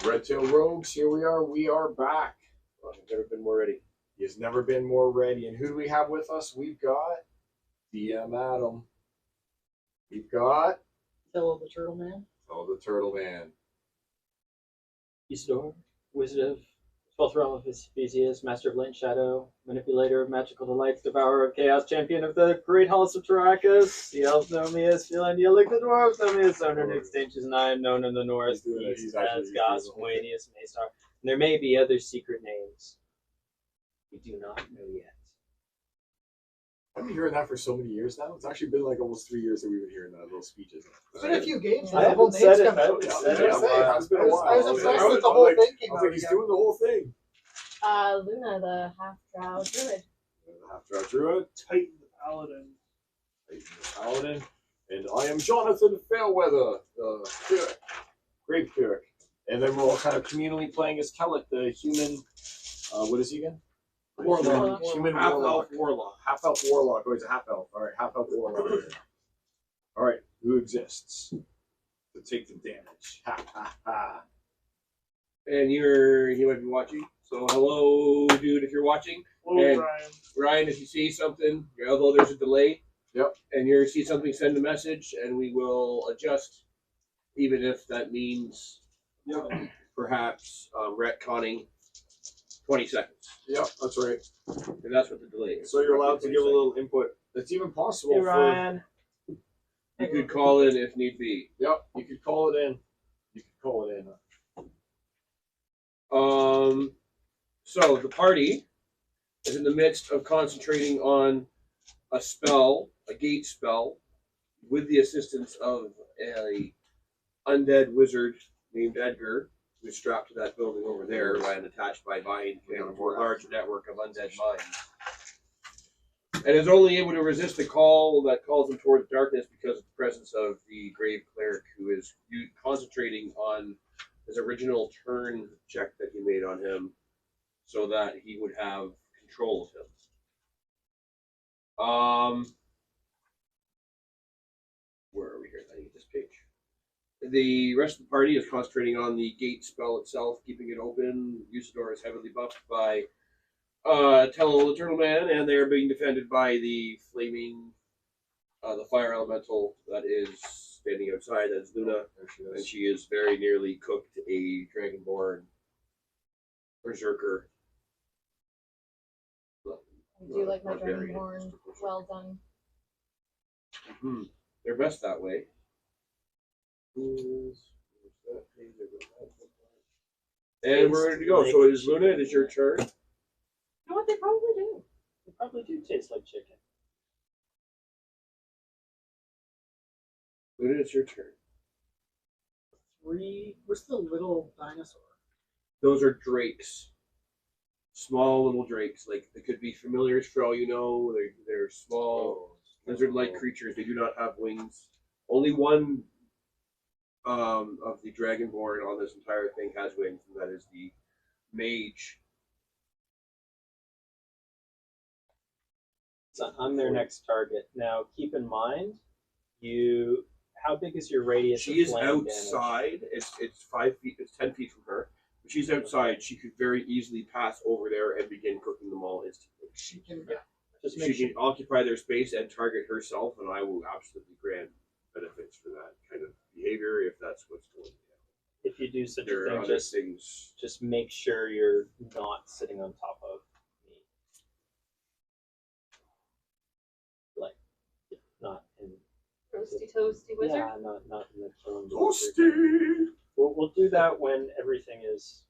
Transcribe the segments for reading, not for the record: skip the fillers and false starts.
Red-tailed rogues, here we are. We are back. Well, I've never been more ready. He has never been more ready. And who do we have with us? We've got DM Adam. We've got Hello, the Turtle Man. the Turtle Man. Isidore, Wizard of 12th Realm of Theseus, Master of Light and Shadow, Manipulator of Magical Delights, Devourer of Chaos, Champion of the Great Halls of Tarakas. The elves know me as Philandielic, the dwarves know me as Sonar Nix, Dainches, and I am known in the North, East as Goss, Moenius, Maystar. And there may be other secret names we do not know yet. I've been hearing that for so many years now. It's actually been like almost 3 years that we've been hearing that little speeches. There's been a few games I where the whole haven't said name's it. come I out. haven't Yeah, said I it. was saying, it's been a while. I was obsessed with the whole thing came I was out like, he's again. doing the whole thing. Luna, the half-drow druid. Half-drow druid, Titan the Paladin. Paladin, and I am Jonathan Fairweather, cleric, grave cleric. And then we're all kind of communally playing as Kellic, the human. What is he again? Warlock. Human Half-elf warlock. Half-elf warlock. Oh, he's a half-elf. All right, half-elf warlock. All right, who exists to take the damage? Ha ha ha. And he might be watching. So hello, dude, if you're watching. Hello, And- Ryan. Ryan, if you see something, although there's a delay, Yep. and you see something, send a message, and we will adjust, even if that means perhaps retconning 20 seconds. Yep, that's right. And that's what the delay is. So you're allowed to give a 20 little input. It's even possible Hey, for. Ryan. seconds. You could call in if need be. Yep, you could call it in. You could call it in. So the party is in the midst of concentrating on a spell, a gate spell, with the assistance of a undead wizard named Edgar, who's strapped to that building over there and attached by bind to a large network of undead mines. And is only able to resist the call that calls him towards darkness because of the presence of the grave cleric, who is concentrating on his original turn check that he made on him, so that he would have control of him. Where are we here? I need this page. The rest of the party is concentrating on the gate spell itself, keeping it open. Usador is heavily buffed by Tello the Turtle Man, and they are being defended by the flaming, the fire elemental that is standing outside. That's Luna, and she is very nearly cooked a dragonborn berserker. I do like my Barbarian. dragonborn. Well done. Mm-hmm. They're best that way. And we're ready to go. So it is Luna, it is your turn. You know what? They probably do. They probably do taste like chicken. Luna, it's your turn. Where's the little dinosaur? Those are drakes. Small little drakes. Like, they could be familiars for all you know. They're small, lizard-like creatures. They do not have wings. Only one of the dragonborn on this entire thing has wings, and that is the mage. So I'm their next target. Now, keep in mind, how big is your radius? She of is flame outside. It's 5 feet. It's 10 feet from her. But she's outside. She could very easily pass over there and begin cooking them all instantly. She can Just She make sure. can occupy their space and target herself, and I will absolutely grant benefits for that kind of behavior if that's what's going on. If you do such There a are thing, other things. just make sure you're not sitting on top of me. Like, not in. Toasty wizard. Yeah, not in the killing. Toasty! We'll do that when everything is.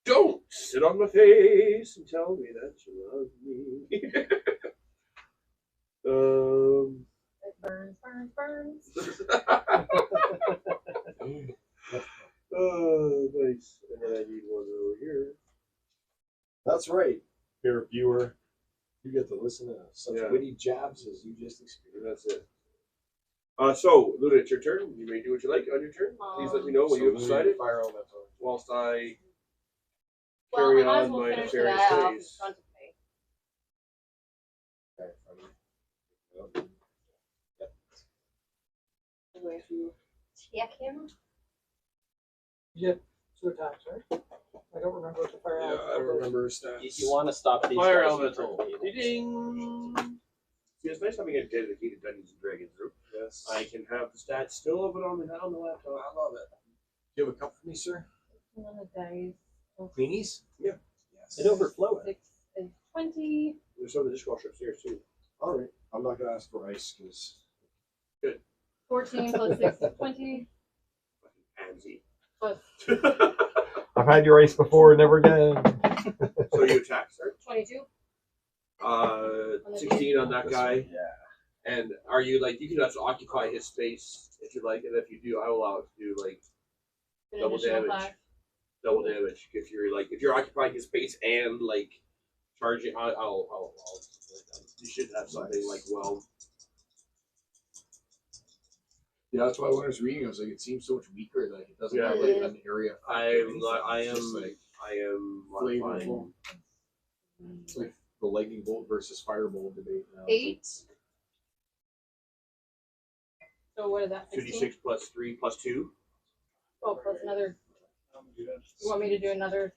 Don't sit on my face and tell me that you love me. It burns, burns, burns. Oh, nice. And then I need one over here. That's right, dear viewer. You get to listen to such Yeah. witty jabs as you just And experienced. that's it. So, Luna, it's your turn. You may do what you like on your turn. Please let me know what you have decided, Fire elemental. whilst I Well, carry I might as on well my finish the nefarious guy off in ways. front of me. Okay, from I'm going to attack him. Yep. 2 attacks, right? I don't remember what the fire Yeah, elemental I don't did. remember stats. You want to stop these Fire guys elemental. from turning evil. Ding. See, it's nice having a dedicated Dungeons and Dragons group. Yes. I can have the stats still open on the laptop. I love it. Do you have a cup for me, sir? One of the dice. Queenies? Yeah. Yes. It overflowed. 6 is 20. There's some of the dishwasher upstairs too. All right. I'm not gonna ask for ice because 14 plus 6 is 20. Pansy. Plus I've had your ice before. Never again. So you attack, sir? 22. 16 on that This guy. one, yeah. And are you like, you can also occupy his space if you like, and if you do, I will allow it to do like An double additional damage. 5. Double damage if you're occupying his space and like charging. I'll you should have something like Yeah, that's why when I was reading, I was like, it seems so much weaker. Like it doesn't Yeah. have like an area. I It's just, am like modifying. flavorful. It's like the lightning bolt versus firebolt debate now. 8. So what is that? 2d6 plus 3 plus 2. Oh, plus another. You want me to do another?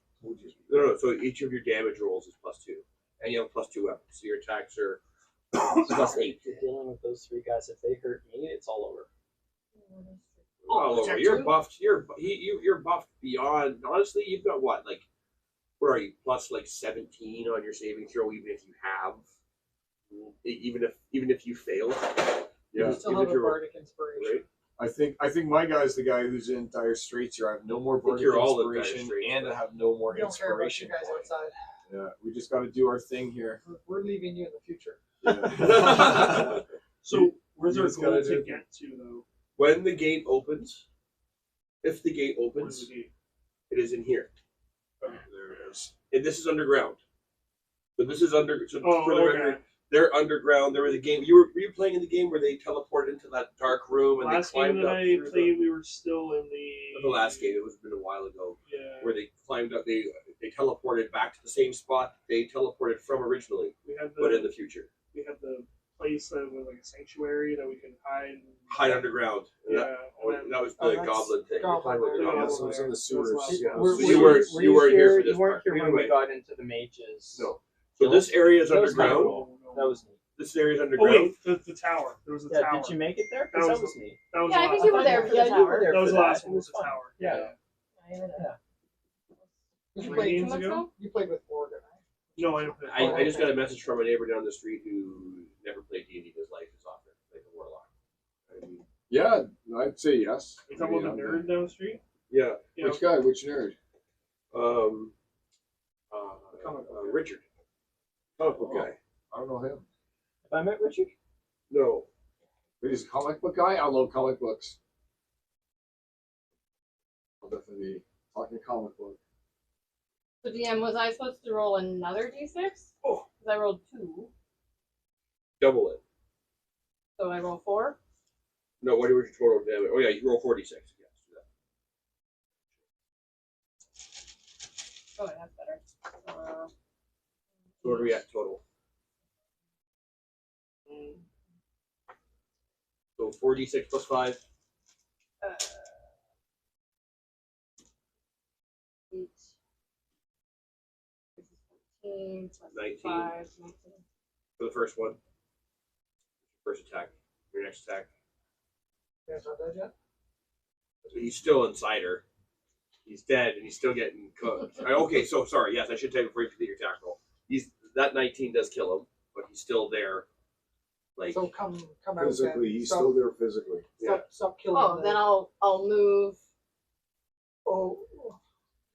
No. So each of your damage rolls is plus 2, and you have a plus 2 weapon. So your attacks are plus 8. If you're dealing with those 3 guys, if they hurt me, it's all over. All over. attack You're 2? buffed. You're buffed beyond. Honestly, you've got what, like, what are you, plus like 17 on your saving throw, even if you have, even if you fail. Yeah. You still Even have if a you're bardic inspiration. right. I think my guy's the guy who's in dire straits here. I have no more think burning you're all in dire inspiration, straits, and but- I have no more We don't care about you inspiration. guys outside. Yeah, we just got to do our thing here. We're leaving you in the future. Yeah. So where's You our just goal gotta to do- get to though? When the gate opens, if the gate Where's opens, the gate? it is in here. There it is. And this is underground. So this is under. So Oh, for the okay. record, they're underground. There was a game. Were you playing in the game where they teleported into that dark room and Last they game climbed that up I through played, we were still in the last game. It was been a while ago. Yeah. Where they climbed up. They teleported back to the same spot they teleported from originally, We had but in the the future, place that was like a sanctuary that we could hide underground. And Yeah. that was Oh, the that's goblin thing. Goblin. With the Yeah, goblin. Yeah, so it's in the sewers. That's Yeah. Were- So were you weren't- were you weren't here for this You weren't part. here Either when way. we got into the mages. No. So this area is That was underground. No. That was neat. This area is Oh underground. wait, the tower. There was a Yeah, tower. did you make it there? That Because that was- was neat. That was Yeah, the I think last you were one. there for the Yeah, you tower. were there That was for the last It one. Was was the fun. tower. Yeah. You 3 played, games 2 months ago? ago? you played with Morgan, right? No, I didn't play. I just got a message from a neighbor down the street who never played D&D in his life. Is offered like a warlock. I mean, Yeah, I'd say yes. You talking about the nerd down the street? yeah. Yeah. Which guy? Which nerd? Richard. Comic book guy. I don't know him. Have I met Richard? No. But he's a comic book guy. I love comic books. I'll definitely be talking comic book. So DM, was I supposed to roll another d6? Oh. Because I rolled 2. Double it. So I roll 4. No, what was your total damage? Oh yeah, you roll 46. Yes, do that. Oh, that's better. So what are we at total? So 46 plus 5. 8. This is 14 plus 19. 5. 19. For the first one. First attack. Your next attack. You guys not dead yet? He's still inside her. He's dead and he's still getting cooked. Okay, so sorry. Yes, I should tell you before you complete your attack roll. That 19 does kill him, but he's still there. Like So come out. Physically, then. he's Stop- still there physically. Stop killing. Oh, then I'll move. Oh,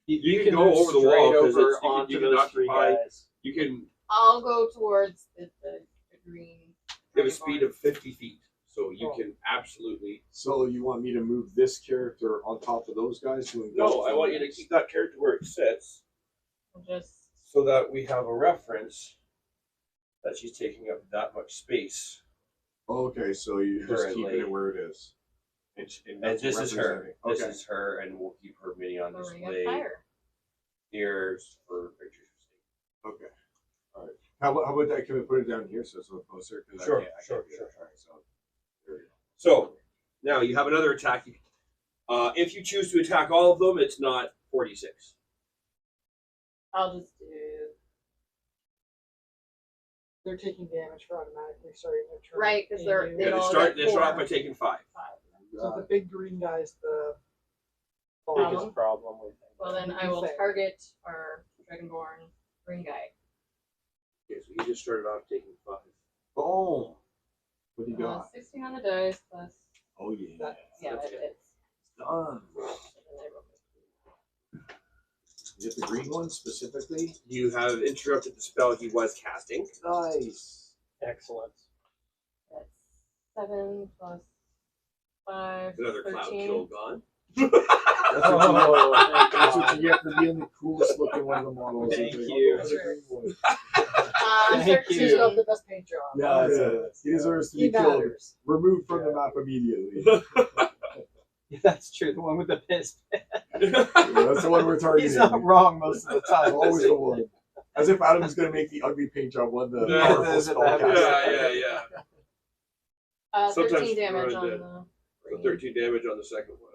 You can can go move over the straight wall, 'cause over it's- you can- onto you can those 3 occupy- guys. you can I'll go towards the green. have a speed of 50 feet, so you Oh. can absolutely. So you want me to move this character on top of those guys? No, I want you to keep that character where it sits, Just so that we have a reference that she's taking up that much space. Okay, so you're just keeping Currently. it where it is. And And that's this is her. representing- This Okay. is her, and we'll keep her mini on a ring of display fire. here for pictures. Okay. All right. How about that? Can we put it down here so it's a little closer? 'Cause Sure, I can't sure. do that. All right, so there we go. So now you have another attack. If you choose to attack all of them, it's not 46. I'll just do. They're taking damage for automatically starting their turn. Right, 'cause they're- And they Yeah, all they get start off four. by taking 5. So the big green guy's the Biggest problem we think. Well, then I will target our Dragonborn green guy. Okay, so he just started off taking 5. Boom. What do you got? 16 on the dice plus. Oh yeah. Yeah, That's it's. Done. And then I roll my- You get the green one specifically. You have interrupted the spell he was casting. Nice. Excellent. That's 7 plus 5. Another cloud 13. kill gone. That's what, Oh, thank that's what God. you get for being the coolest looking one of the models. Thank It's like, you. oh, the green one. Thank She's 13. got the best paint job. Yeah, that's it. He deserves to He be killed. matters. Removed from the map immediately. Yeah, that's true. The one with the piss. Yeah, that's the one we're targeting. He's not wrong most of the time. Always the one. As if Adam's gonna make the ugly paint job one the Yeah, powerful that's- spellcaster. Yeah. 13 Sometimes damage we're on dead. the. So 13 damage on the second one.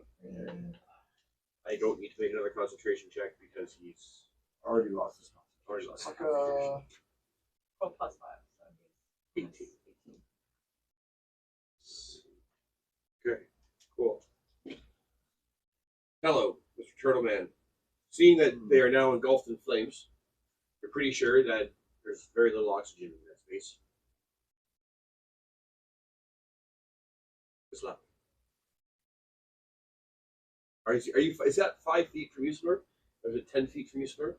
I don't need to make another concentration check because he's Already lost his already lost his Like, concentration. Oh, plus 5. So 18. Okay, cool. Hello, Mr. Turtleman. Seeing that they are now engulfed in flames, you're pretty sure that there's very little oxygen in that space. Just left. Are you? Is that 5 feet from you, Slurp? Or is it 10 feet from you, Slurp?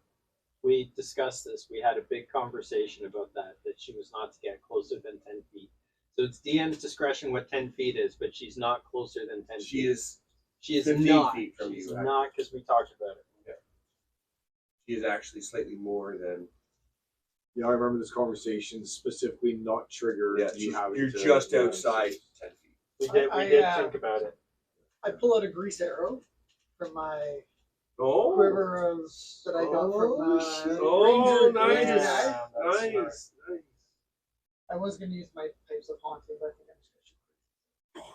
We discussed this. We had a big conversation about that she was not to get closer than 10 feet. So it's DM's discretion what 10 feet is, but she's not closer than 10 feet. She is. She is 15 not. feet from She's you, not because we talked about it. She is actually slightly more than. Yeah, I remember this conversation specifically not triggered. Yeah, me having you're to- just yeah, outside 10 feet. We did I think about it. I pull out a grease arrow from my Oh, quiver of that I got from shit. Oh, Ranger nice. guy. nice. I was going to use my pipes of haunting, but I think I'm just going to shoot. Oh,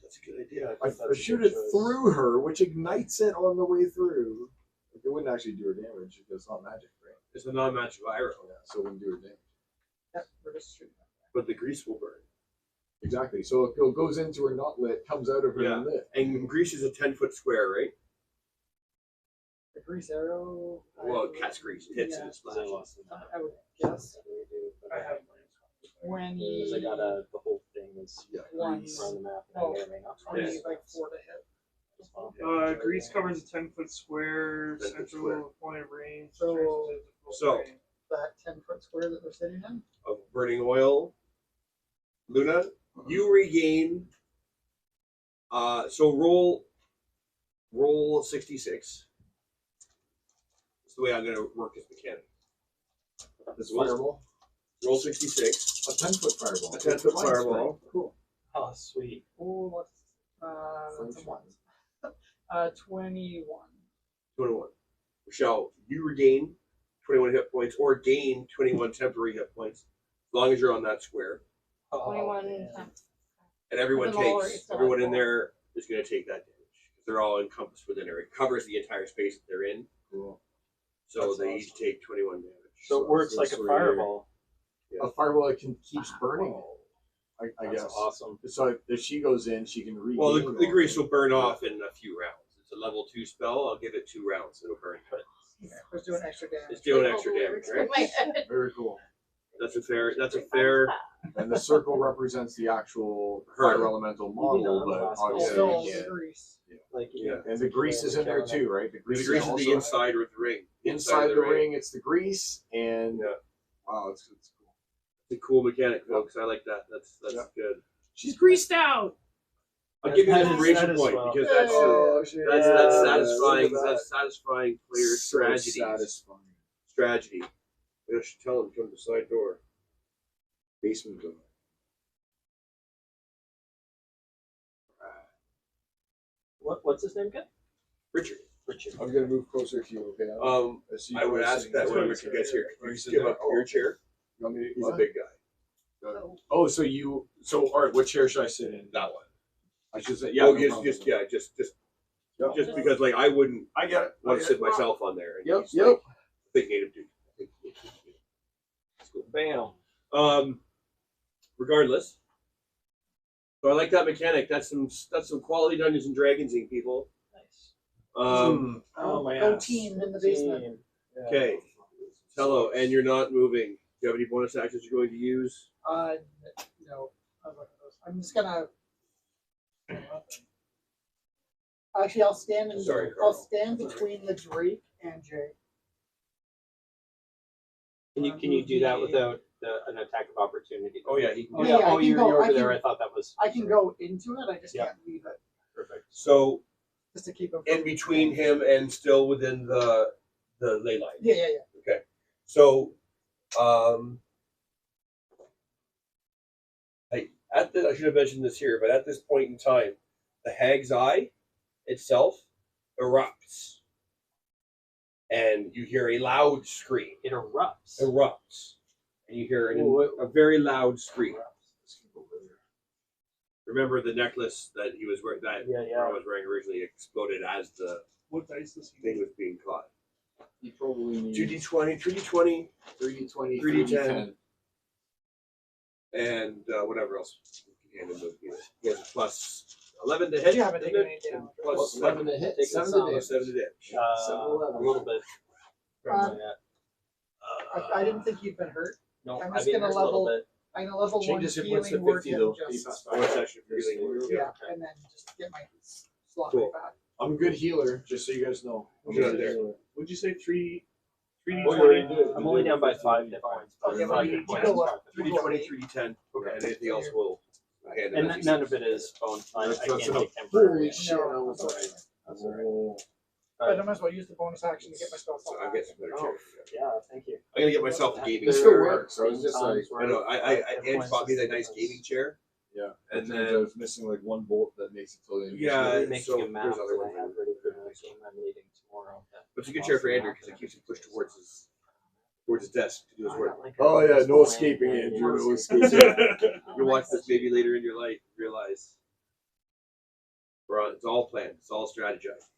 that's a good idea. I shoot it through her, which ignites it on the way through. It wouldn't actually do her damage because it's not magic, right? It's a non-magical arrow, Yeah, so it wouldn't do her damage. Yep, we're just shooting. but the grease will burn. Exactly. So it goes into her not lit, comes out of her Yeah. lit. And grease is a 10-foot square, right? The grease arrow. Well, cat's grease hits and it splashes. I would guess 20. Because I got the whole thing is Yeah. One. grease. around the map. Oh, May or may not. 20 like 4 to hit. Grease covers a 10-foot square, 10-foot central square. point of range. So- stretches it to full So- range. That 10-foot square that we're sitting in. Of burning oil. Luna, you regain. So roll 66. That's the way I'm going to work this mechanic. This fireball. Roll 66. A 10-foot fireball. A 10-foot Mine's fireball. great. Cool. Oh, sweet. Oh, what's that's a 1. 21. 21. Michelle, you regain 21 hit points or gain 21 temporary hit points as long as you're on that square. 21 man. times. And everyone Them all are takes, still everyone at in full. there is going to take that damage. They're all encompassed within it. It covers the entire space that they're in. Cool. So That's they awesome. each take 21 damage. So it works So like a sweet. fireball. A fireball that keeps burning. I That's guess. awesome. So if she goes in, she can regain. Well, the all grease of will burn off in a few rounds. It's a level 2 spell. I'll give it 2 rounds. It'll burn. We're doing extra damage. It's doing Like, extra all the damage, lyrics in right? my head. it. Very cool. That's a fair. And the circle represents the actual Her. fire elemental model, but obviously Still you the can't. grease. Like Yeah. And the grease is in there too, right? The The grease, grease is also the inside of the ring. inside the ring. It's the grease, and Yeah. wow, it's cool. It's a cool mechanic, folks. I like that. That's Yeah. good. She's greased out. I'll give you an That is- inspiration that is point well. because that's shit. that's Yeah, satisfying. look at that. That's satisfying player So tragedies. satisfying. Tragedy. I should tell him to come to the side door. Basement door. what's his name again? Richard. Richard. I'm gonna move closer to you, okay? See I would you ask sitting that there. when Richard gets here, Are you could you sitting give there? up your chair? You want me to- He's what? a big guy. Oh, so all right. What chair should I sit in? That one. I should say, yeah. Oh, no just problem. just Yep. Just because, like, I wouldn't I get it. want to sit myself on there. And Yep. he's, Yep. like, a big native dude. That's cool. Bam. Regardless. So I like that mechanic. That's some quality Dungeons and Dragonsing, people. Nice. Oh my Go ass. team in the basement. Team. Yeah. Okay. Tello, and you're not moving. Do you have any bonus actions you're going to use? No. I'm just gonna. Actually, I'll stand in. Sorry, I'll Carl. stand between the Drake and Jay. Can you do that without an attack of opportunity? Oh yeah, he can Oh do yeah. that. I Oh, can you're go- over I there. can- I thought that was. I can go into it. I just Yeah. can't leave it Perfect. So just to keep him. in between him and still within the ley line. Yeah. Okay. So I should have mentioned this here, but at this point in time, the Hag's Eye itself erupts. And you hear a loud scream. It erupts. And you hear Ooh, a very loud scream. Remember the necklace that he was wearing, that Yeah. Carl was wearing originally exploded as the What dice does he thing need? was being caught. You probably need 2d20, 3d20, 3d20, 3d10. And whatever else. He has a plus 11 to hit. You haven't taken isn't any it? damage. Plus 7 to hit, Take 7 this to off. hit. 7 to hit. A little bit. I didn't think you'd been hurt. No, I'm I just mean, gonna there's a little level- bit. I'm gonna level one Changes hit points to healing word 50 him though. just. Oh, it's actually feeling. Yeah, and then just get my slot Cool. right back. I'm a good healer, just so you guys know. I'm You're a not good there. healer. Would you say 3d20? Oh, you already did. I'm only down by 5 hit points. Oh, yeah, but 5 you hit go points. up. 3d20, 3d10. Okay. And anything else will hand And none of it is bone. I That's can't enough. take temporary. Holy shit, that was No, alright. That's all right. Oh. But I might as well use the bonus action to get my spell So slot I back. get some better Oh, chairs. yeah, thank you. I'm gonna get myself a gaming It There still chair. works. I was just times like, where I know. five hit Ed points bought me is that the nice difference. gaming chair. yeah. And And I then was missing like one bolt that makes it till the end. Yeah, I'm making so a map there's that other I ones. have ready for the game I'm leading tomorrow. but it's a good chair for Andrew because it keeps him pushed towards his desk to do his work. Oh yeah, no escaping, Andrew. No escaping. You watch this maybe later in your life, realize it's all planned, it's all strategized.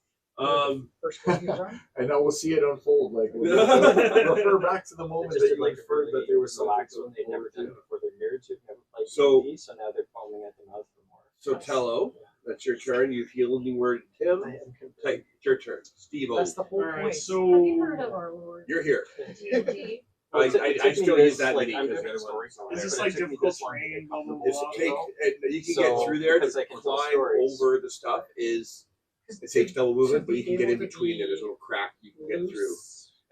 First game you run? And now we'll see it unfold. Like we'll refer back to the moment Just that did you like referred that there was something relax to when they've never look done forward it before. They're nerds who've never played So- D&D, so now they're foaming at the mouth for more. So Tello, that's your turn. You've healed the word Tim. I am completely- Take your turn, Steve. That's the whole Alright, point. so Have you heard of our Lord? You're here. D&D? I still use that mini I'm because doing the a other story. one. is this But it like took me difficult this long to terrain? get Blah, blah, comfortable. blah? It's to take. You can So, get through there. because To I can tell climb stories. over the stuff is it takes double movement, but you can get in between there. There's a little crack you can get through.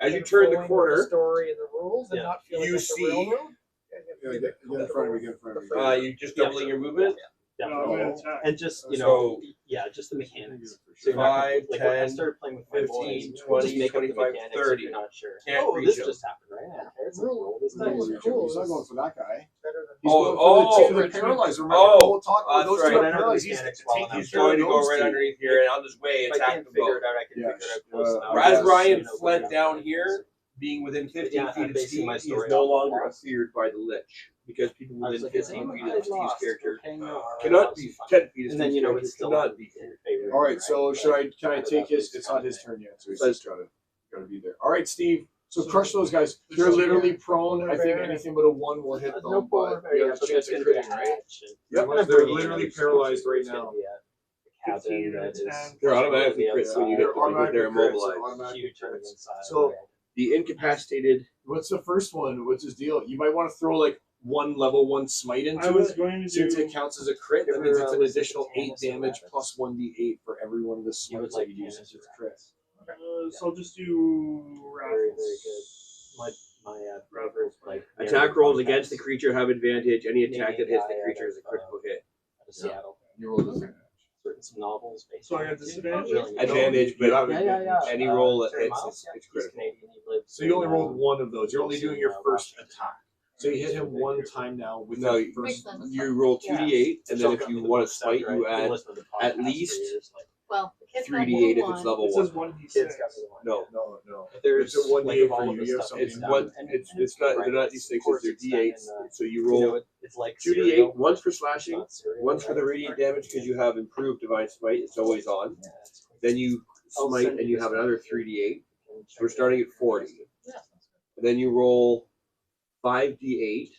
As you turn the corner, story and the rules and Yeah. not feel like you it's a see- railroad. Yeah, get in front of me, get in front of me. you just doubling your movement. No, I'm gonna attack. And just, you So- know, just the mechanics. So you're not gonna- 5, like, when I 10, started playing with my 15, boys, 20, just make up the 25, mechanics 30. if you're not sure. Can't Oh, reach this him. just happened, right? Yeah, it's like, roll this dice. Rules are cool. He's not going for that guy. Better than He's Oh, going for the oh, paralyzer. Remember oh, the whole talk about that's those right. two But I know the paralyzed. mechanics well enough. He's going to go those right two. underneath here and on his way If I attack can't them figure both. it out, I can Yeah, figure it out close enough. Whereas Yes. Ryan You know, fled what down happens. here, being within 15 Yeah, feet I'm of basing Steve, my he is story no off longer loss. feared by the Lich. Because people I was within like, 15 feet of Steve's lost. character Okay, no, cannot be 10 feet of And then, Steve's you know, character it's still cannot be in your favor. All right, so right? should I? Can I But take his? that's It's not his just turn yet, so he's Let's- just gotta be there. All right, Steve. So crush those guys. They're literally prone. I think anything but a 1 will hit them. No polar But bear, you yeah, have a but chance there's of gonna be a critting, right? hatch. and- Yep, I'm gonna they're bring in literally another paralyzed structure. right There's gonna now. be a 15 cabin and that is 10. They're automatically on the crits when you outside, hit them because they're automatic crits, immobilized. automatic huge on the crits. inside, So- right? The incapacitated. What's the first one? What's his deal? You might want to throw like 1 level 1 smite I into was it. going to Since do. it counts as a crit, that Ever, means it's an listen to additional 8 Tannis and damage Rabbits? plus 1d8 for every one of the You smites would that like you use Tannis since it's and crit. So I'll just do Very, raffles. very good. My favorite, like Attack rolls against the podcast creature have advantage. Any attack that Naming hits the guy creature out is a of, critical hit. out of Seattle. You roll disadvantage. Written some novels based So I on got it, too. disadvantage? Really Advantage, You but have Yeah, advantage. yeah, yeah. any roll that Terry hits Miles, is yeah, it's he's critical. Canadian. He lives So you only in, rolled 1 of those. You're only doing your first Washington. attack. So you hit him 1 time now with No, your Makes first. sense. You roll 2d8, and then Chunk if up you with the want to books stuff, smite, right? you Been add listening to at podcasts for least years, like, Well, the kids got 3d8 if one. it's level It says 1. 1d6. kids got the one. No, No. If there's It's a 1d8 like, of for all you. of the You have stuff something it's done, one. and It's not. right, They're not it's- d6s. of course They're it's done d8s. in, So you you roll know, it's like 2d8, cereal. once for It's slashing, not cereal, once for the right? radiant damage because you have improved divine smite. It's always on. Yeah, it's cool. Then you I'll smite send and you you have this another one. 3d8. And So we're starting at 40. Yeah, sounds good. And then you roll 5d8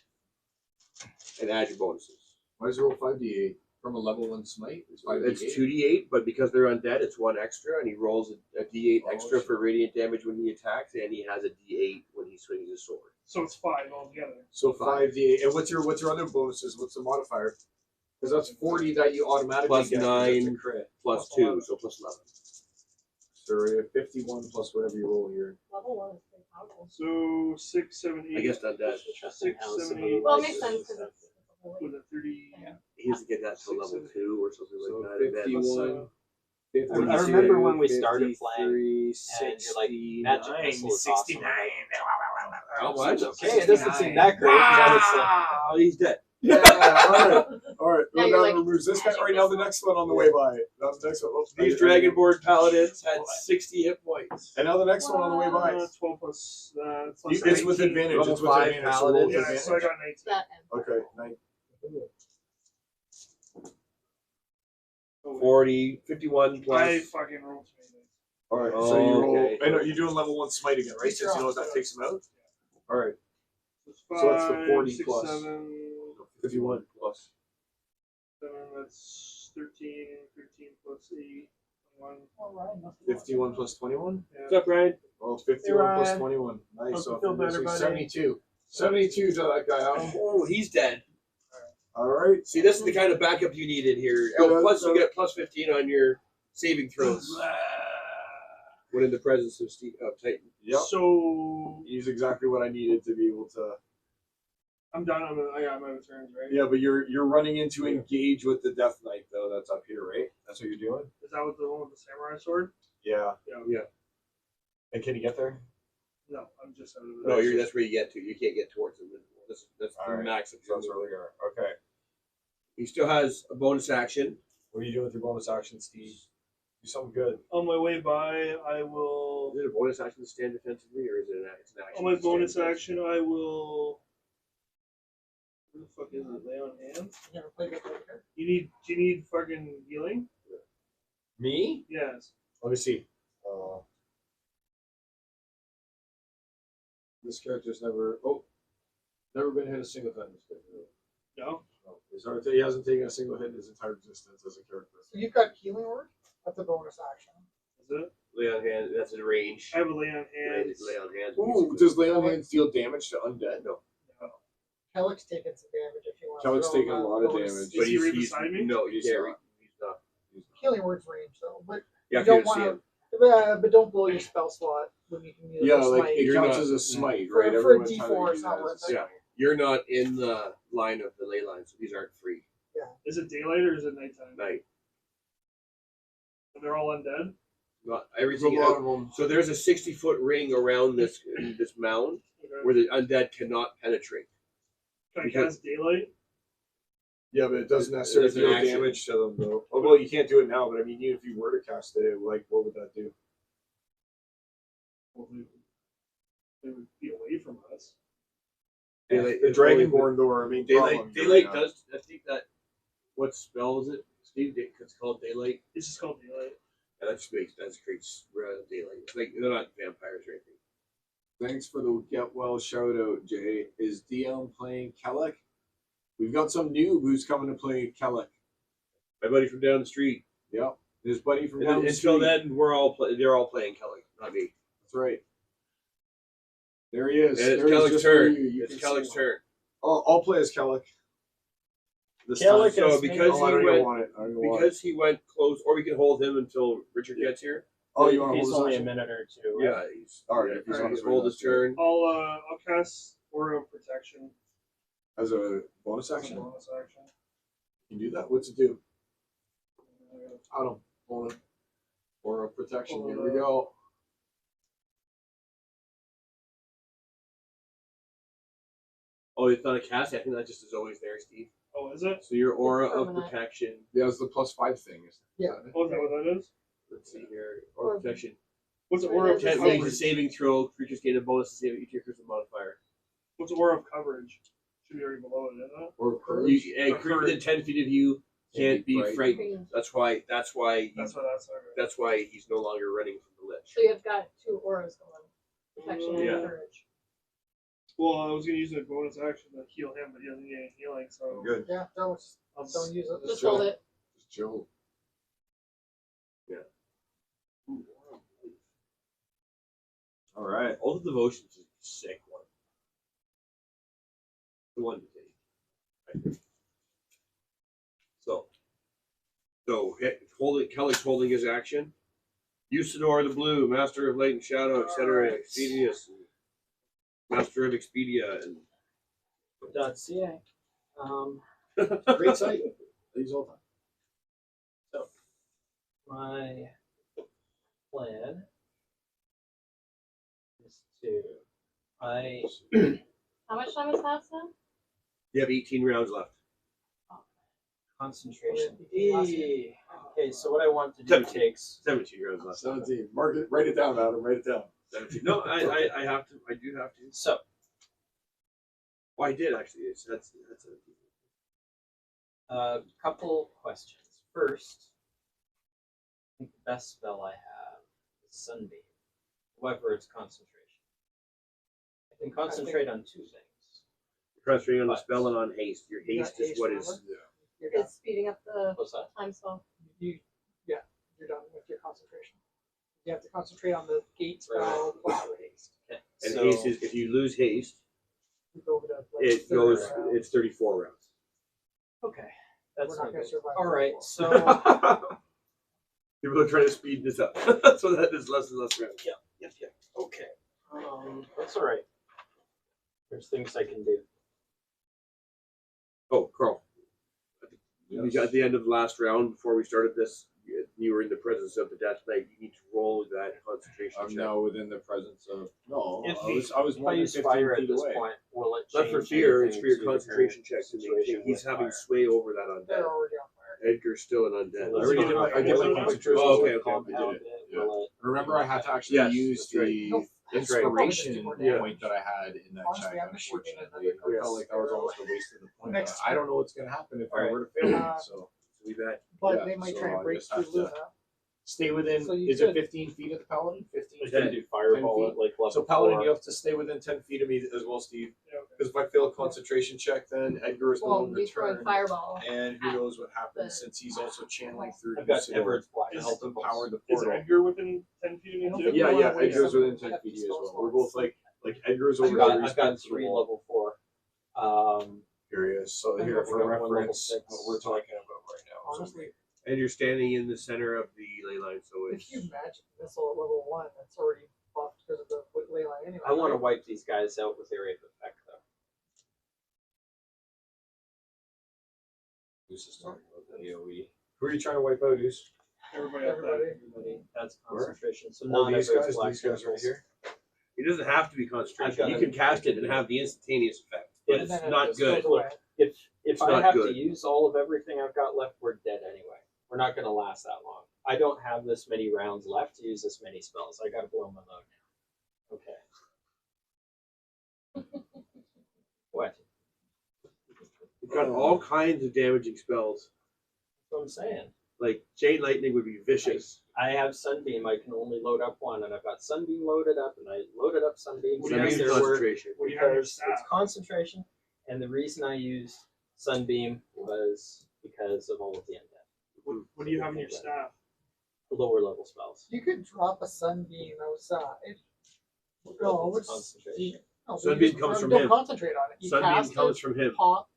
and add your bonuses. Why does it roll 5d8 from a level 1 smite? It's 5d8. It's 2d8, but because they're undead, it's 1 extra, and he rolls a d8 Oh, extra shit. for radiant damage when he attacks, and he has a d8 when he swings his sword. So it's 5 altogether. So 5d8. And what's your other bonuses? What's the modifier? Because that's 40 that you automatically Plus get. 9. That's a crit. Plus Plus 2, 11. so plus 11. So we're at 51 plus whatever you roll here. Level 1 is pretty powerful. So 6, 7, 8. I guess undead. Interesting 6, how 7, somebody 8. Well, it likes makes to sense use because that. it's a whole Was it 30? Yeah. He doesn't get that till 6, level 7, 2 or something So like that. And then 51. I remember when we started playing, and you're like, magic missile is awesome. How much? Okay, it doesn't seem that great. But it's like, Wow, he's dead. Yeah, alright. Alright. Now Well, you're that like, removes this guy. Alright, now the next one on the way by. Now the next one. Oh, These Dragonborn paladins had 60 hit points. And now the next one on the way by. 12 plus. It's 19. with advantage. Level It's with 5 advantage. So roll with paladin. Yeah, so I advantage. got 19. that and Okay, 9. Oh, wait. 40, 51 plus. I fucking rolled 20. Alright, so you roll. Okay. I know you're doing level 1 smite again, right? Since you know that takes him out. Alright, It's So that's the 5, 40 6, plus. 7, 51 plus. 7, that's 13, 13 plus 8, 1. well, Ryan must be 51 plus 21? What's up, Ryan? Well, 51 plus Ryan. 21. Nice. Hope So you feel better, so buddy. 72. 72 to that guy out. Oh, he's dead. Alright. See, this is the kind of backup you needed here. Oh, plus you get plus 15 on your saving throws when in the presence of Titan. Yep. So He's exactly what I needed to be able to. I'm done. I got my returns, right? Yeah, but you're running into engage with the Death Knight though. That's up here, right? That's what you're doing. Is that what the one with the samurai sword? Yeah. Yeah. And can you get there? No, I'm just out of it. No, that's where you get to. You can't get towards him. That's the Alright. max of So that's really good. Okay. He still has a bonus action. What are you doing with your bonus action, Steve? Do something good. On my way by, I will. Is it a bonus action to stand defensively, or is it an action? On my to stand bonus defensively? action, I will. Where the fuck is it? Lay on hands. You never played it later. Do you need fucking healing? Me? Yes. Let me see. This character's never been hit a single time. This character. No. No. He hasn't taken a single hit in his entire existence as a character. So you've got healing word. That's a bonus action. Is it? Lay on hand. That's in range. I have a lay on hands. Lay on hands. Ooh, does Lay on Hands deal damage to undead? No. Kellick's taking some damage if you want. Kellick's to throw taking a him lot of bonus. damage. Is he right beside me? No, He's he's not. not. Healing word's range though, but Yeah, you if don't you want see him. to. But don't blow your spell slot when you can use Yeah, a like smite. it You're counts not- as a smite, For- right? for a Everyone's D4, trying to it's use not that worth as a it. Yeah. You're not in the line of the ley line, so these aren't free. Is it daylight or is it nighttime? Night. And they're all undead? Not There's a everything. lot of them. So there's a 60-foot ring around this mound Okay. where the undead cannot penetrate. Can I because- cast daylight? Yeah, but it doesn't necessarily It's an deal action. damage to them, though. Oh, well, you can't do it now, but I mean, even if you were to cast it, like, what would that do? Well, they would be away from us. Daylight The is only- Dragonborn door, I mean, Daylight does. I think that. What spell is it, Steve? It's called daylight. It's just called daylight. Yeah, that creates daylight. It's like they're not vampires or anything. Thanks for the get well shout out, Jay. Is DM playing Kellic? We've got some noob who's coming to play Kellic. My buddy from down the street. Yep. His buddy from And down the until street. then, they're all playing Kelly, not me. That's right. There he is. And it's There he is Kellic's just for turn. you. You It's can Kellic's see him. turn. I'll play as Kellic. This Kellic time. is So because Oh, I he don't even went, want it. I don't even want it. because he went close, or we can hold him until Richard gets here. Oh, you want to He's hold only this a action? minute or two. Yeah, he's All right, yeah, if he's he's on his way, hold his that's good. turn. I'll cast Aura of Protection. As a bonus As a action? bonus action. You can do that? What's it do? I don't hold it. Or a protection. Here we go. Oh, it's not a cast. I think that just is always there, Steve. Oh, is it? So your aura of permanent. protection. Yeah, it's the +5 thing. Is Yeah. that it? Oh, is that what that is? Let's see here. Aura of protection. What's Or Aura of there's a Can't make a Coverage? saving throw. Creatures gain a bonus to save each of your charisma modifier. What's Aura of Coverage? Should be already below it, isn't it? Or You, courage. a creature within 10 feet of you can't be frightened. frightened. That's why That's why that's okay. that's why he's no longer running from the lich. So you've got 2 auras going. Protection Yeah. and courage. Well, I was gonna use a bonus action to heal him, but he doesn't get any healing, so Good. Yeah, don't use it. Just hold it. Just chill. All right. All the devotions is a sick one. The one to take, I think. Kelly's holding his action. Usador the Blue, Master of Light and Shadow, etc. Expedius, Master of Expedia, and .ca. Great site. I use all the time. So, my plan is to How much time has passed now? you have 18 rounds left. concentration. Last Okay, so what I want to do takes 17 rounds left. 17. Mark it. Write it down, Adam. Write it down. 17. No, I have to. I do have to. so. Oh, I did actually. That's 17. Couple questions. First, I think the best spell I have is Sunbeam. However, it's concentration. I can concentrate on 2 things. You're concentrating on the spell and on haste. Your You got haste is haste, what remember? is. You're done. It's speeding up the What's that? time spell. You're done with your concentration. You have to concentrate on the gate spell Right. plus your haste. Okay. And so, haste is if you lose haste, You go over to like it 30 goes. rounds. It's 34 rounds. okay. That's We're not not going good. to survive. All right, 34. so People are trying to speed this up, so that is less and less rounds. Yep. Okay. That's all right. There's things I can do. Oh, Carl. We got at the end of the last round before we started this. You were in the presence of the Death Knight. You need to roll that concentration I'm check. now within the presence of. No, If I was If more I than use 15 fire at feet this away. point, will it Not change for fear, it's anything for your to the concentration current check to make situation sure he's with having fire? sway over that undead. They're already on fire. Edgar's still an undead. Will I already it did my- I compound did my it? concentration. Oh, okay, Will it okay, compound I did it? Yeah. Will it- Remember, I had to actually Yes, use that's right. the That's right. inspiration Yeah. point that I had in that Honestly, check. I'm just shooting Unfortunately, another I felt like that was almost a waste of the point. Next I don't know what's going to happen if I Alright. were to fail. Uh, So We bet. But Yeah, they might so try I and break just through have to- Luna. stay within. So you Is it could- 15 feet of the paladin? 15 I feet. can do fireball 10 at like level So paladin, 4. you have to stay within 10 feet of me as well, Steve. yeah, okay. Because if I fail a concentration check, then Edgar is the Well, one he's throwing returned. fireball. And who knows what happens The- since he's also channeling through I've got Usador Everett's Black to Is- help empower the Is portal. Edgar within 10 feet of I me don't too? think Yeah, you yeah, wanna waste Edgar's some within 10 hefty feet as spell well. We're slots. both like Edgar's I've over got, there. I've got 3 level 4. Curious. So I've here got for one level reference, 6. what we're talking about right now. Honestly, And you're standing in the center of the ley line, so if it's. you magic missile at level 1, that's already buffed because of the ley line anyway. I want to right? wipe these guys out with area of effect, though. Who's this talking about that? AoE. Who are you trying to wipe out, Who's? Everybody up there. Everybody, that's concentration. So All not these Everett's guys, Black these guys right Circles. here. It doesn't have to be I've concentration. got You a- can cast it and have the instantaneous effect. But Yeah, it's And then it not just good. goes away. If It's I not have good. to use all of everything I've got left, we're dead anyway. We're not going to last that long. I don't have this many rounds left to use this many spells. I got to blow my load now. Okay. What? You've got all kinds of damaging spells. That's what I'm saying. Like Chain Lightning would be vicious. I have Sunbeam. I can only load up one, and I've got Sunbeam loaded up, and I loaded up Sunbeam. What do you because have Sunbeam in there were concentration. What do you have in your because staff? it's concentration, and the reason I used Sunbeam was because of all of the undead, What do you have in your staff? lower level spells. You could drop a sunbeam outside. No, It's it's concentration. no, Sunbeam you comes from don't him. concentrate on it. You Sunbeam cast comes it, from him. pop.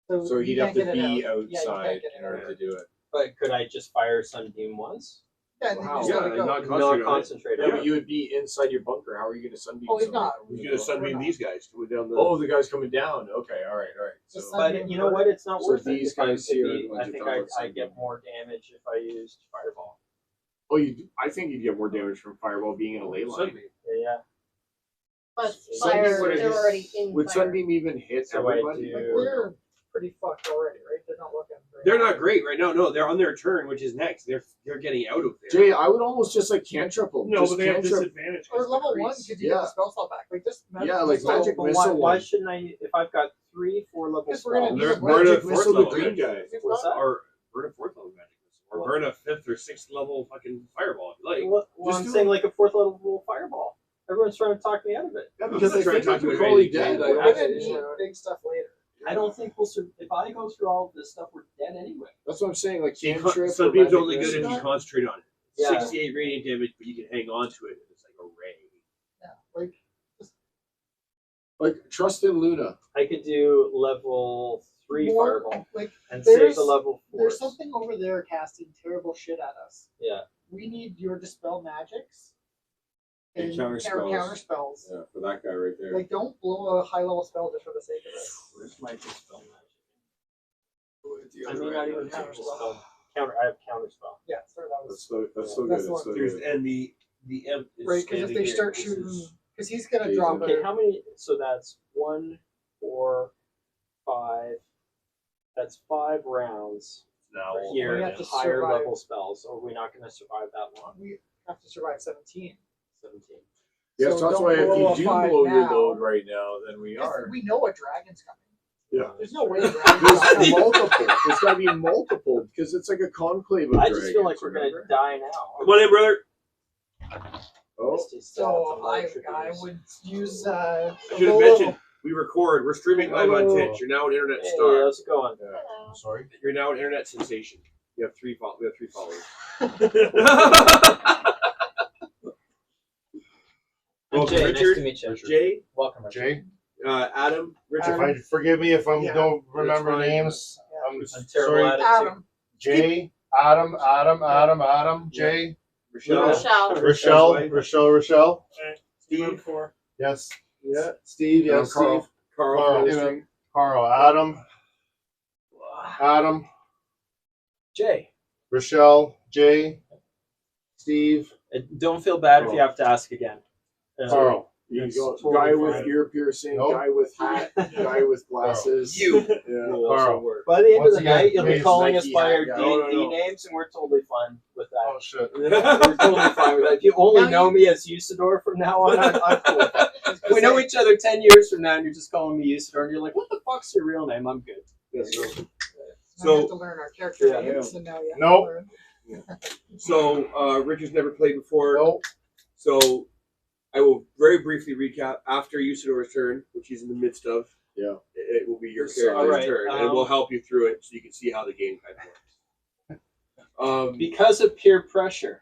So you he'd have can't to get it be out. Yeah, you outside can't get in it order out. to do it. But could I just fire Sunbeam once? Yeah, and then Wow. you just let Yeah, it go. not Not concentrate on it. concentrate Yeah, on but it. you would be inside your bunker. How are you going to sunbeam? Oh, he's somebody? not. He's gonna sunbeam not. these guys to go down the. Oh, the guy's coming down. Okay, all right. The So sun- But you know what? It's not So worth these it. If I- guys if here are you- the ones I you're think talking I about get Sunbeam. more damage if I used Fireball. oh, I think you'd get more damage from fireball being in a ley line. Sunbeam. Yeah. Plus Sunbeam fire, would have they're hit- already in Would fire. sunbeam even hit So I everybody? do- But they're pretty fucked already, right? They're not looking great. They're not great right now. No, they're on their turn, which is next. They're getting out of there. Jay, I would almost just like cantrip them. No, just but they have cantrip. disadvantage. Or 'cause level the 1 crease. because you get Yeah. the spell slot back. Like this Yeah, like missile, magic But missile. why shouldn't I? If I've got 3 4-level Because we're gonna spells, need They're a burn a Magic fourth missile, the level green magic guy. missile. What's that? Or burn a fourth level magic missile. Or burn a 5th or 6th level fucking fireball if you like. well, Just I'm do saying it. like a 4th-level fireball. Everyone's trying to talk me out of it. Yeah, I'm because not I trying to think talk you we're into probably anything. dead. We're I don't gonna think- need big stuff later. I don't think we'll. If I go through all of this stuff, we're dead anyway. That's what I'm saying. Like cantrip. Sunbeam's or only magic good if missile. you concentrate on it. Yeah. 68 radiant damage, but you can hang on to it. It's like a ray. Yeah, like Like trust in Luna. I could do level 3 more, fireball like and save there's- the level 4. there's something over there casting terrible shit at us. Yeah. We need your dispel magics And counter spells. counter spells. Yeah, for that guy right there. Like don't blow a high level spell just for the sake of it. Where's my dispel magic? The I other may end not of even the have table. dispel. I have counter spell. Yeah, sorry, that That's was so that's so That's good. the It's so one. good. And the imp is right because if standing they here. start This shooting, is- because he's gonna Jason. drop Okay, a how many? So that's 1, 4, 5. That's 5 rounds now here. We have to Higher survive. level spells. Are we not going to survive that long? We have to survive 17. 17. Yeah, So so that's don't why if blow you a do 5 blow your now. load right now, then we 'Cause are. we know a dragon's coming. Yeah. There's no way a There's dragon's coming. multiple. There's got to be multiple because it's like a conclave of I dragons. just feel like we're going to remember? die now. Come on in, brother. Oh, Misty So Stats of I Electric would use I should low have mentioned level. we record. We're streaming live on Oh. Twitch. You're now an internet Hey, star. how's it going? Hello. sorry. You're now an internet sensation. We have 3 followers. I'm Welcome, Jay, Richard. nice to meet you. Jay, Welcome, Richard. Jay, Adam, Richard. Adam. forgive me if I Yeah. don't remember fine. names. Yeah. I'm I'm terrible sorry. at it Adam. Jay, Adam, Jay, Michelle, Michelle. Rochelle. Steve, Yes, yeah, Steve. Yeah, Yes, Carl. Steve. Carl, Carl. from Ministry. Carl, Adam, Jay. Rochelle, Jay, Steve, Don't feel bad if you have to ask again. Carl. You That's go, totally guy with fine. ear piercing, Nope. guy with hat, guy with glasses. You. Yeah. Will also Carl. work. By the end Once of the again, night, you'll be please, calling us Nike by hat our guy. D&D No, no. names, and we're totally fine with that. Oh shit. We're totally fine with that. If you only Now know me as Usador from now on, I'm cool with that. If we know each other 10 years from now, and you're just calling me Usador, and you're like, what the fuck's your real name? I'm good. That's right. Now you So- have to learn our character Yeah. names, and now you have Nope. to learn. So Richard's never played before. Nope. So I will very briefly recap after Usador's turn, which he's in the midst of. Yeah. It will be your So, character's alright, turn, and we'll help you through it so you can see how the game kind of works. Because of peer pressure,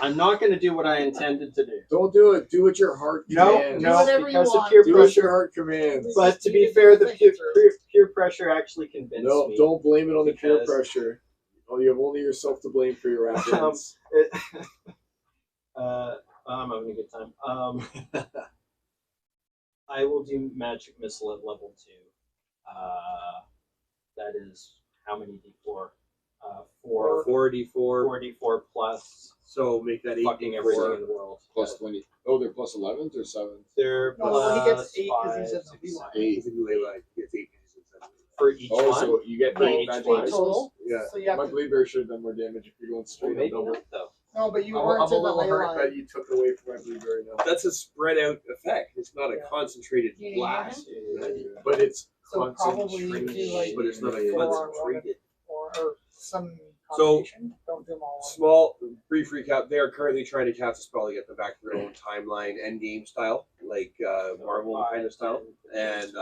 I'm not going to do what I intended to do. Don't do it. Do what your heart No, commands. no, whatever you because of want. peer Do what pressure. your heart commands. But to You be can fair, do the the peer, through. peer pressure actually convinced No, me. don't blame it on the peer Because- pressure. Oh, you have only yourself to blame for your actions. I'm having a good time. I will do magic missile at level 2. That is how many d4? 4. 4d4. 4d4 plus So make that 8d4. fucking everything in the world. Plus 20. Oh, they're plus 11th or 7th? They're No, when he gets plus 8 because he's in 5, the 6, B line. 7. If you do ley line, he gets 8 pieces instead of For each Oh, one? so you get For eight each magic one. missiles? total. Yeah. So you have My to, bleed bear should have done more damage if you're going Well, straight maybe up double. not, though. no, but you I'm weren't a in the little ley hurt line. that you took away from my bleed bear now. That's a spread out effect. It's not a Yeah. concentrated Do you need blast. But it's So probably concentrated. do like But it's not a 4 on concentrated. or some So- combination. Don't do them all. on. Small, brief recap. They are currently trying to cast a spell to get them back to their own timeline, end game style, like Marvel kind of style. And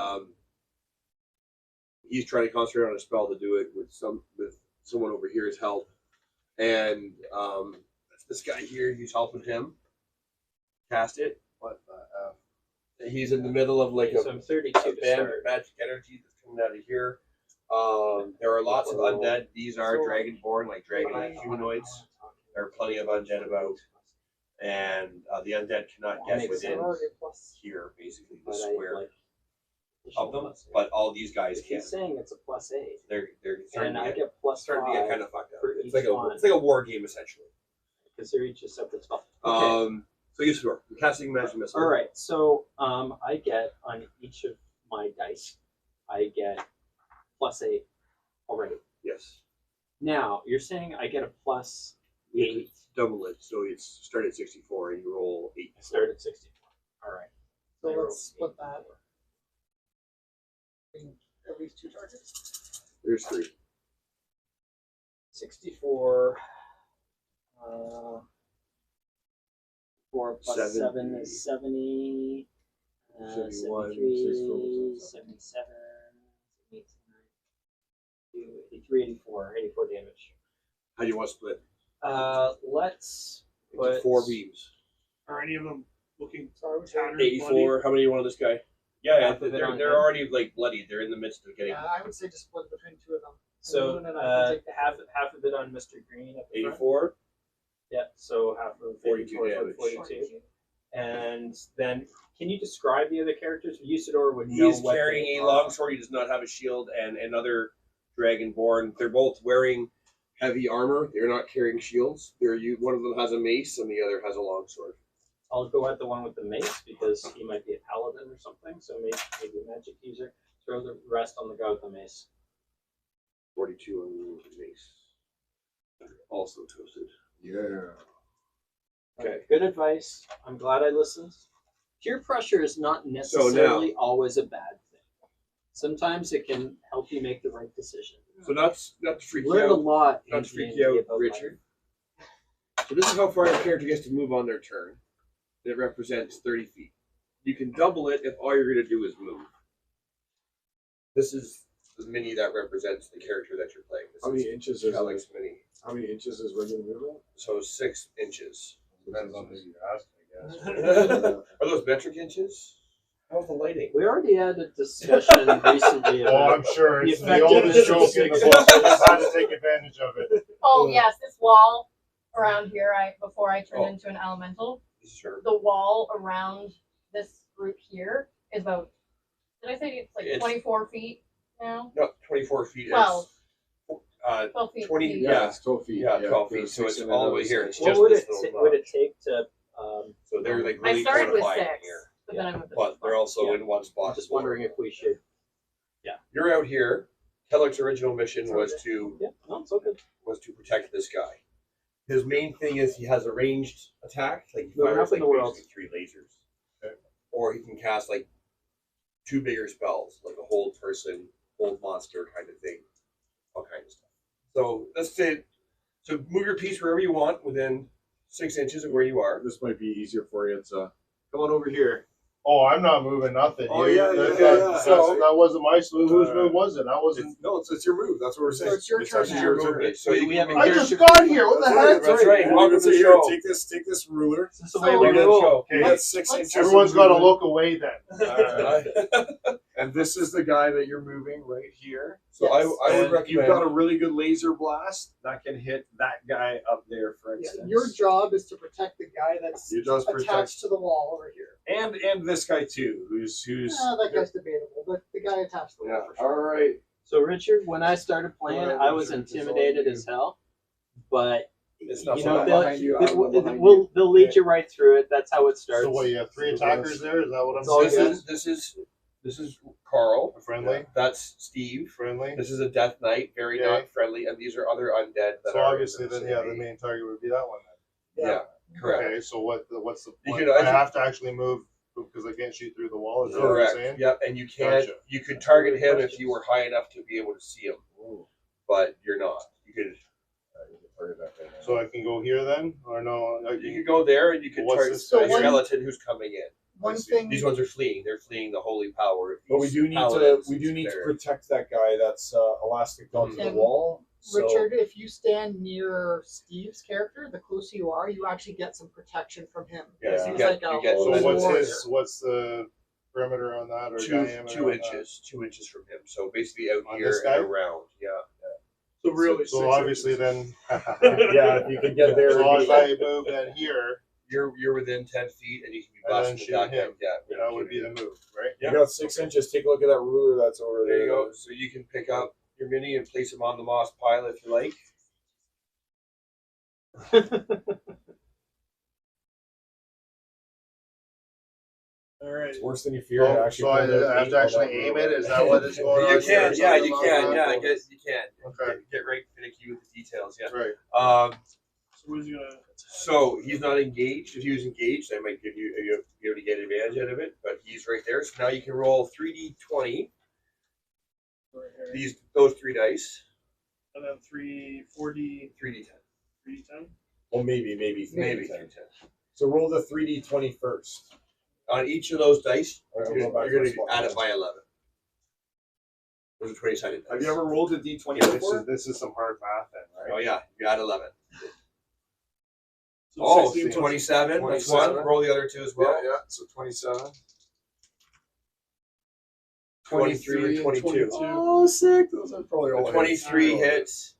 he's trying to concentrate on a spell to do it with someone over here's help. And that's this guy here. He's helping him cast it. What the F? He's in the middle of like So I'm 32 a to band of start. magic energy that's coming out of here. There are lots of undead. These are dragonborn, like dragon humanoids. There are plenty of undead about, and the undead cannot get Makes within Already plus. here, basically the But I square like of them. plus 8. But all these guys If can. he's saying it's a plus 8, They're starting and I to get plus starting to get 5 kind of fucked up. for It's each like one. it's like a war game essentially. because they're each a separate spell. Okay. So Usador, you're casting magic missile. All right. So I get on each of my dice, I get +8 already. Yes. Now you're saying I get a +8. Double it, so it's start at 64 and you roll 8. I start at 64. All right. So I roll let's split 8. that. At least 2 targets. There's 3. 64. 4 plus 7 70. is 70. 71, 73, 77, 83, 84 damage. How do you want to split? Let's Into put 4 beams. Are any of them looking Sorry, which tattered? 84. How many do you want on this guy? Yeah, Half of it on they're him. already like bloody. They're in the midst of getting Yeah, I would say just split between 2 of them. so Moon and I can take the half of it on Mr. Green at the front. 84. Yeah, so half of 42 84 damage. 42. And then, can you describe the other characters? Usador would know He's what carrying they a are. longsword. He does not have a shield, and another dragonborn. They're both wearing heavy armor. They're not carrying shields. One of them has a mace, and the other has a longsword. I'll go at the one with the mace because he might be a paladin or something. So maybe a magic user. Throw the rest on the guy with the mace. 42 on the mace. Also toasted. Yeah. Okay. Good advice. I'm glad I listened. Peer pressure is not necessarily always a bad thing. Sometimes it can help you make the right decision. So not to freak you Learn a out. lot. Not in to freak D&D you out, about Richard. So this is how far your character gets to move on their turn. It represents 30 feet. You can double it if all you're going to do is move. This is the mini that represents the character that you're playing. This How many inches is Alex mini. How many inches is regular movement? So 6 inches. Depends on who you ask, I guess. Are those metric inches? How's the lighting? We already had a discussion recently Oh, about I'm sure the it's the effectiveness oldest of joke in the 6 book. I just had inches. to take advantage of it. Oh yes, this wall around here. Before I turned Oh. into an elemental, Sure. the wall around this group here is about. Did I say it's like It's- 24 feet now? No, 24 feet. 12. 12 feet. 20 deep. Yeah. it's 12 feet. Yeah, 12 feet. there's So it's 6 all the way on here. other It's side. What just would this it little would it notch. take to? So they're like I really started with fortifying 6, here. but then I went with But they're also Yeah. in one spot. I'm just wondering if we should. You're out here. Kellogg's original mission was to Yeah, no, it's all good. protect this guy. His main thing is he has a ranged attack, like he Moving fires up in like the world. basically 3 lasers, or he can cast like 2 bigger spells, like a hold person, hold monster kind of thing, all kinds of stuff. So that's it. So move your piece wherever you want within 6 inches of where you are. This might be easier for you. It's Come on over here. Oh, I'm not moving nothing. Oh, You- yeah, that, yeah, that- yeah. So that wasn't my move. Whose move was it? That wasn't. It's your move. That's what we're saying. So it's your turn actually now. your Movement. turn. So you We can have move- I just got here. What the heck? That's right. Welcome to the Here, show. take this ruler. This is the So- way we Welcome to the roll. show. Okay. That's 6 Let's- inches. Everyone's of got to movement. look away then. And this is the guy that you're moving right here. So I Yes. would And recommend. you've got a really good laser blast that can hit that guy up there, for Yeah, instance. your job is to protect the guy that's You just protect attached to the wall over here. and this guy too, who's That guy's debatable, but the guy attached to the yeah. wall for sure. All right. So Richard, when I started playing, Alright, I was Richard, it's all intimidated you. as hell, but It's not you so know bad. they'll, Behind you, they- I'll go behind they'll lead you right through it. That's how it starts. So what? You have 3 attackers there. Is that what I'm It's all saying? good. This is Carl. Friendly. That's Steve. Friendly. This is a Death Knight, very Okay. not friendly, and these are other undead that So are obviously, in the then yeah, the vicinity. main target would be that one then. Yeah, correct. Okay. So what's the You point? could- I have to actually move because I can't shoot through the wall. Is that what you're Correct. saying? Yep, and you can't. Gotcha. You could target him if you were high enough to be able to see him, but you're not. You could. So I can go here then, or no? You could go there and you could What's target this a guy here? skeleton who's coming in. One see. thing, These ones are fleeing. They're fleeing the holy power of these But we do need to paladins there. protect that guy that's elastic onto the Tim. wall. So Richard, if you stand near Steve's character, the closer you are, you actually get some protection from him. Yeah, Because you he's get- like a you get So holy what's warrior. what's the perimeter on that or diameter? 2 on that? inches, 2 inches from him. So basically out On here this guy? and around. Yeah. So really, So 6 obviously inches. then. yeah, if you can get there. So it'd if be- I move then here, You're within 10 feet and you can be And then blasting shoot the back him. end. Yeah, that would be the move, right? You got 6 inches. Take a look at that ruler that's over There there. you go. So you can pick up your mini and place him on the moss pile if you like. All right. It's worse than you fear. Oh, actually so I pulled out have to eight actually on aim that it? Is that what is going on? You here? can, yeah, Something you along can, that yeah, I line? guess you can. Okay. Get right finicky with the details, yeah. Right. So who's gonna? So he's not engaged. If he was engaged, I might give you be able to get advantage out of it. But he's right there. So now you can roll 3d20. Those 3 dice. And then 4D, 3d10. 3D10. Well, maybe Maybe 310. 3d10. So roll the 3d20 first. On each of those dice, All right, you're we'll go back going to to the add it spot. by 11. Those are 20-sided dice. Have you ever rolled a d20 Yeah, before? this is some hard math then, Oh right? yeah, you add 11. So Oh, 16 plus- 27. That's one. 27. Roll the other 2 as well. Yeah. So 27. 23 and 22. Oh, sick. Those are probably all The 23 hits. hits,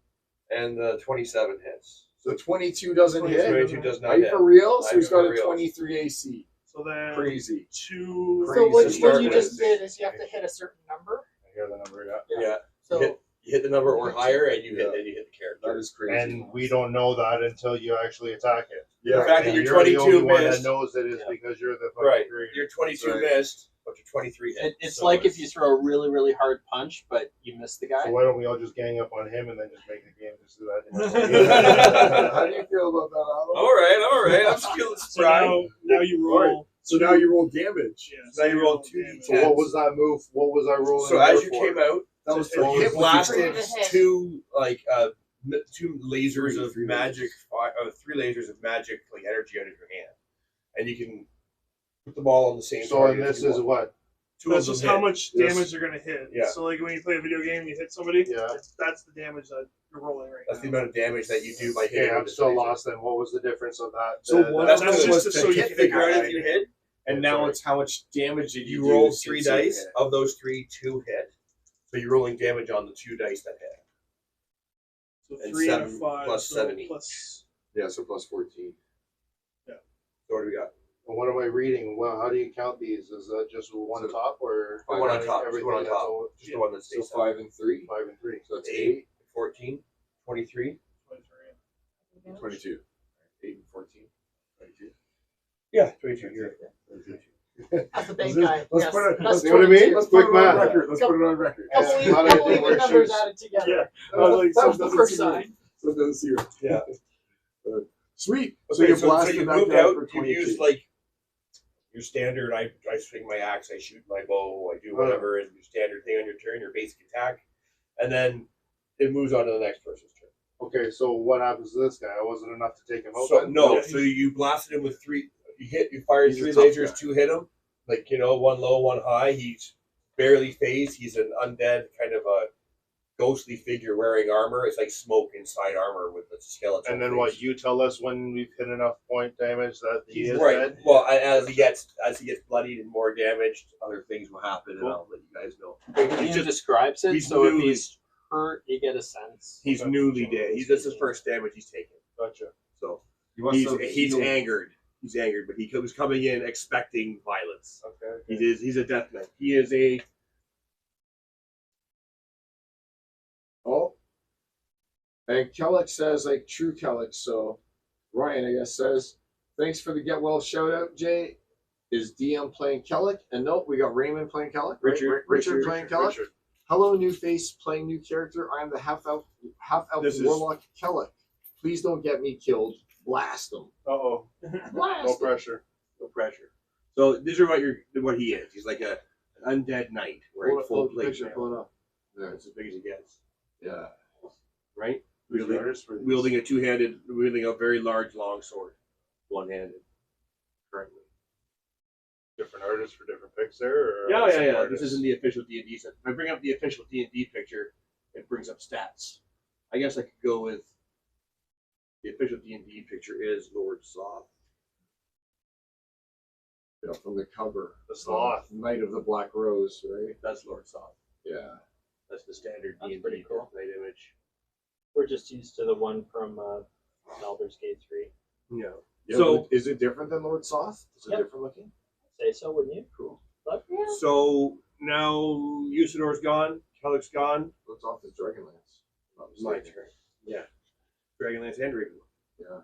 and the 27 hits. So 22 doesn't hit. 22 does Are not you hit. for real? So I'm he's got for a real. 23 AC. So then Crazy. 2. So Crazy what, to what start you with. just did is you have to hit a certain number. I hear the number, yeah. Yeah. So You hit the number or higher, and you hit the character. That is crazy. And we don't know that until you actually attack it. Yeah. The fact that And you're the 22 only one that missed. knows it is Yeah. because you're the fucking Right. creator. You're 22 Right. missed, but you're 23 hit. It's So like if you throw a really, really hard punch, but you miss the guy. So why don't we all just gang up on him and then just make the game just do that? How do you feel about that, Adam? All right. I'm feeling So spry. now you roll. So now you roll damage. Yeah, Now you roll 2d10. So what was that move? What was I rolling? So there as you for? came out, That was So for you you hit blasted with the hit. 2 2 lasers Three of magic, 3 lasers of magic like energy out of your hand, and you can put them all on the same. So target and if this you is want. what? 2 That's of just them how hit. much Yes. damage they're gonna hit. Yeah. So like when you play a video game, you hit somebody. Yeah. That's the damage that you're rolling right That's the now. amount of damage that you do by hitting. Okay, I'm with still this laser. lost then. What was the difference of that? So one That's of them just was so to you hit can the figure out guy, if you hit. and now it's how much damage did You do rolled since 3 you dice. hit? Of those 3, 2 hit. So you're rolling damage on the 2 dice that hit. So And 3 and a 7 5 plus so 7 each. plus. Yeah, so plus 14. So what do we got? Well, what am I reading? Well, how do you count these? Is that just one So- top or The one on top. Just the everything one on that's top. all Just the one that So stays 5 and 3. 5 and 3? So that's 8, 8, 14, 23. 22. 8 and 14. 22. Yeah, 22. You're That's the big Let's guy. let's Yes, put it. that's Let's put it. 22. Let's Quick put it on math. record. Let's put it on record. Yeah. Couple How do couple you even wear numbers shoes? added together. Yeah. That was That was the first sign. So that's here. Yeah. Sweet. So Okay, you so blasted you that moved guy out. for You 22. use like your standard. I swing my axe. I shoot my bow. I do whatever, and your standard thing on your turn, your basic attack, and then it moves on to the next person's turn. Okay, so what happens to this guy? Wasn't enough to take him out? So then? no, so you blasted him with 3. You fired He's a 3 tough lasers, guy. 2 hit him. Like one low, 1 high. He's barely phased. He's an undead kind of a ghostly figure wearing armor. It's like smoke inside armor with the skeleton. And then face. what? You tell us when we've hit enough point damage that he is right. dead? Well, as he gets bloodied and more damaged, other things will happen, and I'll let you guys know. He just describes it, he's so if newly- he's hurt, you get a sense. He's Okay. newly dead. This is his first damage he's taken. Gotcha. So He wants to he's heal. angered. He's angered, but he was coming in expecting violence. Okay. He's a death knight. He is a Oh. And Kellic says, like true Kellic, so Ryan, I guess, says, thanks for the get well shout out, Jay. Is DM playing Kellic? And nope, we got Raymond playing Kellic. Right? Richard playing Kellic. Richard. Hello, new face playing new character. I am the half elf This is- warlock Kellic. Please don't get me killed. Blast them. Uh-oh. Blast. No pressure. no pressure. So these are what he is. He's like an undead knight wearing full the plate picture, mail. pull it up. There. That's as big as he gets, Yeah. right? Who's the Wielding, artist for these? wielding a very large, long sword, one-handed. Currently. Different artists for different pics there? Or Yeah. same This artist? isn't the official D&D set. If I bring up the official D&D picture, it brings up stats. I guess I could go with the official D&D picture is Lord Soth. Yeah, from the cover. The sloth. Knight of the Black Rose, right? That's Lord Soth. Yeah. That's the standard That's D&D pretty cool. Death Knight image. We're just used to the one from Baldur's Gate 3. Yeah. Yeah, So- but is it different than Lord Soth? Is it Yep. different looking? Say so, wouldn't you? Cool. Yeah. So now Usador's gone, Kellic's gone. Lord Soth is Dragonlance. Not It's my mistaken. turn. Yeah. Dragonlance and Raven. Yeah.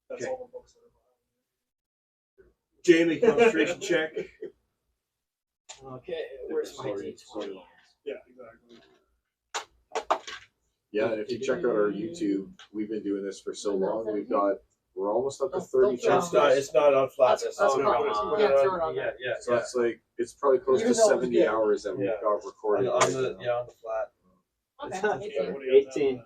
That's Okay. all the books that are Jamie, concentration check. Okay, where's my D20? Yeah, exactly. Yeah, and if you check out our YouTube, we've been doing this for so long. We're almost up to Don't 30 throw it chapters. It's not on flat. That's Oh, fine. no, You it's- can't throw it on yeah, there. yeah. So it's like it's probably close Even to though it was 70 good. hours that we've Yeah. got recorded. on right the now. on the flat. Okay. Yeah, 18. what do you got 18. down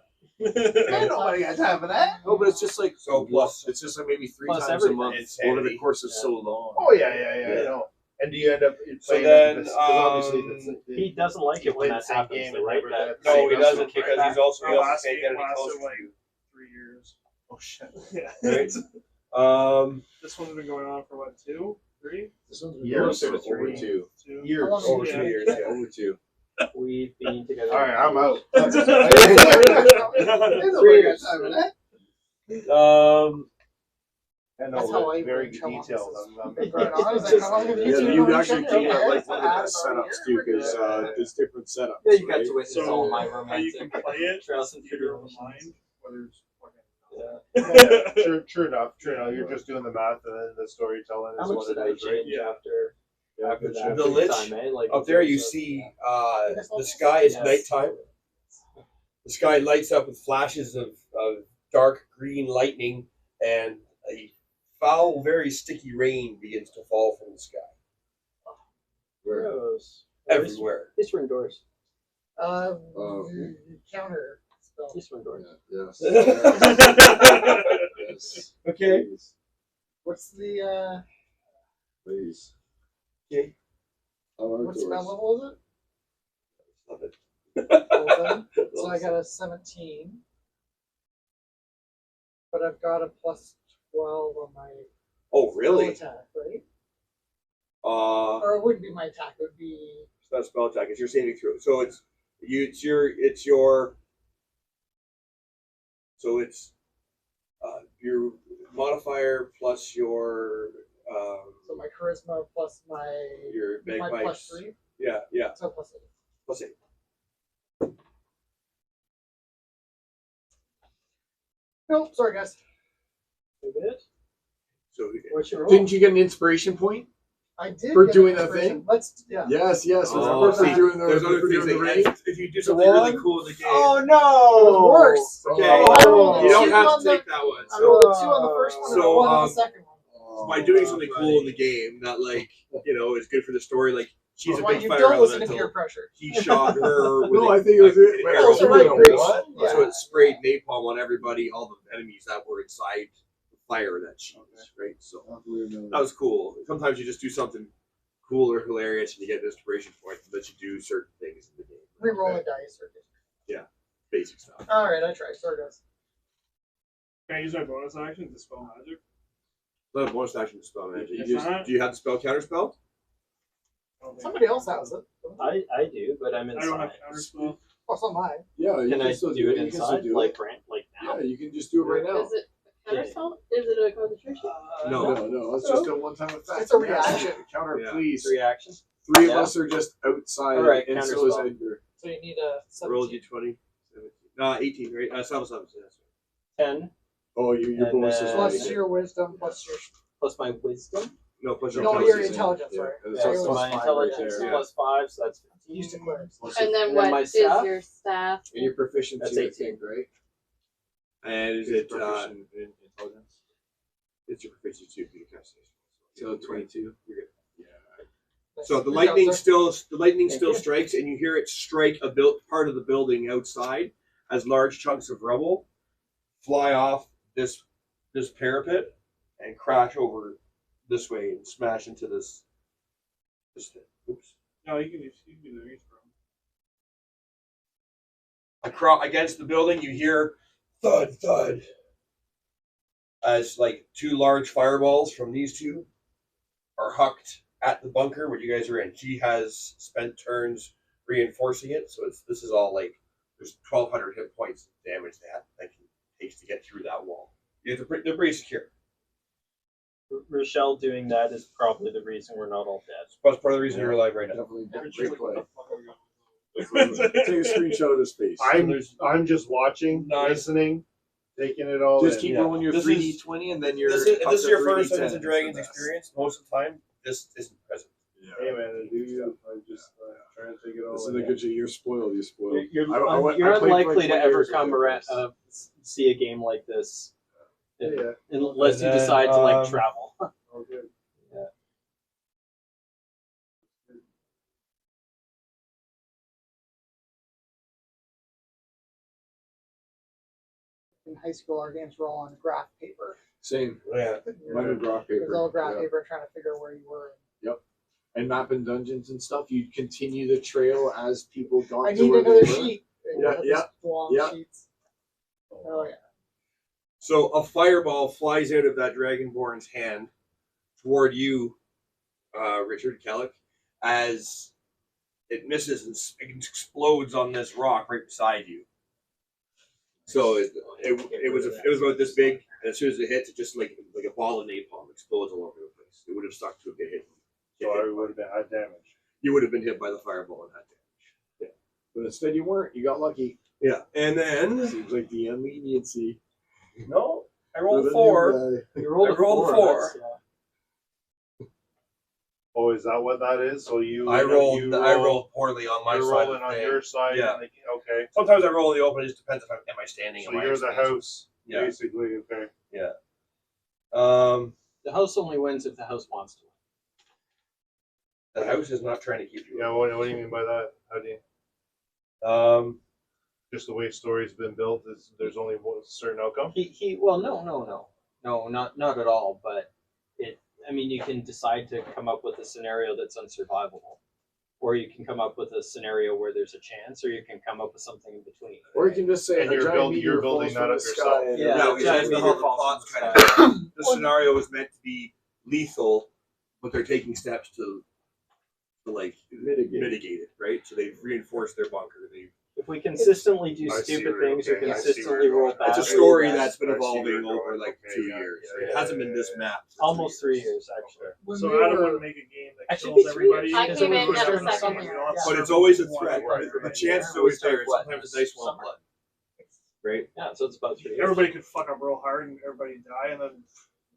Nobody got time for that. No, but it's just like So plus- it's just like maybe 3 Plus times a everything. month Insanity. over the course of Yeah. so long. Oh yeah, I know. And do you end up playing So then, because obviously the, He doesn't like you it when play the that same happens, game though, and right? never That get No, he same doesn't restaurant, because right? he's also Our he also last can't game get any lasted closer to like you. 3 years. Oh shit. Yeah. Right. This one's been going on for what, 2, 3? This one's been Years going or for over 3. 2. 2. Years, How long over have you 2 been years. together? Over 2. We've been together. All right, I'm out. Three years. I know, That's how I very reach how long detailed. this is. I'm Right on. I was like, how long have you Yeah, two you known actually each other? came at like Okay, one of the so best about a setups year. too, because Yeah. there's different setups. Yeah, you got right? to witness So, all my how you romantic can play it, trials and theater of the tribulations. mind, whether it's Yeah, true enough. You're just doing the math and then the storytelling How is much what did it I is, right? change after good that? shit. The big lich time, eh? Like, Up there in you terms of- see the sky is Yes. nighttime. The sky lights up with flashes of dark green lightning, and a foul, very sticky rain begins to fall from the sky. Gross. Everywhere. Eastern doors. Counter spell. Eastern doors. Yeah, yes. Yes. Okay. Please. What's the Please. Okay. what spell level is Love it. it? Level 7? So I got a 17. But I've got a plus 12 on my Oh, spell really? attack, right? It's Or it wouldn't be my attack, it would be not a spell attack. It's your saving throw. So it's your modifier plus your so my charisma plus my my bagpipes. plus 3. Yeah. So plus 8. Plus 8. Nope, sorry guys. You good? So What's your roll? Didn't you get an inspiration point? I did For get doing an that inspiration. thing? Let's yeah. Yes, yes. Oh, Remember for see, doing the, there's other for things doing the that raid? if you do something really cool in the game. Oh It no! was worse. Okay, Oh, I rolled a you don't 2 have on to the- take that one. I So rolled a 2 on the first one and a So, 1 on the second one. by doing something cool in the game that is good for the story, like she's That's a why big you fire don't listen to peer elemental. pressure. He shot her with No, a, I think it was like, it. an Wait, arrow oh, so from right, the Grace. wrist. Yeah. So it sprayed napalm on everybody, all the enemies that were inside the fire that she used, right? So that was cool. Sometimes you just do something cool or hilarious and you get an inspiration point that lets you do certain things in the game. Reroll a dice or Basic stuff. Alright, I tried. Sorry guys. Can I use my bonus action to spell magic? Not a bonus action to spell magic. If You just, not- do you have the spell counter spell? I don't think- Somebody else has it. I do, but I'm I inside. don't have counter spell. Oh, so mine. Yeah, you Can I still do it You can still inside? do Like it. Brant, like now? Yeah, you can just do it right now. Is it a counter spell? Is it a concentration? No, it's just a one-time effect. It's a Yes. reaction. Counter, Yeah. please. Reaction. 3 of Yeah. us are just outside, All right, and counter so is spell. Edgar. So you need a 17. Roll d20. 18, right? 7. 10 Oh, your And bonus is then- Plus right. your wisdom, plus your plus my wisdom. No, plus no, your your intelligence. intelligence, right? and Yeah, so it's so plus my 5 intelligence right is there. plus 5, so that's 15. Used to clear. And then And what my is staff? your staff? And your proficiency, That's I 18. think, right? And is You're it proficient in intelligence? it's your proficiency too, you can cast it. So 22. You're good. Yeah. So the Good lightning job, sir. still you. strikes, and you hear it strike a part of the building outside as large chunks of rubble fly off this parapet and crash over this way and smash into this thing. Oops. No, you can do the Against the building, you hear thud, thud, as like 2 large fireballs from these two are hucked at the bunker where you guys are in. He has spent turns reinforcing it, so this is all like there's 1,200 hit points of damage that takes to get through that wall. They're pretty secure. Rochelle doing that is probably the reason we're not all dead. That's part of the reason you're alive right now. Definitely Every great play. Take Take a screenshot of his face. I'm just watching, Nice. listening, Taking it all Just in. keep Yeah. rolling your This 3d20 and then your. If this is your first D10 Dungeons and Dragons for that. experience, most of the time, this isn't present. Hey man, do you? I'm just trying to take it all This in. is a good shit. You're spoiled. You're spoiled. You're, I you're played for like unlikely to 20 ever years come with around, this. see a game like this, Yeah. unless And you then, decide to like travel. Oh, good. In high school, our games were all on graph paper. Same. Yeah. Mine are rock It was paper. all graph Yeah. paper, trying to figure out where you were. And mapping dungeons and stuff. You'd continue the trail as people got I to need where another they were. sheet. And Yeah, you have yeah, these long yeah. sheets. Oh yeah. So a fireball flies out of that Dragonborn's hand toward you, Richard Kellick, as it misses and explodes on this rock right beside you. So it was about this big, and as soon as it hits, it just like a ball of napalm explodes all over the place. It would have stuck to a bit hit. So I would have been had damage. You would have been hit by the fireball and had damage. But instead, you weren't. You got lucky. Yeah, and then Seems like the leniency. no, I For rolled the a 4. new guy. You rolled I rolled a 4. that's, Oh, is that what that is? So you? I rolled You poorly on my You're side. rolling of the on thing. your side. Yeah. And okay. Sometimes I roll in the open. It just depends if am I standing. So am I you're the standing? house, Yeah. basically. Okay. the house only wins if the house wants to. The house is not trying to keep you. Yeah. What do you mean by that? How do you? Um, Just the way story's been built is there's only one certain outcome. He well no, not at all. But I mean, you can decide to come up with a scenario that's unsurvivable, or you can come up with a scenario where there's a chance, or you can come up with something in between. Or you can just say And a you're giant building- meteor you're building falls that from up the yourself. sky and- Yeah, no, giant it's meteor how the falls plot's from kind the of. sky. The scenario is meant to be lethal, but they're taking steps to like mitigate it, right? So they've reinforced their bunker. If we consistently do I see stupid where- things okay, or I see consistently where you're roll going. bad, It's a story that's that's been I see evolving where you're over going. like Okay, 2 yeah, years. yeah, It hasn't been this yeah. map. for almost 3 years. years actually. When So we Adam were- wouldn't make a game that Actually, kills it's 3 years. everybody. I because came it in was at the during second summer. year. Yeah. But it's always a One, threat. right, The right. chance is Yeah, always it was there. what, Sometimes the dice won't summer? blood. Right? Yeah, so it's about 3 years. Everybody could fuck up real hard and everybody die, and then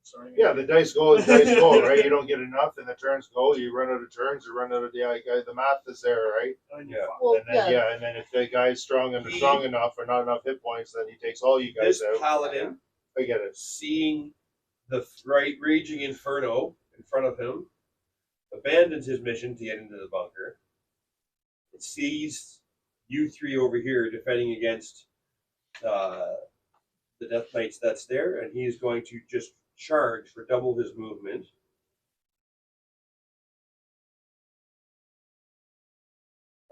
starting. Yeah, the dice go, right? You don't get enough, and the turns go. You run out of turns, you run out of the math is there, right? And then you Yeah. fuck. Well, And then and then if the guy's strong enough or not enough hit points, then he takes all you guys This out. paladin, I get it. seeing the raging inferno in front of him, abandons his mission to get into the bunker. It sees you 3 over here defending against the Death Knights that's there, and he's going to just charge for double his movement.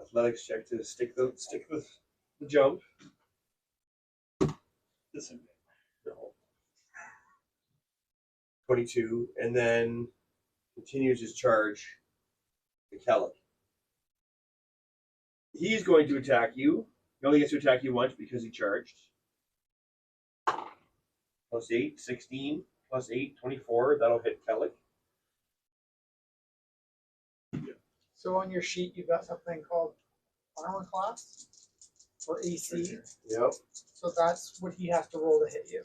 Athletics check to stick the jump. This 22, and then continues his charge to Kellic. He's going to attack you. He only gets to attack you once because he charged. Plus 8, 16, plus 8, 24. That'll hit Kellic. So on your sheet, you've got something called armor class or AC. Yep. So that's what he has to roll to hit you.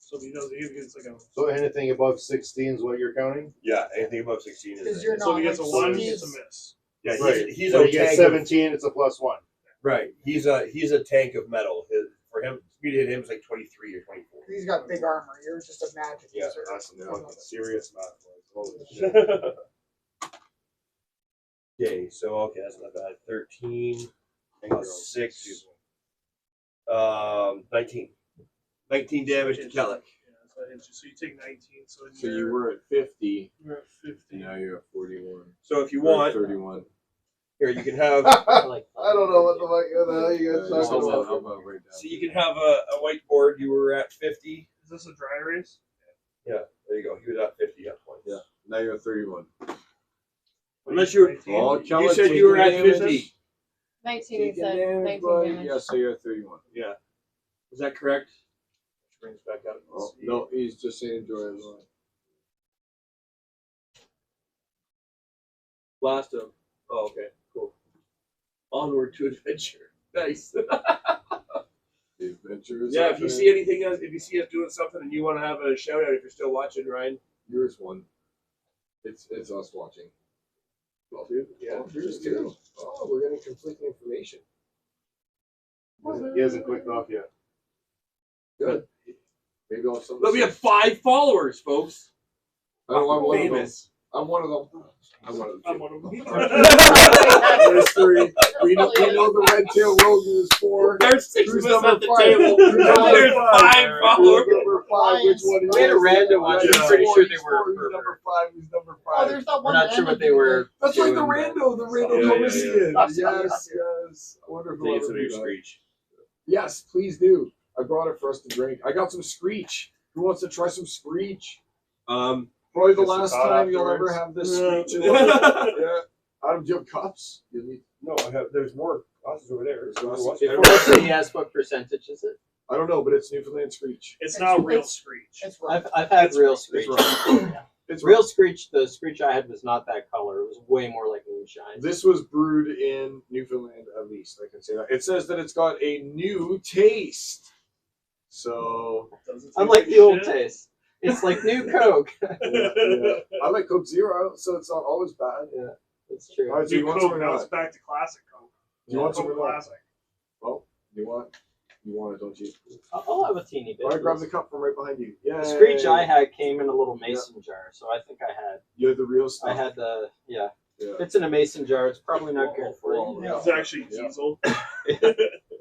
So he gets like a. So anything above 16 is what you're counting? Yeah, anything above 16 is Because a you're hit. So if he not gets a like 1, he's- he gets a miss. Yeah, Right. he's So a you get tank 17, it's a +1. right. He's a tank of metal. For him, speed to hit him is like 23 or 24. He's got big armor. You're just a magic Yeah, user. that's some fucking serious math. Holy shit. Okay, so that's not bad. 13 plus 6. 19. 19 damage to Kellic. Yeah, so that hits you. So you take 19. So, So you were at 50, you're at 50. and now you're at 41. So if you Or want, 31. here you can have. I like I don't know what the hell you guys How talking about- about. how about right down? So you can have a whiteboard. You were at 50. Is this a dry erase? Yeah, there you go. He was at 50 at points. Yeah. Now you're at 31. Unless you were. 19? Oh, You Kellic said you were at taking damage. 50. 19, he Taking said. damage, 19 buddy. damage. Yeah, so you're at 31. Yeah. Is that correct? Which brings back up. Oh, no, he's just saying enjoy his life. Blast him. Oh, okay. Cool. Onward to adventure. Nice. The adventures. Yeah, of if you the- see anything else, if you see us doing something and you want to have a shout out, if you're still watching, Ryan. Here's one. It's us watching. Well, dude, Oh, here's two. Oh, we're getting conflicting information. He hasn't clicked off yet. Good. Maybe I'll have something. But we have 5 followers, folks. I don't want one of them. Famous. I'm one of them. I'm one of them. I'm one of them. There's 3. We know the red tail Rogan is 4. There's 6 Who's of us number at the 5? table. Who's number There's 5 Who's followers. number 5? Which one is We had a random one. He's I'm pretty four, sure they he's were. four, Who's number 5? Who's number 5? Oh, there's that We're one. not sure what they were. That's like the doing, rando Yeah, Comedian. yeah. Yes, yes. I wonder They get who some of your screech. Yes, please do. I brought it for us to drink. I got some Screech. Who wants to try some Screech? Probably the Get some last cod time you'll ever afterwards. have this Screech. in life. Yeah. Adam, do you have cups? You need, No, I have. There's more glasses over there. There's glasses. Before I say yes, what percentage is it? I don't know, but it's Newfoundland Screech. It's not real screech. It's right. I've had real screech. It's Real screech. The screech I had was not that color. It was way more like moonshine. This was brewed in Newfoundland, at least. I can say that. It says that it's got a new taste. So, Doesn't taste Unlike like the old shit. taste, it's like new Coke. yeah. I like Coke Zero, so it's not always bad. Yeah, it's true. All right, so you New want some Coke, or now not? it's back to classic Coke. Do you want some Coke or not? classic. Well, you want it, don't you? I'll have a teeny bit. All right, grab the cup from right behind you. Yeah. The screech I had came in a little mason jar, so I think You had the real stuff. I had the Yeah. It's in a mason jar. It's probably not good for you. It's actually Yeah. diesel.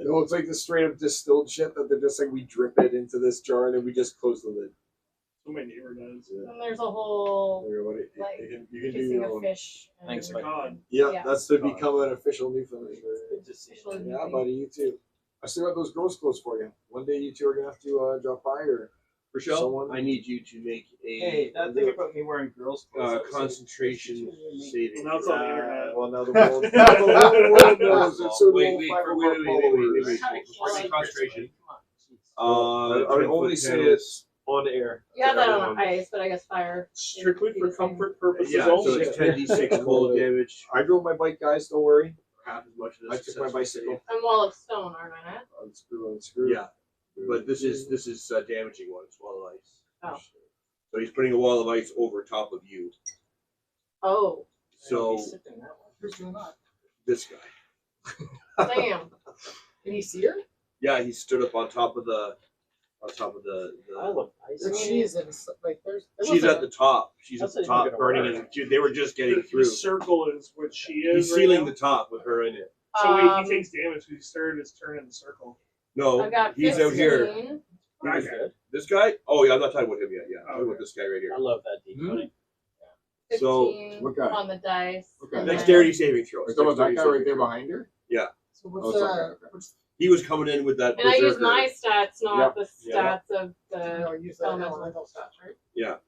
No, it's like the straight up distilled shit that they're just like we drip it into this jar and then we just close the lid. So my neighbor does. Yeah. And there's a whole There you go, buddy. like you can do kissing your a own. fish. and- Thanks, Oh my god. Yeah, Yeah. that's to become an official Newfoundland. Good to see you. Yeah, buddy, you too. I still got those girls clothes for you. One day you two are gonna have to drop by or Rochelle, someone. I need you to make Hey, that thing about me wearing girls' clothes. concentration saving. Well, now it's on the internet. Well, now the world, now the whole world knows it, so Wait, won't wait, find wait, our wait, wait, wait, followers. wait. Kinda For kill it. concentration. I 10 only foot say candles. it on air. You have that on Everyone. ice, but I guess fire. Strictly for comfort purposes Yeah, so only. it's 10d6 cold damage. I drove my bike, guys. Don't worry. Half as much as I took my bicycle. I'm wall of stone, aren't I? Not? Unscrew. Yeah, but this is damaging one. It's wall of ice. Oh. So he's putting a wall of ice over top of you. Oh, So Who's doing that? this guy. damn. Can you see her? Yeah, he stood up on top of the. I love ice. But she's in like there's. She's at the top. She's at That's the not even top, gonna burning, work. and they were just getting The through. circle is what she is. He's right sealing now. the top with her in it. So wait, Um, he takes damage because he started his turn in the circle. No, I've got he's 15. out here. That That's guy. good. This guy? Oh yeah, I'm not talking about him yet. Yeah, I'm talking Okay. about this guy right I here. love that decoding. So, 15 what guy? on the dice. What guy? and then- Dexterity saving throw. Are you talking about that guy right there behind her? So what's Oh, sorry. He was coming in with that. And I use berserker. my stats, not the Yeah. stats of the No, use the elemental. elemental stats, right?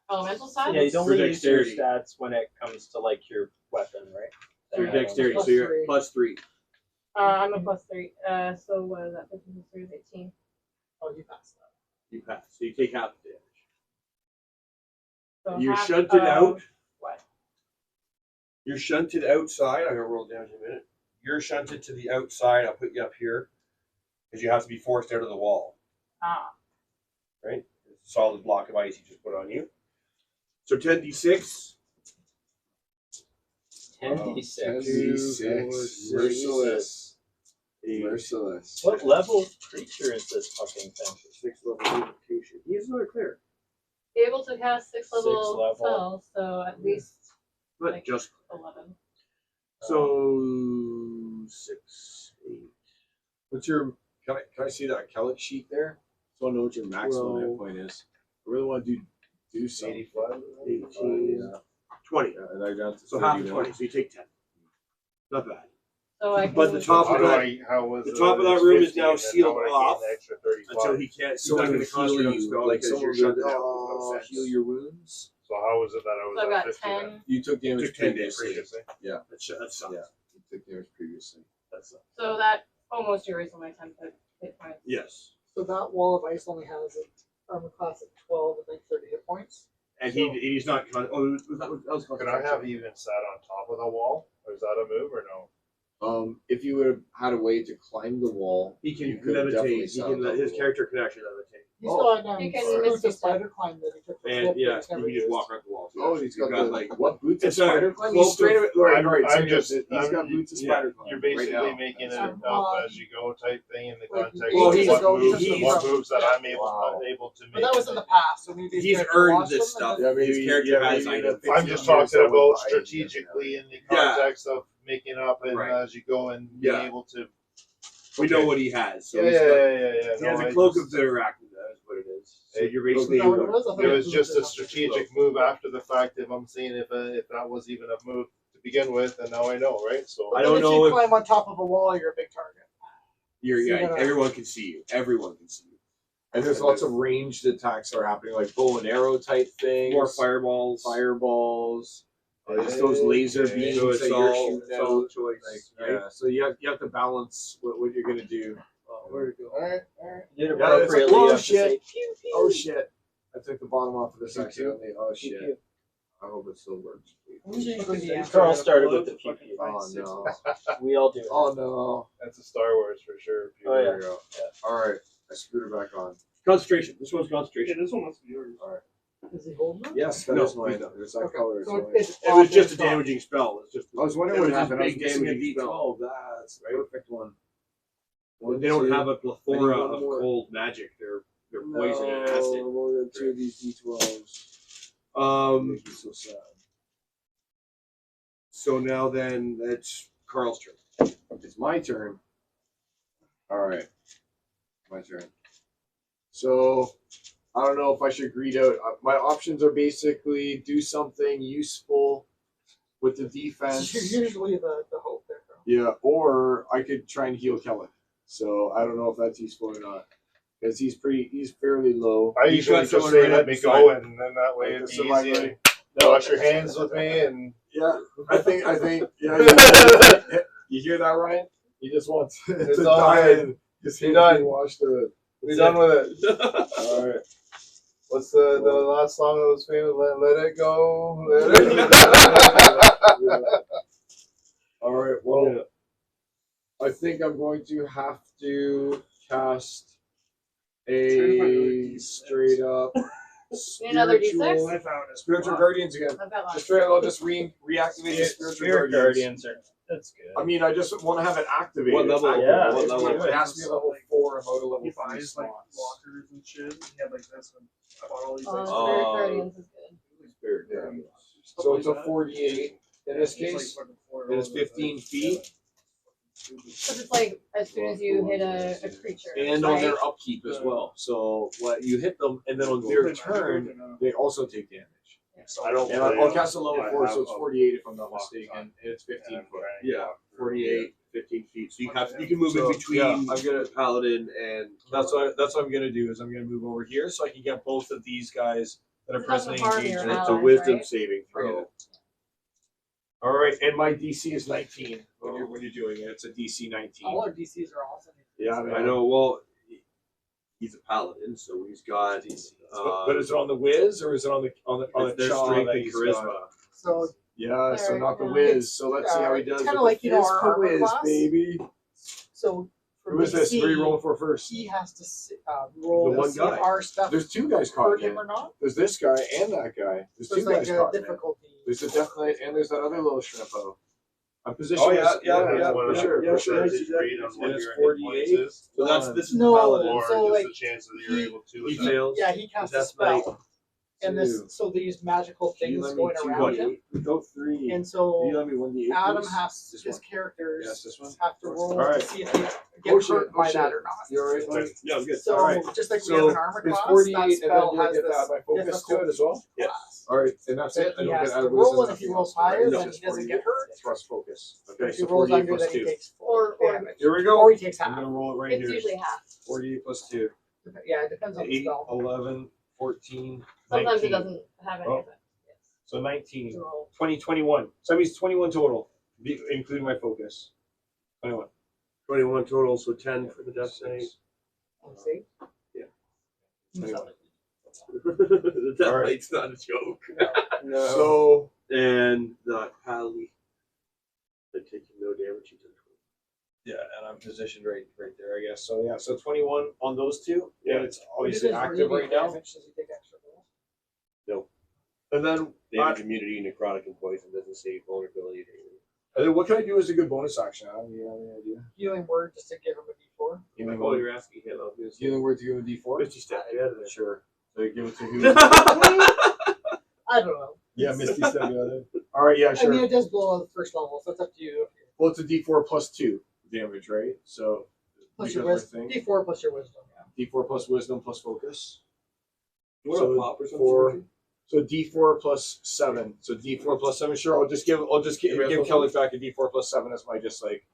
elemental stats. Yeah, you don't only use your dexterity. stats when it comes to like your weapon, right? Your dexterity, Plus so you're three. +3. I'm a +3. So what is that? 15 plus 3 is 18. Oh, you passed that. You pass. So you take half the damage. So You're half shunted of out. What? You're shunted outside. I'm gonna roll damage in a minute. You're shunted to the outside. I'll put you up here because you have to be forced out of the wall. Ah. Right? It's a solid block of ice he just put on you. So 10d6. 10d6. 10d6. Merciless. Merciless. What level creature is this fucking thing? 6 level invocation. He's another cleric, Be able to cast 6 level level. spells, so at least but Like- just 11. so 6, 8. What's your? Can I see that Kellic sheet there? So I know what your maximum hit Well- point is. I really want to do something. 18, Yeah. 20. Yeah, and I got to So half of 31. 20. So you take 10. Not bad. So I can. But the top How of do that- I? How was the it? top of that It's room is 50, now and then sealed how would I gain off the extra 35? Until he can't. He's So not I'm going gonna to concentrate on the heal spell you, like because someone you're would shut down. heal your wounds. So how was it that I was So I've at got 50 then? 10. You took damage Took 10 damage previously. Previously. That sucks. Yeah, you took damage previously. That sucks. So that almost erases my 10 hit points. Yes. So that wall of ice only has an armor class of 12 and like 30 hit points. And So- he's not. Oh, that was Could I have even sat on top of the wall? Or is that a move or no? If you would have had a way to climb the wall, He can you could have definitely levitate. He sounded can out his the character can actually levitate. He still had You can boots misty of spider climb that he took from And Flip, yeah, but he's you never can just used. walk around the wall. Too. Oh, he's You've got, like what boots of it's a spider climb? cloak He's straight of- away. All right, I'm- all right. I'm just- he's I'm- got boots of yeah, spider climb. You're basically right now. making it Um, up as you go type thing in the Like, context well, of he's- what moves that I'm able Wow. able to make. But that was in the past, so maybe He's you have to earned watch this them and stuff. then- Yeah, His maybe, character has items. I'm just talking about strategically in the Yeah. context of making up and Right. as you go and being Yeah. able to. We know what he has. So Yeah, he's got, yeah. he has No, a I cloak just- of interaction. That's what it is. So Hey, you're basically Is that what it was? I thought It was was just a something. strategic move after the fact. If I'm seeing if that was even a move to begin with, and now I know, right? So I But don't if know you if- climb on top of a wall, you're a big target. you're So you yeah. gotta- Everyone can see you. Everyone can see you. And there's lots of ranged attacks that are happening, like bow and arrow type things. More fireballs. Fireballs. It's those laser Okay. beams So it's that you're all, shooting it's all out. choice. Like, Right? yeah, so you have to balance what you're gonna do. Where'd it go? all right. Do it Yeah, it's like, appropriately. whoa, you have to shit. say, pew, pew. Oh shit! I took the bottom off of this Pew, pew. accidentally. Oh Pew, shit! pew. I hope it still works. Please. Yeah. Carl started with the pew pew. Oh no! We all do it. Oh no! That's a Star Wars for sure. Oh, yeah. There we go. All right, I screwed her back on. Concentration. This one's Yeah, concentration. this one must be yours. Is he holding them? Yes, that No, is mine. he's not. It's that Okay. color. So is mine. it's It was off just a and on. damaging spell. It's just I was wondering it what was just happened. I was big missing a damaging spell. D12. That's the perfect one. They don't have a plethora one of more. cold magic. They're poison and acid. More than 2 of these D12s. Um. Makes me so sad. So now then, it's Carl's turn. It's my turn. All right, my turn. So I don't know if I should greed out. My options are basically do something useful with the defense. Usually the hope there. Bro. Yeah, or I could try and heal Kelly. So I don't know if that's useful or not because he's fairly low. I He's usually got just someone say right let me beside go, him. and then that way Like it'd the be survivor. easy. And No. wash your hands with me, and Yeah, I think yeah. You hear that, Ryan? He just wants It's to all die good. and just Be done. Wash the. be done with it. All right. What's the last song that was famous? Let it go. Let it go. All right. Well, I think I'm going to have to cast a straight up Another D6? spiritual, I found it. spiritual guardians again. I've got Just straight. I'll just reactivate the spiritual guardians. That's good. I mean, I just want to have it activated. What level? Yeah. What level? It has to be a level 4 and out of level He 3 buys like slots. lockers and shit. He had like this one. I bought all these like Spirit Oh. Guardians is good. Spirit guardians. So it's a 48 in this case. It is 15 feet. Because it's like as soon as you hit a creature. And on right? their upkeep as well. So what you hit them, and then on their turn, they also take damage. I don't. And play I'll on- cast a level I 4, have so it's a 48 if I'm not block mistaken, time. and it's 15 And I'm foot. trying to Yeah, walk through 48, 15 feet. So you can move So, in between yeah, I'm gonna. Paladin and That's what I'm gonna do is I'm gonna move over here so I can get both of these guys that are It doesn't presently harm engaged. your and it's a allies, wisdom right? saving throw. All right, and my DC is 19 when you're doing it. It's a DC 19. All our DCs are awesome. Yeah, I know. Well, he's a paladin, so he's got. But is it on the whiz or is it on the their chaw strength that and he's charisma. got? So Yeah, so Alright, not the yeah. whiz. So let's see how he does. Kinda with like, the you know, fizz our per armor whiz, class. baby. so for Who is this? DC, Who are you rolling for first? he has to roll The to one see guy. if our stuff There's two guys caught hurt in him it. or not. There's this guy and that guy. There's So two it's like guys a caught in it. difficulty. There's a Death Knight and there's that other little shrimpo. I'm positioned. Oh, yeah, as- yeah, for sure, yeah, for sure. Percentage read on And what it's your hit 48. points is, So this is No, paladin. or so, just like, the chance that you're he- able to. He with that. fails. Yeah, he casts a Death Knight. spell, and this so these magical Can you things let me going two around D8? him, Go 3. and Can you so let me 1d8? Adam please? has This his one. characters Yes, this one. have to roll Alright. to see if they get Oh, shit, hurt oh, by shit. that or not. You alright, buddy? Yeah, I'm good. So Alright. just like we So have an armor it's class, 48, that and then spell do I has get this that my focus to it as well? Yes. class. Alright, and that's it. I He don't has get to out of roll, wisdom, and if he nothing rolls else. higher, It's then just he doesn't 48 get hurt. plus focus. If Okay, he so rolls 48 under, plus then he 2. takes full Or- damage. Here we Or go. he takes I'm half. gonna roll it right It's here. usually half. 48 plus 2. Yeah, it depends on the 8, spell. 11, 14, Sometimes 19. it doesn't have any Oh. effect. Yes. So 19. To roll. 20, 21. So that means 21 total, including my focus. 21. 21 total, so 10 for the Death Knight. See? Anyway. The Death Alright. Knight's not a joke. No. So And the paladin, they take no damage. He took Yeah, and I'm positioned right there, I guess. So yeah, so 21 on those two. Yeah. And it's obviously What is active right radiant now. damage? Does he take extra rolls? And then Damage, immunity, necrotic, and poison doesn't save vulnerability. and then what can I do as a good bonus action? I don't have any idea. Healing word just to give him a D4. Healing Oh, word. you're asking him. I was gonna say. Healing word to give him a D4. 50 step. Yeah, Sure. So you give it to who? I don't know. Yeah, Misty said the other. All right, yeah, I sure. mean, it does blow on the first level, so it's up to you. Well, it's a D4 plus 2 damage, right? So Plus your because wisdom. we're thinking- D4 plus your wisdom. Yeah. D4 plus wisdom plus focus. You want So a pop or something? for- So D4 plus 7. So D4 plus 7. Sure, I'll just give Kelly back a D4 plus 7 as my just like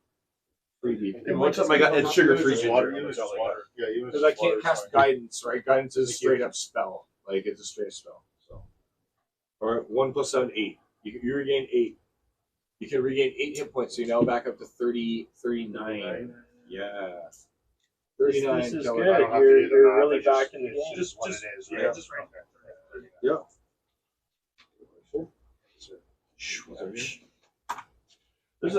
freebie. And one time I got it's sugar free Use ginger. water. ale, Use that's all I got. water. Yeah, use Because I can't water, cast it's fine. guidance, right? Guidance is a straight up spell. Like it's a straight spell. So all right, 1 plus 7, 8. You regain 8. You can regain 8 hit points, so you're now back up to 39. Yeah. 39. This is Kelly. good. I don't have to You're- do the you're math, really I just- back in the it's game. Just what it is, right? yeah, just right. Yeah. There's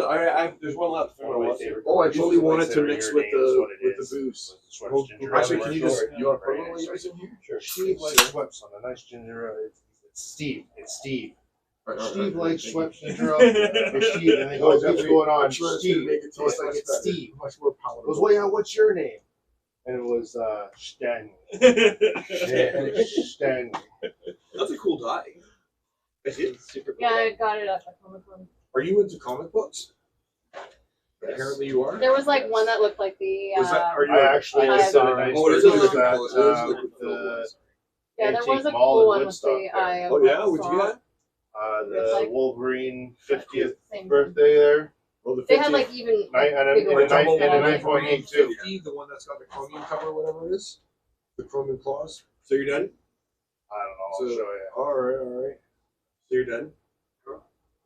one left. One of my favorite Oh, I colors. totally wanted Like to their mix ear with name is the what it with is. the booze. It's Swift's Well, ginger actually, ale can you commercial. just you want to Right, permanently so use in here? Sure. Steve likes Schweppes on a nice ginger ale. It's Steve. It's Steve. Steve likes Schweppes ginger ale. It's Steve, and they go keeps going on. I'm sure it's Steve. gonna make it So it's taste like much it's better. Steve. Much more Goes, palatable. well, yeah, what's your name? And it was Stanley. Stanley. That's a cool die. It's super cool. Yeah, I got it at the Comic Con. Are you into comic books? Apparently you are. There was like one that looked like the. Was that, are you I actually I- got a nice Oh, it is version a of good that quality. It is a good with quality. the Yeah, there was Antique a Mall cool in one with Woodstock the there. eye of. Oh yeah, what'd you Saw. get? It's the like- Wolverine 50th Same thing. birthday there. Well, the They had 50th like even. Nine, and bigger a ones. nine- and a Yeah. 9.82. 50, the one that's got the chromium cover, whatever it is, the chromium claws. So you're done? I don't know. I'll So- show you. All right. So you're done?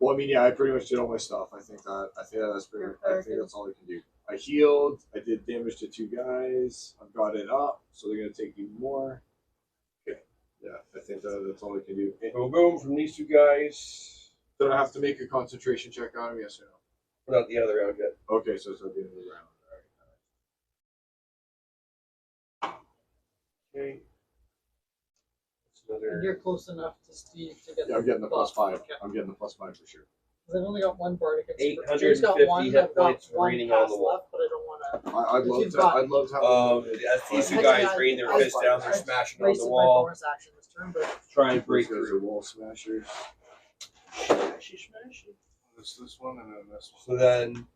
Well, I mean, yeah, I pretty much did all my stuff. I think that's pretty. I think that's all I can do. I healed. I did damage to 2 guys. I've got it up, so they're gonna take even more. Okay. Yeah, I think that's all I can do. Boom, boom from these two guys. Did I have to make a concentration check on him? Yes or no? Not the other round yet. Okay, so it's at the end of the round. Okay. That's And another. you're close enough to Steve to get Yeah, I'm getting the buff. +5. Okay. I'm getting the +5 for sure. 'Cause I've only got one bardic. It's- 850 Jay's got one, hit I've got points one remaining on pass the wall. left, but I don't want to. I'd If love you've to. got- I'd love to have. As these two guys rain their fists down, they're smashing on the my wall, bonus action this turn, but try and break Those guys through. are wall smashers. This one and then this one. So then,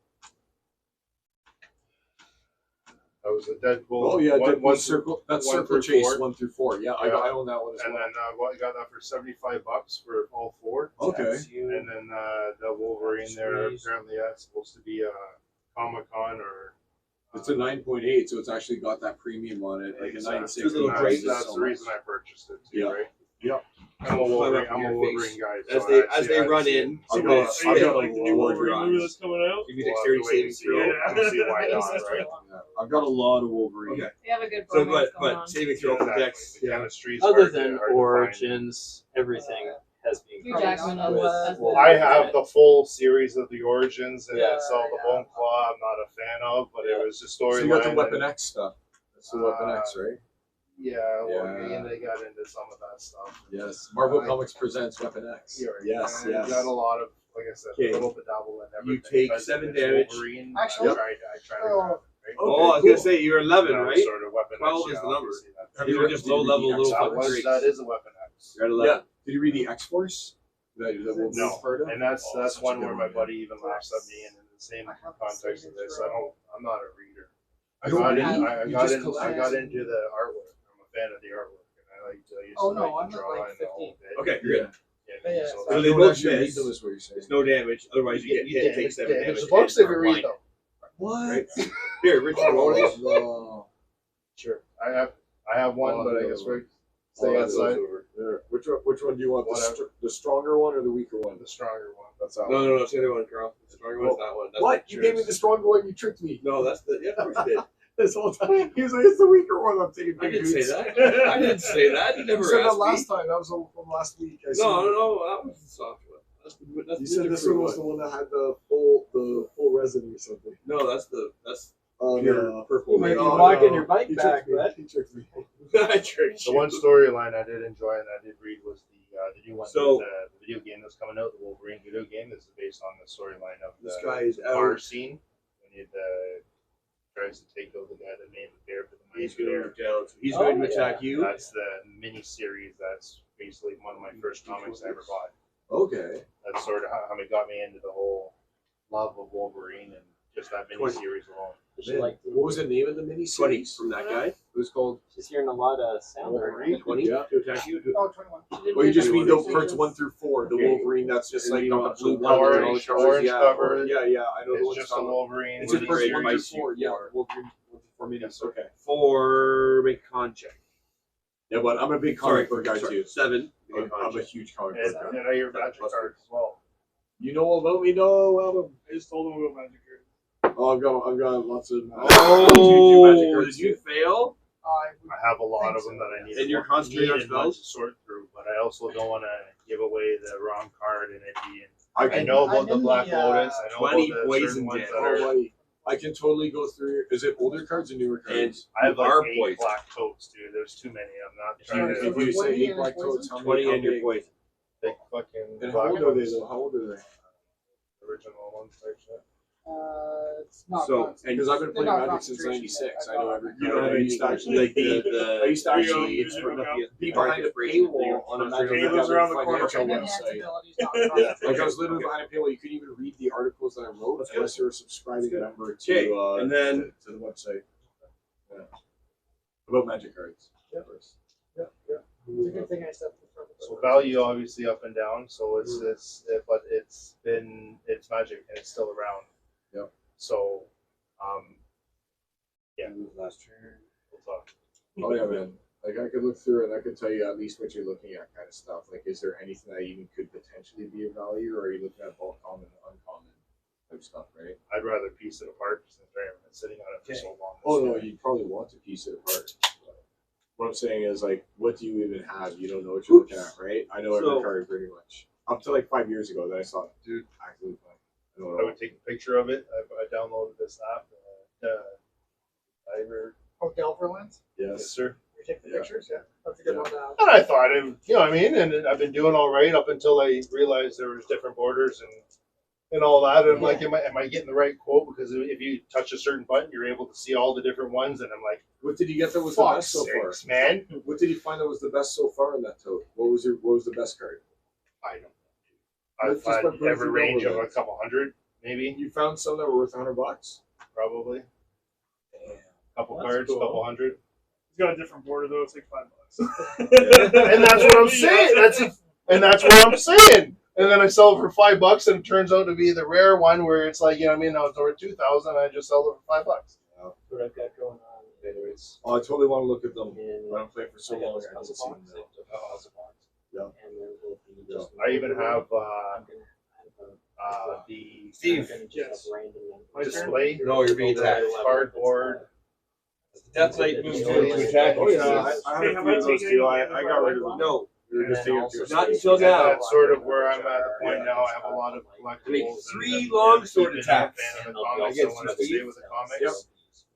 That was a Deadpool. Oh yeah, one, one one circle. That's one circle through chase 4. 1 through 4. Yeah, Yeah. I own that one as And well. then I got that for $75 for all 4. Okay. that's you. And then the Wolverine there, apparently that's supposed to be a Comic-Con or. It's a 9.8, so it's actually got that premium on it, like a 9.6. Two little That's, grapes. that's the reason I purchased it too, Yeah. right? Yep. I'm a Wolverine. Climb up I'm a your Wolverine face. guy. As so they I as actually they had to run see it. in, I've Are got you a like the new Lord Wolverine movie Grimes. that's coming out? give me We'll have to dexterity wait and saving see. throw. Yeah. I don't see why Yeah. not, right? Yeah, I've got a lot of Wolverine. Okay. They have a good So, bromance going on. but saving throw for Exactly. dex. The chemistry's Other hard to- than hard to find. Origins, everything has been. Hugh Jackman With- as with- the- I have the full series of the Origins, and Yeah. so the Bone Claw I'm not a fan of, but it was the So you got the storyline. Weapon X stuff. That's the Weapon X, right? Yeah, well, Yeah. and they got into some of that stuff. Yes. Marvel I- Comics presents Weapon X. You're right. Yes, And yes. Got a lot of, like I said, Okay. a little bit double and everything. take Because 7 it's damage. Wolverine, Actually- I tried to Oh. grab it, right? Oh, I was gonna say you're 11, That was right? Sort of Weapon 12 X, is yeah, the number. obviously that- Have These you are read- just did you low read level the little X-Force? fucking drakes. That is a Weapon X. You're at 11. Yeah. Did you read the X Force? That Wolverine No, part of? and that's Oh, that's such a one good where one, my man. buddy even laughs at me, and in the same I have the context of this, signature. I'm not a reader. I You don't got, read? I You got just in, I collect? got into the artwork. I'm a fan of the artwork, and I like to use Oh, to no, like I'm to at, draw like, and the whole 15. bit. Okay, you're good. Yeah, But yeah. so So that- they You don't both actually read miss. them, is what you're saying. It's no damage. Otherwise, you get hit, take 7 damage. There's the books if and you are read blind. them. What? Right? Here, Richard, roll these. Oh, Sure, I have one, Oh, but I the guess other we stay oh, outside. there. Which one do you want? Whatever. The stronger one or the weaker one? The stronger one. That's that No, one. no, it's the other one, Carl. The stronger one's that one. That's What? the You gave me the stronger one. You tricked me No, that's the. Yeah, of course you did. this whole time. He was like, "It's the weaker one." I'm taking. I big didn't say hoots. that. I didn't say that. You You never said that asked last me. time. That was from last week. I No, see. no, that was the soft one. That's You the said ninja this fruit one was the one that had the full resin or something. No, that's Oh, pure no. purple. You might be Oh, walking no. your bike He back, tricked me. but He tricked me. I tricked The you. one storyline I did enjoy and I did read was the new one. So- the video game that's coming out, the Wolverine video game. This is based on the storyline of This the guy is bar out. scene when he tries to take out the guy that made the bear for the He's mighty going bear. to down. So he's Oh, going to yeah. attack you. That's the mini series. That's basically one of my first comics I ever bought. Okay. That's sort of how it got me into the whole love of Wolverine and just that mini series alone. she like What was the name of the mini 20 series? from that guy. It was called she's hearing a lot of sound. right now. Wolverine. 20 Yeah. to attack you. Oh, 21. Well, you just mean the Different parts seasons. 1 through 4. The Okay. Wolverine that's just And like you got know, the blue so cover and all the orange covers. cover. Yeah, yeah, I know the It's one's just a called. Wolverine. It's a mini parts great 1 series. through 4. Yeah, Wolverine 4 minis. Okay. For make a con check. Yeah, but I'm a big comic book guy too. 7. I'm a huge comic And, book guy. and I hear magic cards as well. You know all about me? No, Adam. I just told him about Magic Cards. Oh, I've got lots of. Oh, did you fail? I have a lot of them that I need. And you're to concentrating on need and want spells? to sort through, but I also don't want to give away the wrong card and it being. I I can know about I'm the in Black the, Lotus. I know 20 about the poison certain ones damage. that are. buddy. I can totally go through. Is it older cards or newer And cards? I have like are 8 poison. black totes, dude. There's too many. I'm not If trying you, to if you say 20 8 and black poison? toads, how many? 20 how and your big? poison. take fucking And black how old are they ones, though? How old are they? original ones type shit. It's not So, constant. Because I've been They're playing not Magic since concentration, '96. I I know know. every. You don't have I any used to actually like I used to actually Use it put up the- be behind a paywall on a Magic He the lives Gathering around the corner financial from And enhanced website. abilities, not Yeah, constant. like I was literally behind a paywall. You couldn't even read the articles that I wrote That's unless you were a subscribing good. member Okay, to and then- to the website. Yeah. About Magic cards. Yeah. Yeah, yeah. It's a good thing I stepped in front of So it. value obviously up and down. So Mm. but it's Magic and it's still around. Yep. So, yeah, Last turn. we'll talk. Oh yeah, man. Like I could look through it and I could tell you at least what you're looking at kind of stuff. Like is there anything that even could potentially be of value or are you looking at both common and uncommon type stuff, right? I'd rather piece it apart since I've been sitting on it for so long. Oh no, you probably want to piece it apart. What I'm saying is like what do you even have? You don't know what you're looking at, right? I know every So- card pretty much. Up to like 5 years ago that I saw it. Dude, actually fine. I know it I all. would take a picture of it. I downloaded this app. Oh, Delverlands? Yes, Yes. sir. You take the Yeah. pictures? Yeah. That's a good Yeah. one to have. And I thought, you know what I mean? And I've been doing all right up until I realized there was different borders and all that. And I'm like, am I getting the right quote? Because if you touch a certain button, you're able to see all the different ones. And I'm like, What did you get that was the fuck best so far? sakes, man. What did you find that was the best so far in that tote? What was the best card? I don't know. Let's I've just put had every Bruce range of over a that. couple hundred, maybe, You found some that were worth $100? probably. Couple That's cards, cool. couple hundred. He's got a different border though. It's like $5. And that's what I'm saying. That's what I'm saying. And then I sell it for $5, and it turns out to be the rare one where it's like, you know what I mean? Now it's worth $2,000. I just sell it for $5. What I've got going on. Anyways, Oh, I totally want to look at them. in But I'm playing for so I got long. this I haven't puzzle seen box. them. I took a puzzle box. Yeah. And there will be just I even have I'm gonna have the Steve. Yes. My turn? display. No, you're being attacked. Cardboard. Death Knight moves to attack Oh you. yeah, I Hey, have a have few I of those taken too. any I got rid of them. No, We were just taking also two. not until And now. that's sort of where I'm at the point now. I have a lot of collectibles. I mean, and 3 and long I've sword been a attacks. fan of the And comics. I against want to Steve. stay with the comics. Yep.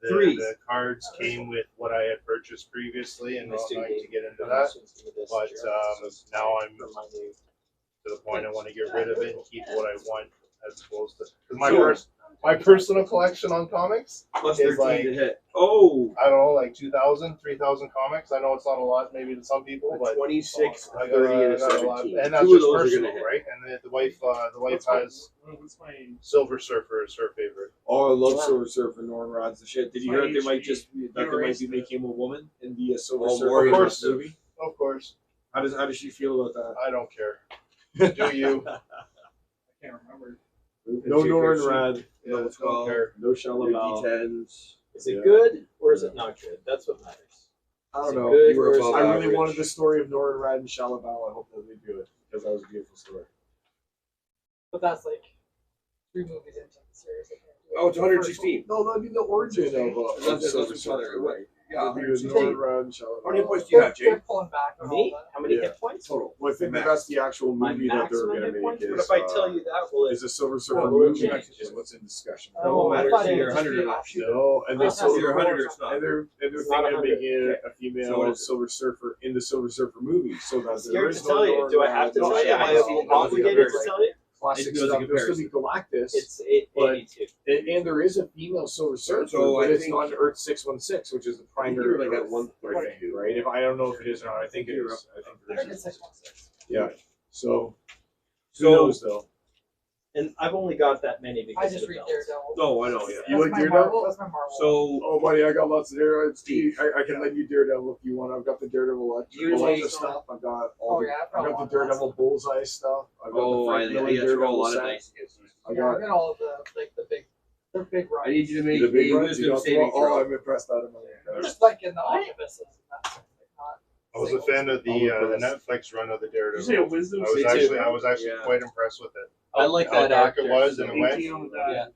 The, 3. the cards came with what I had purchased previously, and My I'm not student going to gave get into that. donations to this But year. now I'm For my new- to the point I want to get rid of it and keep what I want as opposed to because So- my personal collection on comics. Plus It's 13 like- to hit. Oh, I don't know, like 2,000, 3,000 comics. I know it's not a lot, maybe to some people, but 26, I 30, and a got a lot, 17. and that's 2 of just those are personal, gonna hit. right? And the wife What's my- has What's my Silver Surfer is her favorite. Oh, I love Silver Surfer, Norman Rods and shit. Did you hear that they My might just that they might be making him a woman in the Silver Oh, Surfer Morgan must have. movie? Of course, How does she feel about that? I don't care. Do you? I can't remember. No Norman Rad, Yeah, No don't 12. care. no Your Shalabal. D10s. Is it Yeah. good or is it not good? That's what matters. I Is don't it know. good You were or is above it I not really average. wanted the story of Norman Rad and Shalabal. I hope that they do it because that was a beautiful story. But that's like 3 movies into the series. I can't do it. Oh, it's 116. No, that'd be the origin of That's Silver what's Surfer. better. Yeah. How How many points do you have, Jay? They're pulling back on all Me? that. How many Yeah. hit points? Total. Well, I think Max. that's the actual My movie that they're maximum gonna hit make. points? Is, But if I tell you that, will it? is a Silver Surfer Well, movie, check. is what's in discussion. It won't matter I thought if it you're would 100 or not. just be No, and Oh, they that's Silver either 100 or it's not. and they're It's not thinking of 100. making a So what female is it? Silver Surfer in the Silver Surfer movie, so that I'm there scared is to tell you. Do I have to No, tell you? yeah, Am I I know. obligated to tell you? classic It was a stuff. There's gonna be Galactus, It's But- 82. and there is a female Silver Surfer, So but I it's think- not Earth 616, which is the primary you're like at Earth, 1.2, right? If I don't know if it is or not, I think it You're is. I think I it think is. it's 616. Yeah. So who So- knows though? And I've only got that many I because just of read adults. Daredevil. No, I know, yeah. You That's like my Daredevil? Marvel. That's my Marvel. So Oh, buddy, I got lots of Daredevil. Steve. I can lend you Daredevil if you want. I've got the Daredevil You Electra take- stuff. I've got all Oh, the, yeah, I've I've got got a the lot. Daredevil Bullseye stuff. I've got Oh, the I Frank Miller throw a Daredevil lot of set. dice against you. I Yeah, got I got all of the the big runs. I need you to make the big a ones. You wisdom got saving oh, throw. I'm impressed out of my Just like in the omnibuses. And that's like not I was a fan of the Netflix run of the Did you say a Daredevil. wisdom? I was Me actually too. Yeah. quite impressed with it. I like How that dark actor. it was and it went. 18 on the die. Yeah.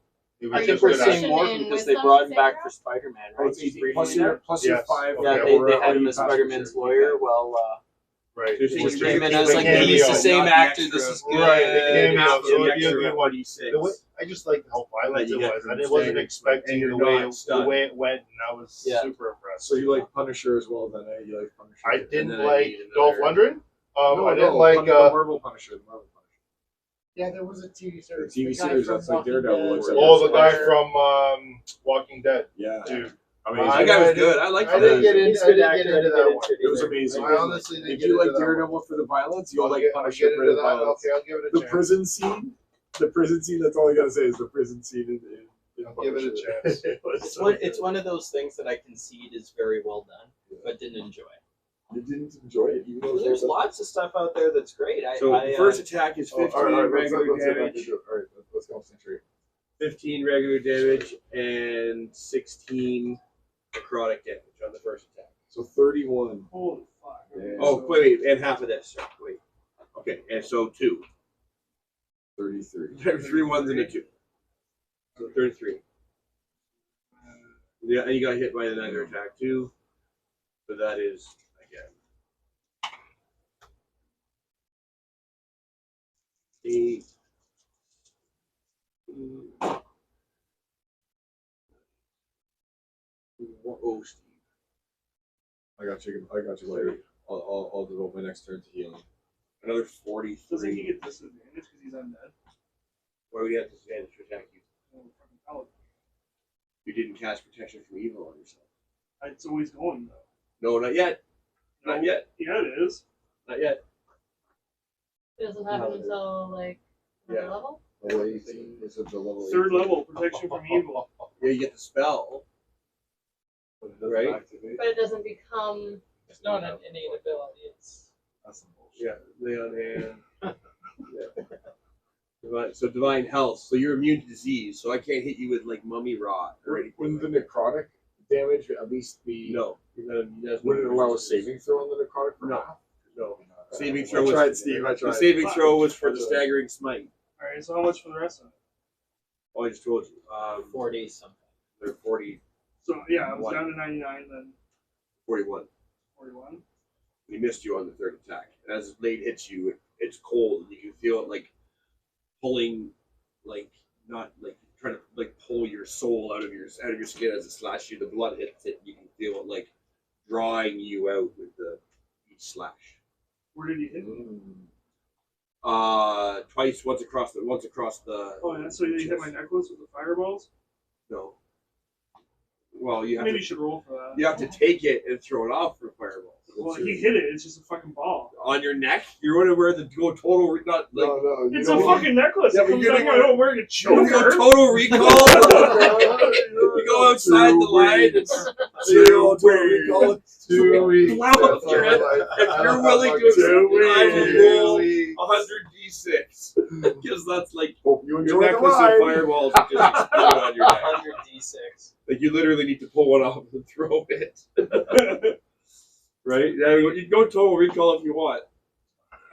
It Are was I you think just we're good seeing acting. more in because they Wisdom, brought him back Sarah? for Spider-Man, Oh, right? it's He's easy. breathing Plus in your there. plus your Yes. 5. Okay. Yeah, or they had him you as pass Spider-Man's your- lawyer. Well, Right. They're he saying came in it's as the like, cameo, he's the same not the actor. extra. This is good. Right, the cameo, Half so the it'd be a extra good one. 46. The way, I just like how violent you it get was. from I wasn't staggered, expecting and you're the way not stunned. it went, and I was Yeah. super impressed. So you like Punisher as well, then? Eh? You like Punisher? I And didn't then I like need Dolph another- Lundgren. No, I didn't no, like the Marvel Punisher. The Marvel Punisher. Yeah, there was a TV series. The TV guy series, from that's like Walking Daredevil, Dead. except the guy Punisher. from Walking Dead. Yeah. Dude, I mean, I That guy was didn't- good. I liked I didn't that. get into. He's I a good didn't actor. get I into didn't that get one. into it was either. amazing. I honestly didn't If get you like into that one. Daredevil for the violence, you'll I'll like get Punisher for into the that. violence. Okay, I'll give it a The chance. prison scene. The prison scene. That's all I gotta say is the prison scene in I'll give it a Punisher. chance. It was It's so one, good. it's one of those things that I concede is very well done, but didn't enjoy. You didn't enjoy it, even though it was There's well done? lots of stuff out there that's great. So I the first attack is 15 Oh, all right, regular let's get back damage, into it. All right, let's concentrate. 15 regular damage, and 16 necrotic damage on the first attack. So 31. Holy fuck. Yeah. Oh, wait, and half of this. Sorry, wait. Okay, and so 2. 33. There were 3 ones and a 2. So 33. Yeah, and you got hit by another attack too. So that is again 8. Oh, Steve. I got you later. I'll devote my next turn to healing. Another Doesn't he 43. get disadvantage because he's undead? Why would you have disadvantage to attack you? Oh, fucking hell. You didn't cast protection from evil on yourself. It's always going though. No, not yet. Not yet. Yeah, it is. Not yet. It doesn't happen No. until like another Yeah. level. Level 18. This is the level 3rd 18. level, protection from evil. Yeah, you get the spell. But it doesn't Right. activate. But it doesn't become. It's not an innate ability. It's That's some bullshit. Yeah, lay on hand. Yeah. So divine health. So you're immune to disease. So I can't hit you with like mummy rot or anything. Wouldn't the necrotic damage at least be? No. Would it allow a saving throw on the necrotic for No. half? No. Saving I throw was tried, Steve. I the tried. saving throw was for the staggering smite. Alright, so how much for the rest of it? Oh, I just told you. 40 something. They're 40, So yeah, I was One. down to 99, then 41. 41. He missed you on the third attack. And as the blade hits you, it's cold, and you can feel it like pulling, like not like trying to like pull your soul out of your skin as it slashes you. The blood hits it. You can feel it like drawing you out with each slash. Where did he hit me? Twice, once across the Oh yeah, so you hit my necklace with the fireballs? no. Well, you have Maybe you to should roll for that. you have to take it and throw it off for fireball. Well, he hit it, it's just a fucking ball. On your neck, you're going to wear the total not like No, It's a fucking necklace. Yeah, It but comes you're out gonna when I don't wear a you wanna go choker. total recall. You go outside the line. It's Two weeks. Blow up your head. If you're willing to accept it, I will roll 100d6 because that's like Hope you your enjoy the necklace of ride. fireballs that just explode on your neck. 100d6. Like you literally need to pull one off and throw it. Right? Yeah, you can go total recall if you want.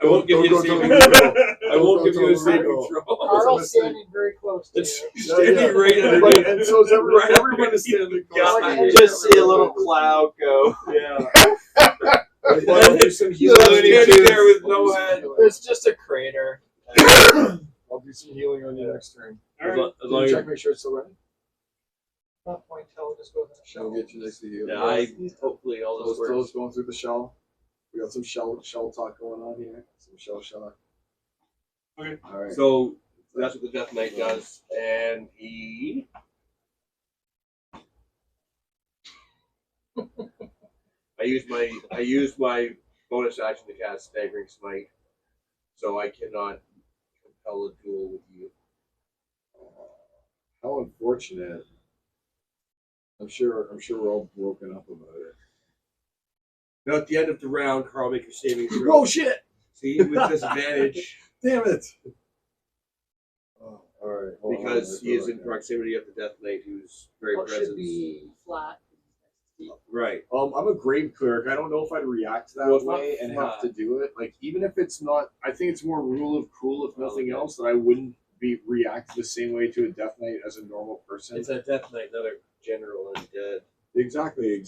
I won't give you a saving throw. I won't give you a saving throw. Carl's standing very close to It's you. standing right Like, underneath. and so is everyone. Right Everyone is standing close. God. to you. Just see a little cloud go. Yeah. Like, well, I'll do some He's healing. standing there with no head. It's just a crater. I'll do some healing on you next turn. As long Can you as check, make sure it's still running? At that point, Tel just goes in the Shall shell. get you next to heal. yeah, I hopefully all this Those works. going through the shell. We got some shell talk going on here. Some shell shock. Okay. All right. So that's what the Death Knight does, and he. I used my bonus action to cast Staggering Smite, so I cannot compel a duel with you. How unfortunate. I'm sure we're all broken up about it. Now at the end of the round, Carl, make your saving throw. Oh shit! See, with disadvantage Damn it! Oh, all right. hold on, because let's he is go in back. proximity of the Death Knight, who's very What present. should be flat? Right. I'm a grave cleric. I don't know if I'd react that Well, it's not way and have flat. to do it. Like, even if it's not, I think it's more rule of cool, if nothing okay. else, that I wouldn't react the same way to a Death Knight as a normal person. It's a Death Knight, not a general undead. Exactly.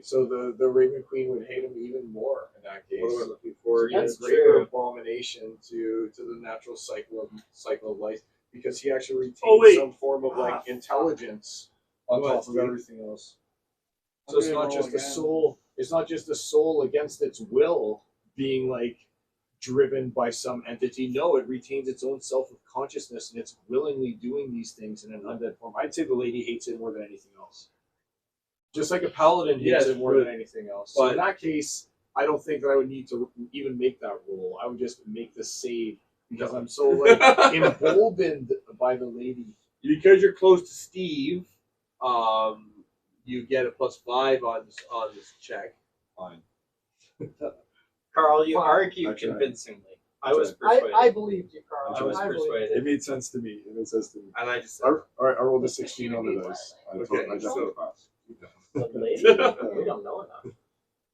So the Raven Queen would hate him even more in that case. What am I looking for? He's That's a greater true. abomination to the natural cycle of life because he actually retains Oh, wait. some form of like intelligence on Go top ahead, of Steve. everything else. So it's not just the soul. It's not just the soul against its will being like driven by some entity. No, it retains its own self of consciousness and it's willingly doing these things in an undead form. I'd say the lady hates it more than anything else. Just like a paladin hates Yes, it more than anything else. So but- in that case, I don't think that I would need to even make that rule. I would just make the save because I'm so like emboldened by the lady. Because you're close to Steve, you get a +5 on this check. Fine. Carl, you Fine. argued I tried. convincingly. I was I persuaded. believed you, Carl. I was I believed you. persuaded. It made sense to me. And I just All right, I rolled a 16 on the dice. I Okay, definitely so- passed. The lady? We don't know enough.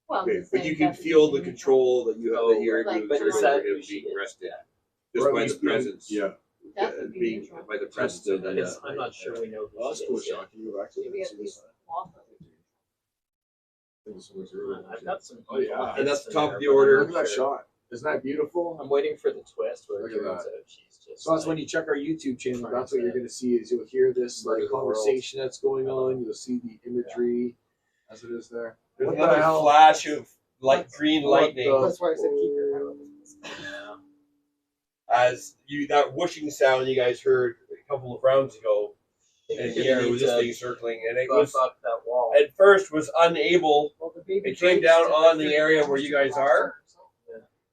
Well, Okay, the but same you can definition feel the of control that you have that you're Like, but is exerting that over who him she being is? rested. Or Just at by least the being- presence. Yeah. That would be being neutral. by the presence of the Because I'm not sure we know who Well, that's she cool, is yet. Sean. Can you go back to Maybe it? at least waffle. I've got some. Oh, yeah. And that's the top of the but I'm order. not Look at that sure. shot. Isn't that beautiful? I'm waiting for the twist where Look it at turns that. out she's just. So that's like, when you check our YouTube channel. Sorry, That's what you're Seth. going to see is you'll hear this Murder like the world. conversation that's going on. You'll see the imagery as it is there. There's What the another hell? flash of green What lightning the- That's why I said keep your head up. yeah. as that whooshing sound you guys heard a couple of rounds ago. And You here need was this to thing circling, and it buff was up that wall. at first was unable Well, the baby It came Drake down did on like the 50 area damage where you to the guys last are. turn, so.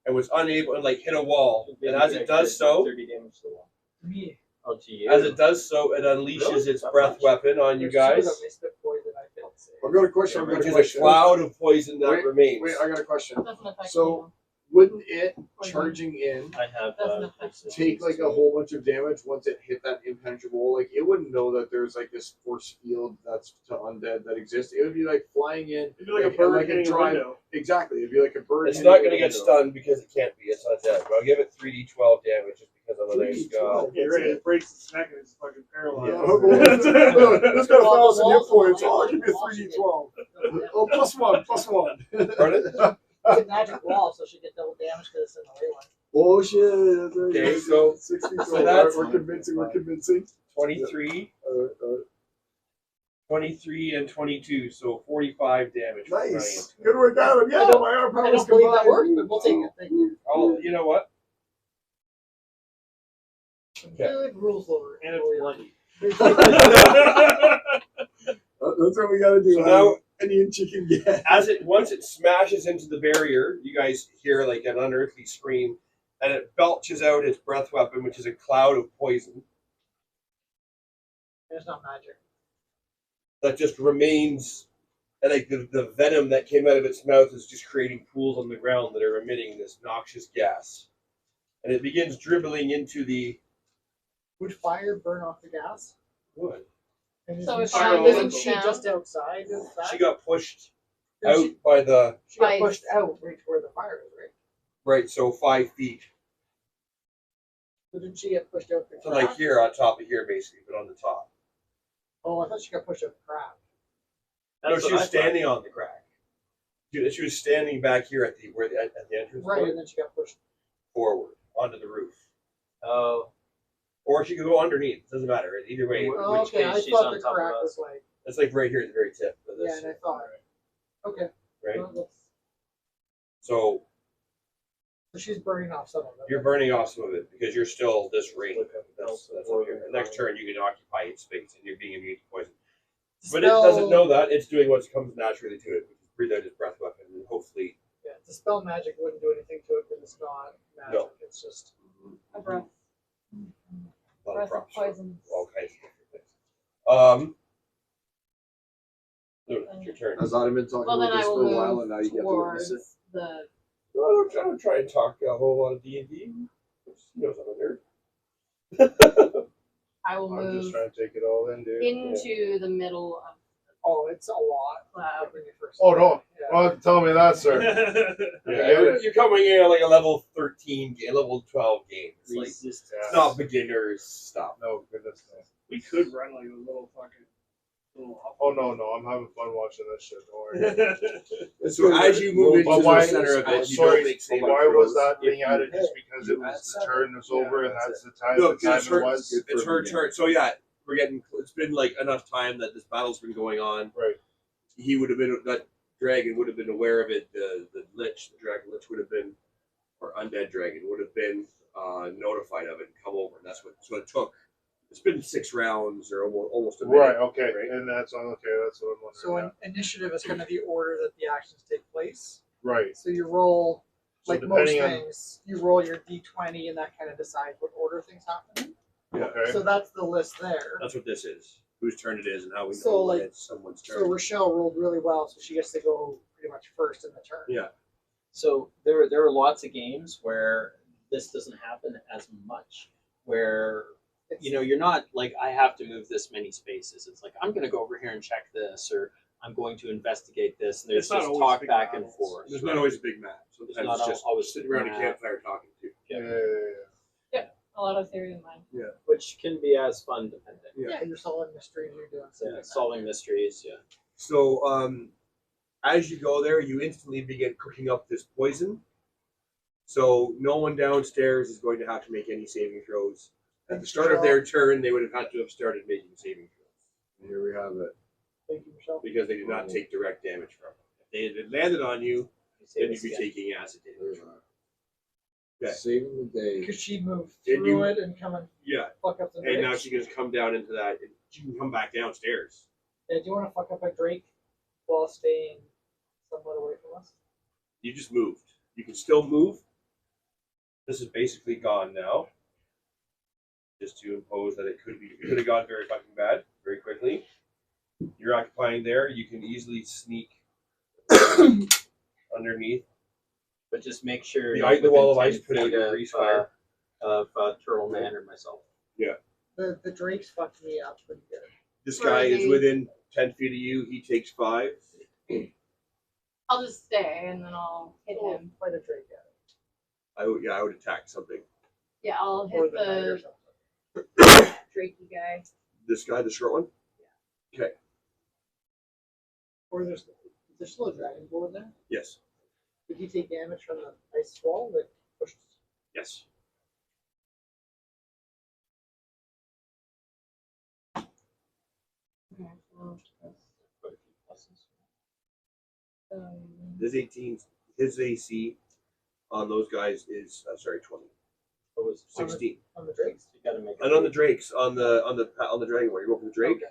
and was unable and like hit a wall. Baby And as Drake it does did so, 30 damage to the wall. Me. Oh, to you. it unleashes Really? its That breath much? weapon on you There's two of guys, them, they spit poison, I failed to save. I've got a question. which is a cloud of poison that Wait, remains. Wait, I got a question. Doesn't affect So, wouldn't it Poison. charging in I have Doesn't affect it. take like a whole bunch of damage once it hit that impenetrable? Like it wouldn't know that there's like this force field that's to undead that exists. It would be like flying in. It'd be like a bird like hitting a drive. window. Exactly. It'd be like a bird. It's hitting not a going to get window. stunned because it can't be. It's not dead. But I'll give it 3d12 damage just because I'm a nice guy. 3d12. Yeah, right. It breaks its neck and it's fucking paralyzed. Yeah. It's got Well, 1,000 the hit walls points. will Oh, light give me a up. 3d12. Oh, +1. Pardon? It's a magic wall, so she get double damage because it's in the way one. Oh shit! Okay, so- 60. so that's- we're convincing. We're convincing. 23, 23, and 22, so 45 damage. for Nice. Brian. Good work, Adam. Yeah, I don't- my arm I powers don't believe that combined. works, but we'll take it. Thank you. Oh, you know what? Good rules, Lord. And if we're lucky. That's what we gotta do. So now- any inch you can get. Once it smashes into the barrier, you guys hear like an unearthly scream, and it belches out its breath weapon, which is a cloud of poison There's no magic. that just remains. And like the venom that came out of its mouth is just creating pools on the ground that are emitting this noxious gas, and it begins dribbling into the Would fire burn off the gas? wood. And So isn't if I she, roll isn't it she down- just outside of that? She got pushed Then out by the she got By- pushed out right to where the fire is, right? Right, so 5 feet. So didn't she get pushed out the So crack? like here, on top of here, basically, but on the top. Oh, I thought she got pushed out the crack. No, she was standing on the crack. She was standing back here at the entrance Right, point, and then she got pushed. forward onto the roof, Oh, or she could go underneath. Doesn't matter. Either way, Oh, which okay, case I she's thought on the top of crack us. was like, it's like right here at the very tip of yeah, this. and I thought, okay. Right. Well, that's- So so she's burning off some of it. you're burning off some of it because you're still this ring. That's up here. The next turn you can occupy its space and you're being immune to poison. But it doesn't know that. It's doing what comes naturally to it, which is breathe out its breath weapon and hopefully. Yeah, dispel magic wouldn't do anything to it because it's not magic. No. It's just A breath. A lot of Breath of props for poison. all kinds of different things. Luna, it's your turn. As I've been talking Well, then about I this will for a move while, and now you get to witness towards it. the. No, I don't try and talk a whole lot of D&D. He knows I'm a nerd. I will I'm just move trying to take it all in, dude. into the middle of oh, it's a lot. the cloud. When you first Oh, no. Yeah. Well, tell me that, sir. You're coming in at like a level 13, level 12 game. It's like, resistance. it's not beginners stuff. No, goodness no. We could run like a little fucking. Oh, no, I'm having fun watching this shit. Don't worry. So as you move into the center of it, you don't Sorry, make saving why was throws. that being added? Just because it was the turn was over and that's the time, No, the time it's her, it was? it's her turn. So yeah, we're getting. It's been like enough time that this battle's been going on. Right. He would have been, that dragon would have been aware of it. The dragon lich would have been, or undead dragon would have been notified of it and come over. And that's what. So it took. It's been 6 rounds or almost a minute. Right, okay. Right? And that's on, okay, that's what I'm wondering. So initiative is going to be order that the actions take place. Yeah. Right. So you roll, So like most depending on, things, you roll your d20 and that kind of decides what order things happen in. okay. So that's the list there. That's what this is. Whose turn it is and how we So, know when like, it's someone's So turn. Rochelle rolled really well, so she gets to go pretty much first in the turn. Yeah. So there are lots of games where this doesn't happen as much. Where you're not like, I have to move this many spaces. It's like, I'm going to go over here and check this, or I'm going to investigate this. And there's It's not just always talk big back and battles. forth. There's not always a big map. It's Sometimes not it's just always sitting around a map. campfire talking to. Yeah. A lot of theory in mind. Which can be as fun depending. Yeah. You're solving mysteries, you're doing something. Yeah, solving mysteries. Yeah. So as you go there, you instantly begin cooking up this poison. So no one downstairs is going to have to make any saving throws. At the start of their turn, they would have had to have started making saving throws. Here we have it. Thank you, Michelle. Because they did not take direct damage from it. If they had landed on you, then you'd be taking acid damage. Okay. Saving the day. Because she moved And through it and come and Yeah. fuck up the Drake. And now she can just come down into that. And she can come back downstairs. Yeah, do you want to fuck up a Drake while staying somewhat away from us? You just moved. You can still move. This is basically gone now. Just to impose that it could have gone very fucking bad very quickly. You're occupying there. You can easily sneak underneath. But just make sure Behind the within wall of 10 ice, put out feet your of, grease fire. Turtle Man or myself. The Drakes fucked me up pretty good. This guy is Right. within 10 feet of you. He takes 5. I'll just stay and then I'll hit Oh, him. fight a Drake at it. I would attack something. Yeah, I'll Or hit the knight or the something. Drakey guy. This guy, the short one. Or there's still a dragon board there. Yes. Did he take damage from the ice wall that pushed? Yes. Okay, so that's, This 18. His AC on those guys is 20. It was 16. On the Drakes? You got to make. And on the drakes, on the dragon one, you go for the drake. Okay.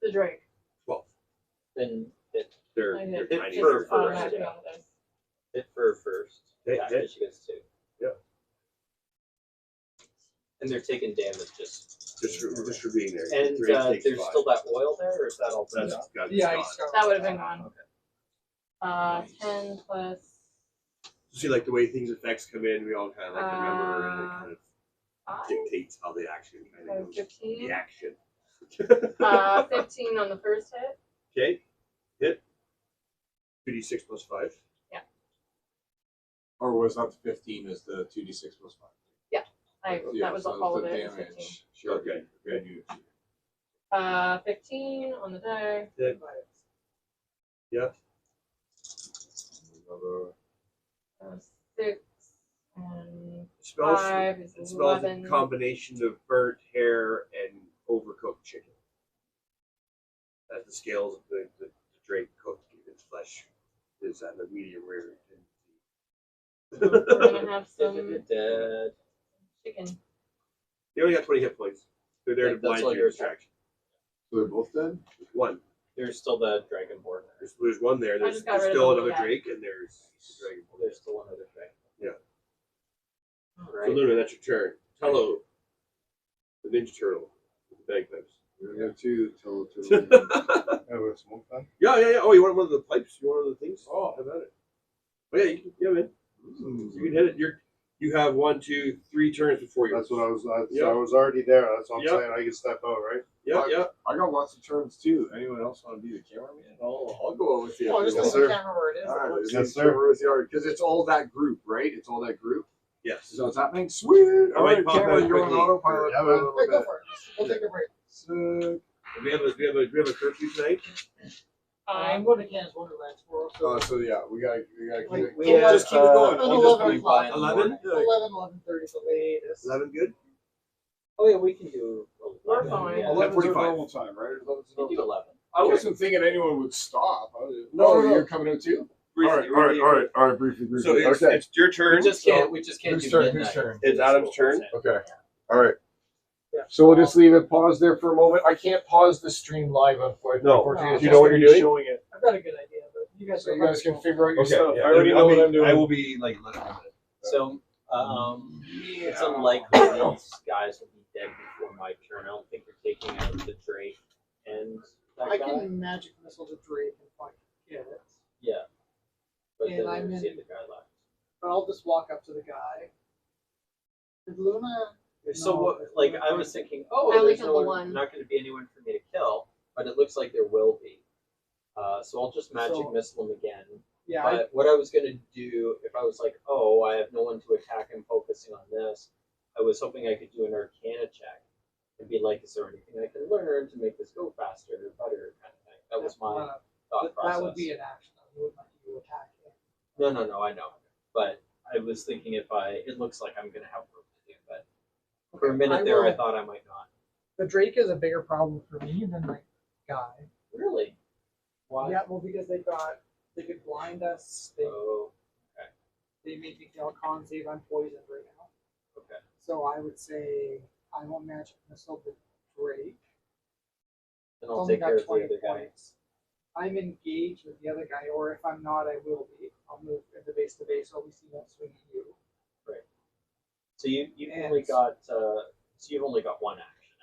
the Drake. 12. Then hit They're I they're hit tiny. just for automatic first, on the dice. hit for first. Hit, Yeah, hit. she gets 2. Yeah. And they're taking damage just. Just for being there. And Drake takes there's 5. still that oil there, or is that all? That's Yeah. got The gone. ice. That would have been gone. Okay. 10 plus. See, like the way things effects come in, we all kind of like remember, and it kind of 5? dictates how the action kind of goes. 15. The action. 15 on the first hit. Okay. Hit. 2d6 plus 5. Yeah. Or was that the 15 is the 2d6 plus 5? That was all of the it. was 15. damage. Sure. Okay. Good. You. 15 on the die. Yeah. Uh, 6 and Smells. 5 is It smells a 11. combination of burnt hair and overcooked chicken. As the scales of the drake cooked, its flesh is at a medium rare. So we're gonna have some Dead. chicken. They only got 20 hit points. They're there to That's blind all you your and distract So they're both dead? you. One. There's still the Dragonborn there. There's one there. There's just got rid of still the another little guy. drake, and there's the dragon. There's still another Dragon. Yeah. So Right. Luna, that's your turn. Hello. The Ninja Turtle with the bagpipes. You're there too. Tell yeah, Yeah, with a smoke gun. yeah. Oh, you want one of the pipes? You want one of the things? Oh. How about it? Oh, yeah, you can, yeah, man. You can hit it. You have 1, 2, 3 turns before you. That's what I was. Yeah. I was already there. That's what I'm Yeah. saying. I can step out, right? Yeah. I got lots of turns too. Anyone else want to be the cameraman? I'll go with you. Oh, just Yes, leave sir. the camera where it is. All right, Yes, yes, sir. sir. Because it's all that group, right? It's all that group. Yes. So it's happening. Sweet. All right, All right, pop camera, out you're on quickly. autopilot Yeah, for a man. little Hey, go bit. for it. We'll take a break. Sick. We have a curfew tonight. I'm going to Canada's Wonderland tomorrow. So So yeah, we gotta keep Like, it. We have, Just keep it going. An we'll just 11 be by in the 11? morning. 11:30 is the latest. 11 good. Oh yeah, we can do 11. We're fine. Yeah. 11's our 45. normal time, right? 11's We can do 11. I wasn't thinking anyone would stop. No. You're coming out too. Briefly, All right. Briefly. So it's your turn. We just can't whose do turn? midnight. Whose turn? It's Adam's turn. Okay. All right. So we'll just leave it pause there for a moment. I can't pause the stream live, unfortunately. No. Unfortunately, it's You just know what gonna you're be doing? Showing it. I've got a good idea, but you guys, So you guys can figure out your Okay. stuff. Yeah. I already know what I'm doing. I will be like. So, it's unlikely these guys will be dead before my turn. I don't think they're taking out the Drake and that I guy. can magic missile the Drake if I can get it. Yeah. But And then I'm there's in- the other guy left. But I'll just walk up to the guy. Did Luna? So No, what? it's Like not I fine. was thinking, I only there's killed the no one. not going to be anyone for me to kill, but it looks like there will be. So I'll just magic So- missile him again. Yeah, But what I was going to do, if I was like, oh, I have no one to attack, I'm focusing on this, I was hoping I could do an Arcana check and be like, is there anything I can learn to make this go faster or better, kind of thing. That was my thought process. that would be an action. You wouldn't like you attack him. No, I know. But I was thinking it looks like I'm going to have work to do, but for a minute there, I thought I might not. The Drake is a bigger problem for me than the guy. Really? Why? Yeah, well, because they could blind us. Oh, They made me fail a con save. I'm poisoned right now. okay. So I would say I will magic missile the Drake. Then I'll Only take care got of the 20 other guy. points. I'm engaged with the other guy, or if I'm not, I will be. I'll move into base to base, so at least he won't swing at you. So you've And- only got one action.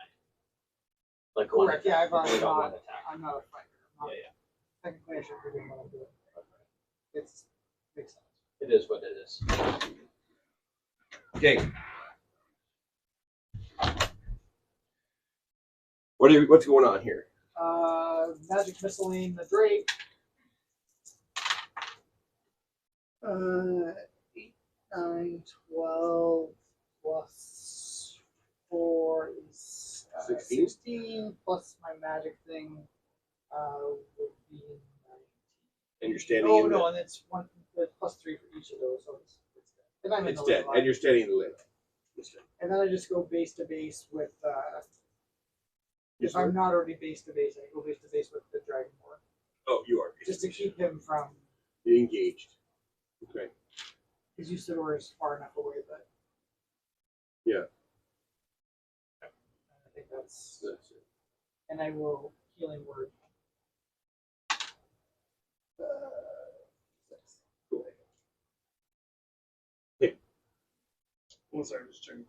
Like Correct. one Yeah, attack. You've only got one not. attack. I'm not a fighter. I'm not, Yeah. Technically, I should be doing what I'm doing. It's makes sense. It is what it is. Okay. What's going on here? Magic missiling the Drake. 8, 9, 12 plus 4 is 16? 16 plus my magic thing would be 19. And you're standing Oh in no, and it's one plus 3 for each of those, so it's dead. And I'm in it's the dead. little And line. you're standing in the lid. And then I just go base to base with Yes, if I'm sir. not already base to base, I go base to base with the Dragonborn. Oh, you are. Just to keep him from You're engaged. Okay. because Usador is far enough away that Yeah. I think that's That's it. and I will healing word. 6. One second, just checking.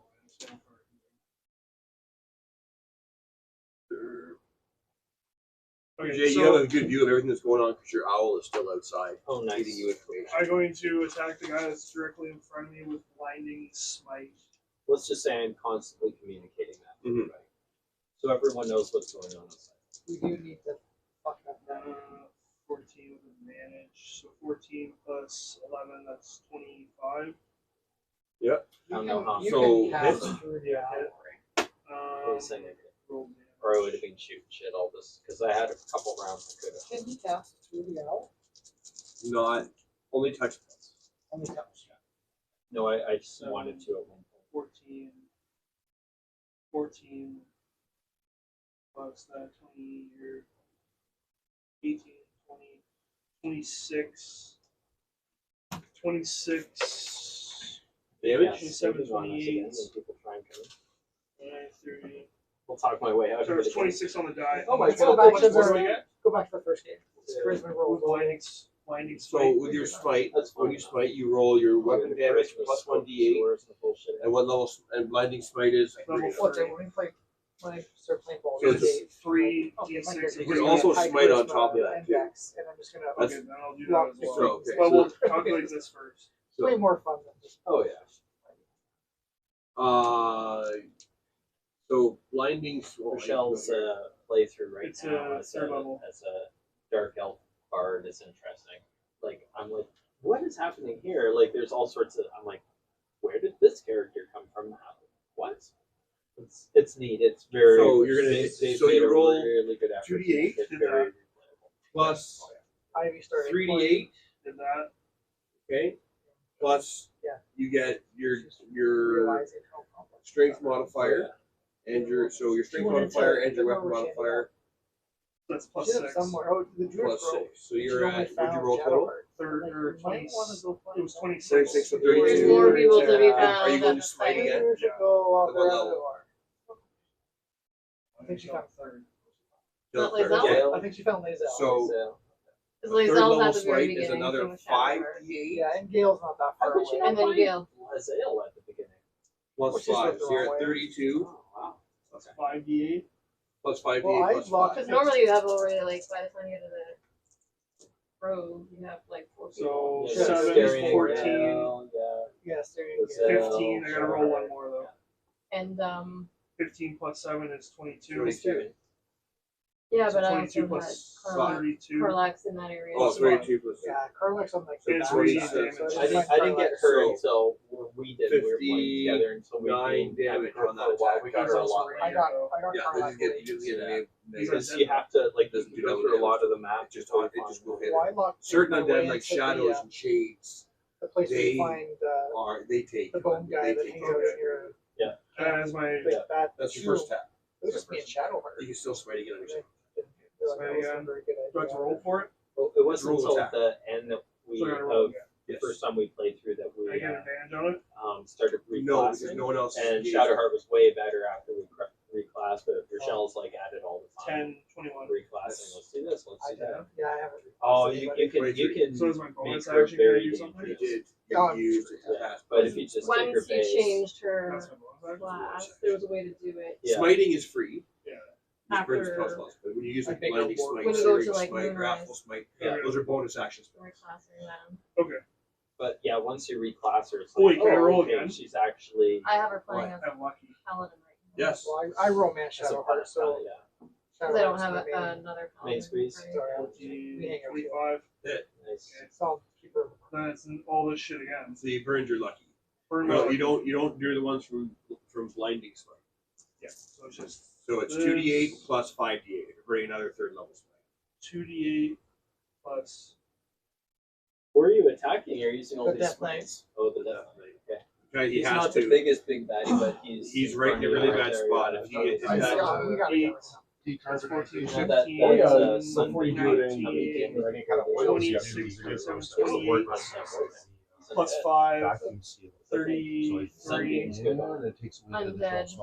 Jay, Okay, you so have a good view of everything that's going on because your owl is still outside Oh, nice. feeding you information. I'm going to attack the guy that's directly in front of me with blinding smite. Let's just say I'm constantly communicating that. to Mhm. everybody. So everyone knows what's going on inside. We do need to fuck up that. 14 with advantage, so 14 plus 11, that's 25. don't know how. You So- can cast through the hour. I was saying I could. roll Or I would have been shooting shit all this because I had a couple rounds I could have. Can he cast through the hour? Not only touch points. Only touch. No, I just wanted to at one point. 14 plus that 20 or 18, 20, 26, 26, Damage? 27, 28, People try and come in. 30. We'll talk my way out. So there's 26 on the die. Oh my Let's God, How much that's more do already- we get? Go back to the first game. It's Yeah. charisma roll. Blinding So smite. with your smite, That's when fine. you smite, you roll your weapon damage plus 1d8, and what level and blinding smite is. Level What's it when we play? When I start playing ball, So it's it's 3 okay, d6. my You can also smite on top of that, and too. Dex, and I'm just gonna Okay, then I'll do that block as well. So, okay, But so- we'll calculate this first. way more fun than just Oh yeah. So blinding. Michelle's playthrough right It's now a third level. as a dark elf bard is interesting. Like I'm like, what is happening here? Like there's all sorts of. I'm like, where did this character come from? How, what? It's neat. It's very. So you're gonna- they so made you a roll really good effort. 2d8, It's did very plus Ivy started 3d8. Did that. Okay. Plus Yeah. you get your realizing how complex strength they are. modifier and your strength She wanted modifier to- and your weapon remember she ended modifier That's plus She did 6. somewhere. Oh, the Druid plus Grove. 6. So you're She only at what'd you found roll Shadow total? Heart. Third Like, or you might 20. wanna go find It was that. 26. 26, so There's 32. more people to be Yeah. found. Are you going to at smite the again? Maybe we should Yeah. go off At what wherever level? they are. I think she found third. Not Third. Lizelle? Okay. I think she found Lazel. So Because third Lazelle's level at the very smite is beginning. another from the Shadow Heart. 5d8 Yeah, and Gale's not that far How could she away. And then Gale. Azale at the beginning. plus Well, she's 5. looked the So you're wrong at way. 32 Oh wow. That's 5d8. plus 5d8 Well, I plus locked 5. Because normally you have already, like, by the time you get to the road, you have, like, 4 people. So Yeah, 7 staring is 14. around, yeah. Yeah, staring Was at Gale. 15. I gotta roll one more though. And, 15 plus 7 is 22. 22. yeah, So but I 22 also had plus Carlax 32. Carlax in that area. Oh, as well. 32 plus 6. Yeah, Carlax on like the It's back really side, damage. so I didn't get Carlax. her So, until we did. We were playing together until we 59 did damage her on that for a while. attack. We got her a lot. I got Yeah, Carlax. this is good. You just get a name. Because you have to like Doesn't you do go double through a lot damage. of the map. It just before you it just find will one. hit Well, I it. locked Certain my way undead like into shadows the, and shades the place where they you find they take the bone guy they that take hangs out damage. here. That is my. Like that. That's your true. first tap. It was just me and Shadowheart. You can still sweat again on yourself. They're like, that was a very good Do I have to roll for it? Well, it wasn't Roll until attack. the end that we So I gotta roll of again. the Yes. first time we played through that I we get advantage on it. started No, because reclassing. no one else. And is Shadowheart was way better after we reclassed, but Rochelle's like at it all the time. 10, 21. Reclassing. Let's do this. Let's I do did. that. Yeah, I haven't. Oh, reclassed you anybody. can So is my bonus make her action. Can I very do something? You dangerous. did. You Yeah. used it to Yeah, pass. but if you just take her Once you base, changed her That's my bonus action. class, there was a way to do it. yeah. Smiting is free. Yeah. Just burns After- cost loss. But when you use I like think blinding it'll work. smite, When you go to, searing like, smite, Moonrise. grapple smite, Yeah. those are bonus actions. Reclassing them. Okay. But yeah, once you reclass her, it's Wait, like, can I roll okay, again? she's actually I have her playing as I'm lucky. paladin right now. Yes. Well, I romance as a Shadowheart, so yeah. Because I don't Shadowheart's have my main- another paladin. Main squeeze. right? Sorry, 14, we hang out 25. Nice. So I'll keep her. Then it's all this shit again. So you burned your lucky. Burn No, my you don't do the ones from blinding smite. Yeah. So it's just So it's This- 2d8 plus 5d8. If you're burning another third level smite. 2d8 plus. Who are you attacking? You're using all The these Death smites. Oh, the Death Knight. Okay. Okay, he He's has not to. the biggest big baddie, but he's Right in a really front bad there, spot. yeah. If he gets I that- got, we got to get That's 14, Well, that- 15, that, uh, before you do it in- 19, or any kind of oils, 26, 27, 28, plus 5, 33. Sunbeam's good. Undead.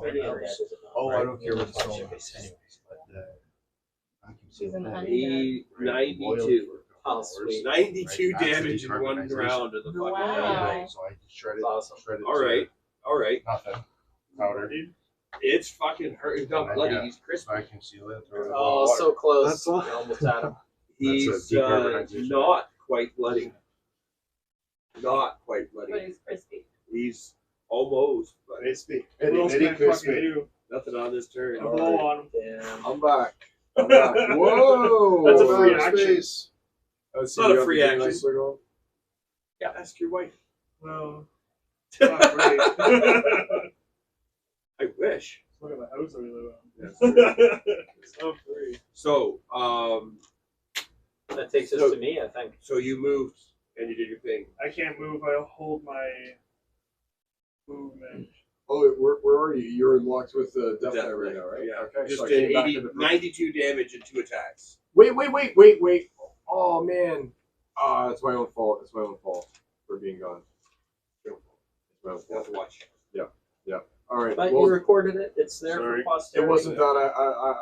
Oh, I don't care what the soul is anyways, but She's an undead. 92. Oh, sweet. 92 damage in one round of the fucking Wow. thing. So I shredded, Awesome. shredded All right. nothing. Powder. It's fucking hurt. He's not bloody. He's crispy. I conceal it. Throw it in Oh, water. so close. That's all. You almost had him. He's decarbonization. not quite bloody. Not quite But bloody. he's crispy. He's almost bloody. Crispy. What else can I fucking do? Nothing on this turn. A blow on him. Damn. I'm back. I'm back. Whoa! That's a free Outer action. space. It's not a free action. Circle. Yeah, ask your wife. No. Not great. I wish. Look at the house that we live That's in. It's not free. So, That takes us So- to me, I think. so you moved and you did your thing. I can't move. I hold my movement. Oh, where are you? You're locked with the Death Knight Death right Knight, now, right? Yeah. Okay. Just so I did came back 80, into the- 92 damage and 2 attacks. Wait. Oh man. It's my own fault. It's my own fault for being gone. It's my own You'll have fault. to watch. All right. But well, you recorded it. It's there Sorry. for posterity. it wasn't that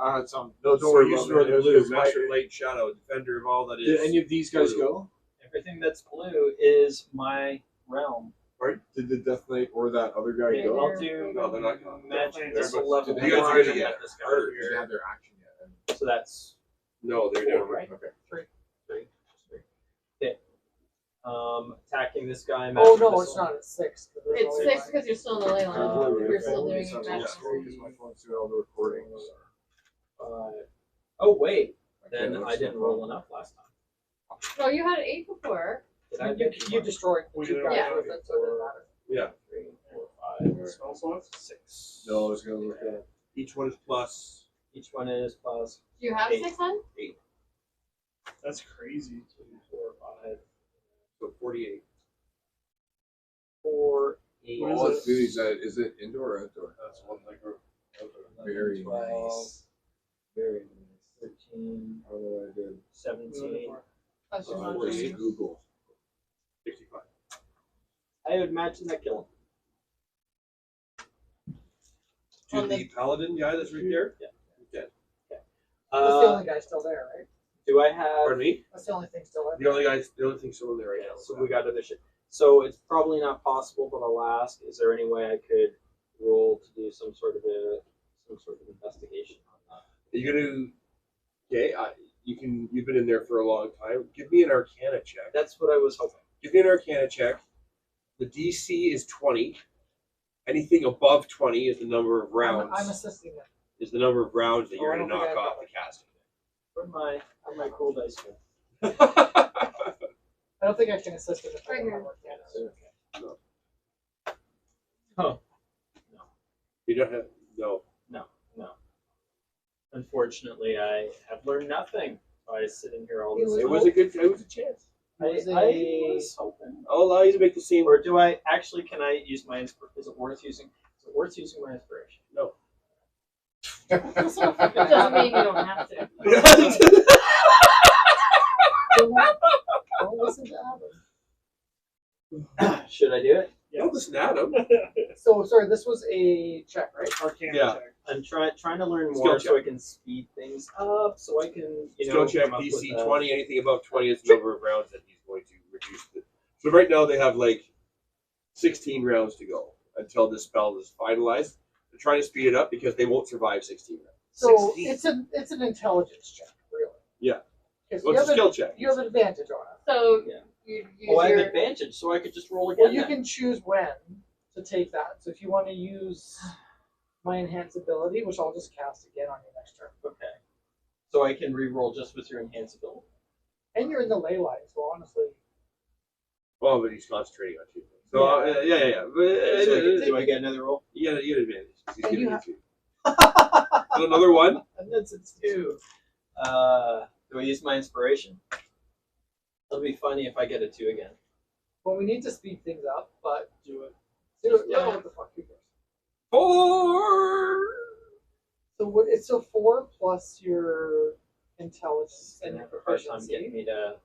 I had some. No, don't So worry you about saw it. the It was blue, my- Master of Light Shadow, defender of all that is. Did any of these guys blue. go? Everything that's blue is my realm. Right? Did the Death Knight or that other guy Yeah, go? I'll do No, they're not going. magic They're missile both- level. Did you guys one are gonna at get this guy. hurt. They have their action yet. So that's No, they're 4, different. right? Okay. Three. Okay. Attacking this guy. Oh magic no, missile. it's not. It's 6. It's 6 because you're still in the ley line. You're still doing It's on it the magic. screen because my phone's doing all the recordings. Oh wait, then Okay, I that's didn't no roll problem. enough last time. No, you had an 8 before. Did I You, get you destroyed the We 2 did guys Yeah. with it, so it doesn't matter. Yeah. 3, 4, 5, Spell slots? 6. No, I was gonna look at. Each one is plus. Each one is plus Do you have 8. 6 on? That's crazy. 2, 4, 5, So 48. 4, 8. What is Oh, it? dude, is it indoor or outdoor? That's one thing. Very 12, nice. Very nice. 13, I don't know what I did. 17. That's just Oh, not where's doing. Google? 65. I would imagine that kill him. To On the the- paladin guy that's right there? Yeah. Okay. That's the Uh, only guy still there, right? do I have? Pardon me? That's the only thing still there. The only thing still in there right Yeah, now. so we got other shit. So it's probably not possible, but I'll ask: is there any way I could roll to do some sort of investigation on that? You're gonna. Okay, you've been in there for a long time. Give me an Arcana check. That's what I was hoping. Give me an Arcana check. The DC is 20. Anything above 20 is the number of rounds. I'm assisting him. Is the number of rounds that Oh, you're I going to don't think knock I off the casting. Where'd my cool dice go? I don't think I can assist him if I Right don't here. have Arcana. Oh, You don't have no. no. Unfortunately, I have learned nothing by sitting here all this. It was a chance. I was hoping. I'll allow you to make the scene. Or do I actually? Can I use my inspiration? Is it worth using my inspiration? No. It doesn't mean you don't have to. Don't listen to Adam. Should I do it? Don't listen to Adam. So sorry, this was a check, right? Arcana Yeah. check. I'm trying to learn Skill more check. so I can speed things up, so I can Skill check come up DC with a- 20. Anything above 20 is the number of rounds that he's going to reduce. So right now they have like 16 rounds to go until this spell is finalized. They're trying to speed it up because they won't survive 16 rounds. So 16. it's an intelligence check, really. Yeah. Because Well, you, it's a have skill check. you have an advantage on it. So Yeah. you use Oh, I have your. advantage, so I could just roll again. Well, you then. can choose when to take that. So if you want to use my enhance ability, which I'll just cast again on your next turn. Okay. So I can re-roll just with your enhance ability. And you're in the ley line, so honestly. Oh, but he's concentrating on two things. So yeah. Do I get another roll? You get advantage. He's And giving you you have- two. So another one. And that's a 2. Do I use my inspiration? It'll be funny if I get a 2 again. Well, we need to speed things up, but Do it. do it. Yeah. Oh, what the fuck? Who cares? 4. So what? It's so 4 plus your intelligence and And your the first time proficiency. getting me to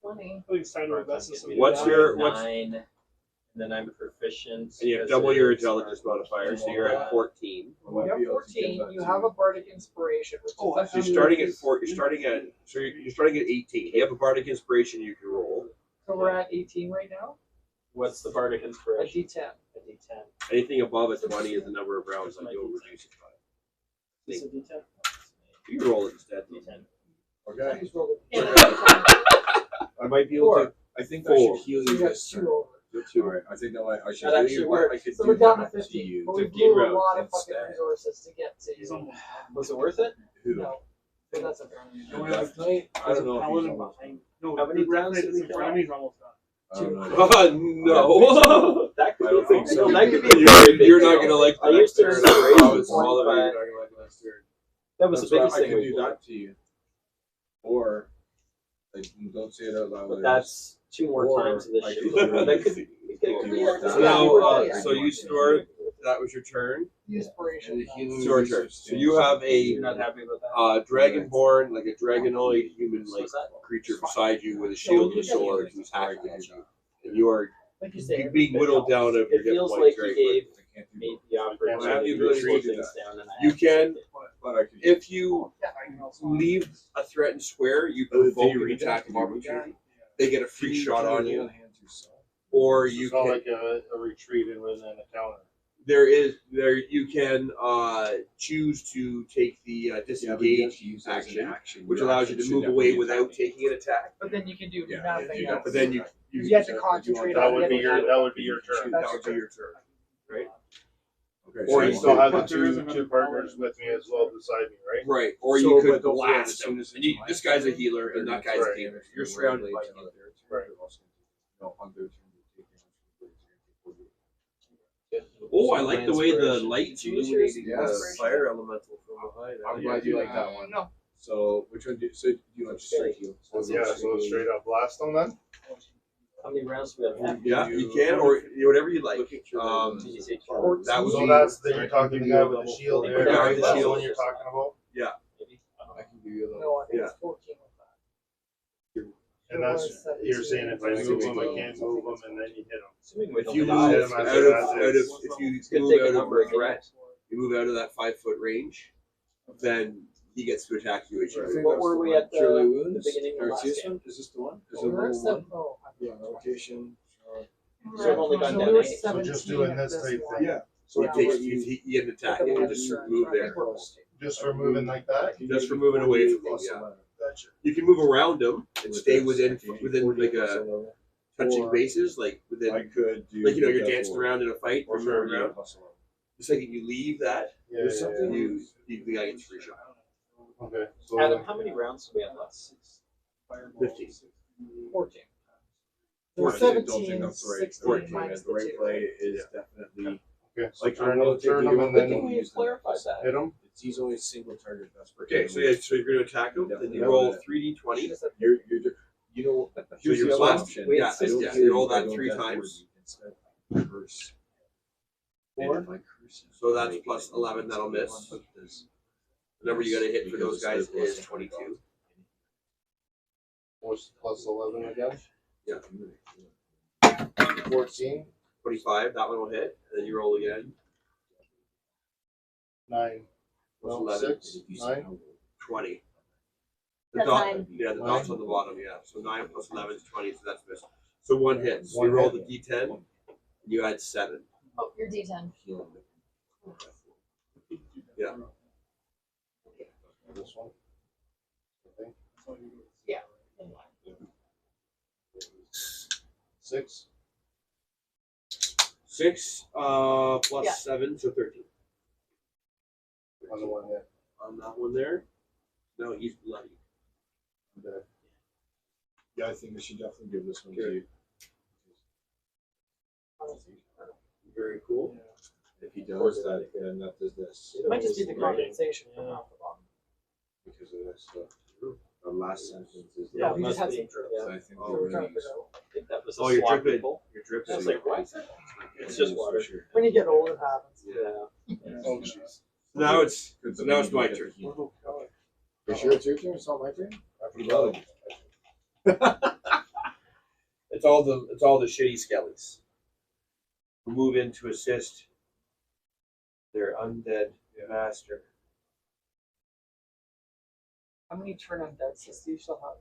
20. I think it's time to invest in some. What's your- 9, and then I'm proficient. And you have because double your it's intelligence modifier, so you're at 14. I might You be have able to get 14. that You to have a bardic inspiration, which Oh, is So you're starting at 4. You're starting at 18. You have a bardic inspiration you can roll. So we're at 18 right now. What's the bardic A inspiration? D10. A D10. Anything above a 20 is the number of rounds that you'll reduce it by. Is it a D10? You can roll it instead. D10. Okay. Please roll it. Yeah, I might be able 4. to. I think I 4. should heal So you you got this 2 turn. over. All right. I think that I should That heal actually you. But works. I could So do we're down to that 15. you. But we 15 blew a rounds lot of instead. fucking resources to get to He's you. almost done. Was it worth it? Who? No. So that's a No, we have a knight. I don't know if he's Paladin almost behind. No, How many the rounds knight did is we in kill? front of me. He's almost done. I don't know. No. That could I be don't think so. That could be a very big You're not deal. gonna like I used to that. raise Oh, the it's point, smaller, but you're not gonna like the next turn. that was That's the why biggest I thing. can we do that to you. Or, like, don't say it out loud. But that's 2 more Or times of this I shit. could do That could be. Do you want that? So now, so you stored. That was your turn. Inspiration. It's your turn. So you have You're a not happy about that? dragonborn, like a dragonoid human-like creature beside you with a shield and a sword who's hacking at you, and you are Like you say, being whittled down of your It hit feels points. like Very he quickly. gave me the have opportunity the to ability slow to do things down, and I You have to can, take it. But I could. if you leave a threatened square, you provoke an attack of opportunity. They get a free shot on you, or you It's not can. like a retreat and then a counter. There you can choose to take the disengage action, which allows you to move away without taking an attack. but then you can do Yeah, nothing you else. But then you You have to concentrate That on would be getting your out. that would be your turn. that would be your turn. Okay, Or so you still have the But there isn't two a- partners with me as well beside me, right? Right, or So, you but could don't forget, as blast soon him. as And you, it's this my guy's a turn, healer, and that guy's a Right. healer. You're surrounded by healers. Right. No, on their turn, they take Oh, I like the way the light's Did you use yours? illuminating the Yes. fire elemental from behind. I'm glad you like that one. No. So, which one do you want to straight heal? Yeah, so straight up blast them then. How many rounds do we have? Yeah, you can, or whatever you like. That would So be that's then you're talking to the guy with the shield there, Yeah, right? the That's the shield. one you're talking about. I can give you a little. No, I think Yeah. it's 14 with that. And that's you're saying if I move them, I can't move them, and then you hit them. Assuming we if don't you die, move it's out gonna of, be- if you could move take a out of number a again. threat, you move out of that 5-foot range, then he gets to attack you as you move. What were we at Surely the wounds? beginning of Or last is this game? one? Is this the one? Is Oh, it we're at level seven- one? oh, Yeah, location. So I've only gone so down we were 8. So just 17 doing at this type one. thing. Yeah. So Yeah. it takes you get an attack. You can just move there. Just for moving like that. Just for moving away from them, yeah. Gotcha. You can move around them and stay within like a touching bases, like I within, could do. like you're that dancing for- around in a fight or Or moving for around. Just like if you leave that, Yeah, There's yeah, something yeah. the guy gets a free shot. Okay. So Adam, how many rounds do we have left? 15. 14. Or Or 17, 17, that's right. 16 14, minus the the right two. play is definitely okay. So like turn I'm them, turn them, and Good thing then we clarified that. hit them. he's only a single target. That's for Okay, so yeah, so you're gonna attack him, then you Yeah. roll 3d20. You're you know So here's your the other last, option. yeah, I don't yeah, heal you roll I that don't 3 death ward times. you instead. Curse. Four? And if I curse him, So that's make plus it 11, that'll miss. because- The number you gotta hit for those guys Because is it's 22. What's plus 11 again? Yeah. 14, 25, that one will hit, and then you roll again. 9, Plus no, 11. 6, 9. 20. That's dot, nine. yeah, the dot's on the bottom, yeah. So 9 plus 11 is 20, so that's missed. So one hit. So One you roll hit. the d10, and you add 7. Oh, your D10. Yeah. This one. Okay. Yeah. 6. 6 plus Yeah. 7, so 13. On the one hit. On that one there. No, he's bloody. Yeah, I think we should definitely give this one to Okay. you. Very cool. If he does that, then that does this. It might just be the compensation from Yeah. off the bottom. Because of this stuff. The last sentence is the Yeah, one. we just had must some be. drips. Yeah. So I think Oh, So we're we're trying gonna to figure out. I think that was a Oh, you're swap dripping. people. You're dripping. I was like, what? It's just water. For sure. When you get old, it happens. Yeah. Oh, jeez. Now it's Good, so now it's my you turn. get the heat. You sure it's your turn? It's not my turn? It's all the shitty skellies who move in to assist their undead master. How many turn on dead sis do you still have?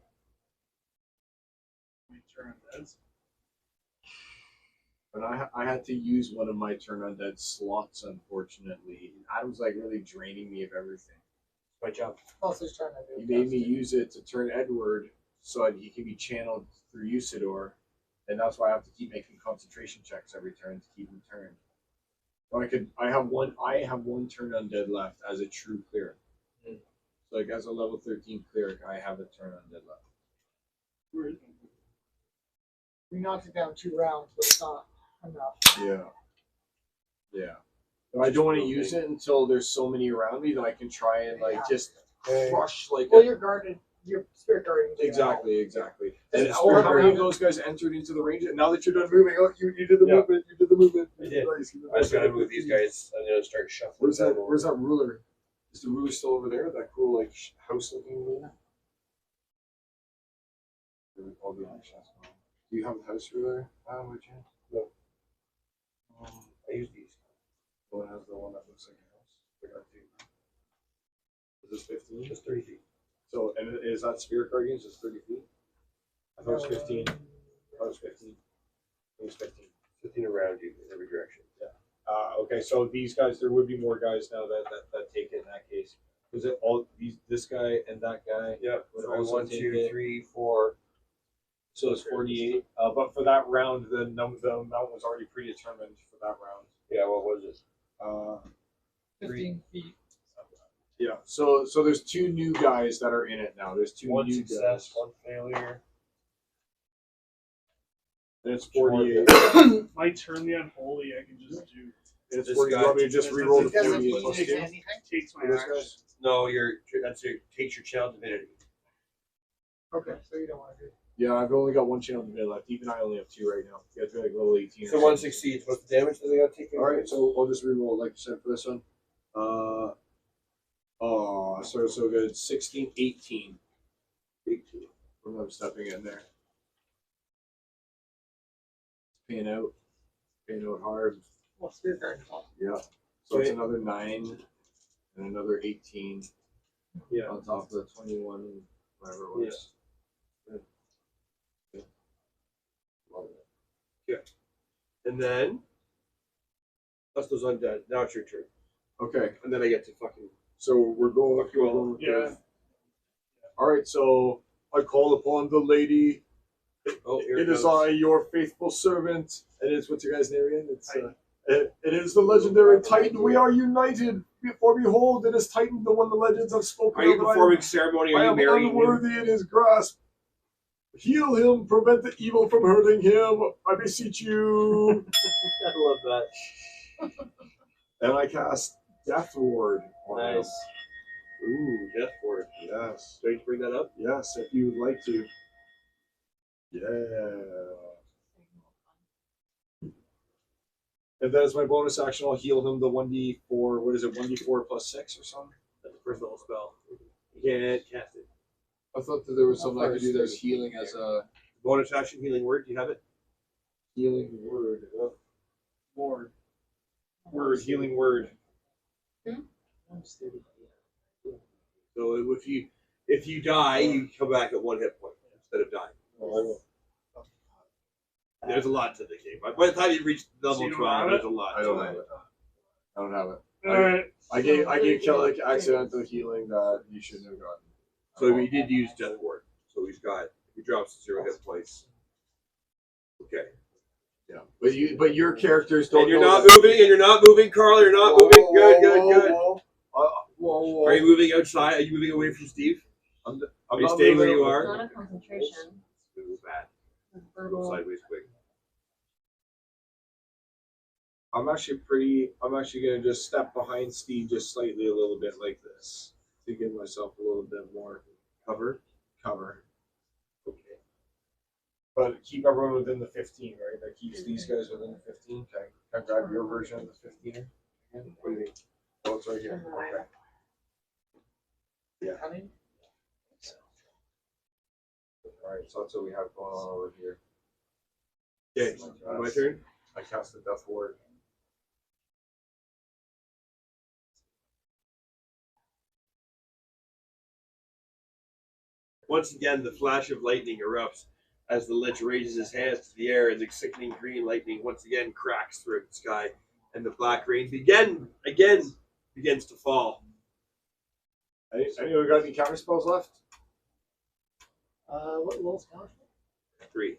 And I had to use one of my turn undead slots, unfortunately. Adam's like really draining me of everything. My job. Also, just trying to do. He made me use it to turn Edward so that he can be channeled through Usador, and that's why I have to keep making concentration checks every turn to keep him turned. So I have one turn undead left as a true cleric. So like as a level 13 cleric, I have a turn undead left. We knocked it down 2 rounds, but it's not enough. Yeah. Yeah. But I don't want to use it until there's so many around me that I can try and like just crush like. Well, your spirit guardian. Exactly. And Just how many around of those guys entered into the range? And now that you're done moving, you did the movement. You did the movement. I did. Nice. I just gotta move these guys. I'm gonna start shuffling. Where's that ruler? Is the ruler still over there? That cool like house looking ruler? All the actions. Do you have the house ruler? Would you? No. I use these. Well, it has the one that looks like a house. I got 2. Is this 15? Just 30 feet. So, and is that Spirit Guardians just 30 feet? I thought it was 15. I thought it was 15. It was 15. 15 around you in every direction. Okay, so these guys, there would be more guys now that take it in that case. Was it all this guy and that guy? Yeah. Would So also 1, take 2, it? 3, 4. So it's 48. But for that round, the amount was already predetermined for that round. Yeah, what was it? 15 feet. Yeah. So there's 2 new guys that are in it now. There's 2 1 new success, guys. 1 failure. And it's 48. If I turn the unholy, I can just do. It's This 40. You guy- want me to just reroll the It doesn't 48 mean plus you 2? get anything. Takes my For this action. guy? No, takes your channel divinity. Okay, so you don't want to do. Yeah, I've only got 1 channel in the middle left. Even I only have 2 right now. You guys got like level 18. So 1 succeeds. What's the damage that they gotta take? All right, so I'll just reroll like I said for this one. So good. 16, 18. 18. I'm stepping in there. Paying out hard. Well, spirit guardian. Yeah. So it's another 9 and another 18. Yeah. On top of the 21, whatever it was. Good. Love it. Okay. And then that's those undead. Now it's your turn. Okay. And then I get to fucking. So we're going with Yeah. All right, so I call upon the lady. Oh, here It is goes. I, your faithful servant. And it's what's your guy's name again? It's it is the legendary Titan. We are united. For behold, it is Titan, the one the legends have spoken Are you of. I performing am- ceremony? I Are you am marrying him? unworthy in his grasp. Heal him, prevent the evil from hurting him. I beseech you. I love that. And I cast Death Ward on him. Nice. Ooh, death ward. Yes. Do you need to bring that up? Yes, if you would like to. Yeah. And that is my bonus action. I'll heal him the 1d4. What is it? 1d4 plus 6 or something? That's a first level spell. You can't cast it. I thought that there was something I could do that's healing as a Bonus action healing word. Do you have it? Healing word. Word. Healing word. So if you die, you come back at 1 hit point instead of dying. There's a lot to the game. By the time you reach So level you don't 12, have there's it? a lot. I don't have it. I don't have it. Alright. I gave Kelly accidental healing that you shouldn't have gotten. So we did use Death Ward. So he's got, he drops 0 hit points. Okay. Yeah, but your characters don't. And you're know not that. moving, and you're not moving, Carl. You're not moving. Good. Whoa. Are you moving outside? Are you moving away from Steve? I'm Are you not staying where moving you over. are? Not a concentration. Move bad. Go Verbal. sideways quick. I'm actually gonna just step behind Steve just slightly a little bit like this to give myself a little bit more cover. Okay. But keep everyone within the 15, right? That keeps these guys within the 15. Can I grab your version of the 15er? What do you think? Oh, it's right here. Okay. Yeah. All right, so that's what we have going on over here. Okay, my turn. I cast the Death Ward. Once again, the flash of lightning erupts as the Lich raises his hands to the air, and the sickening green lightning once again cracks through the sky, and the black rain begins to fall. Anyone got any counter spells left? What level spell? 3.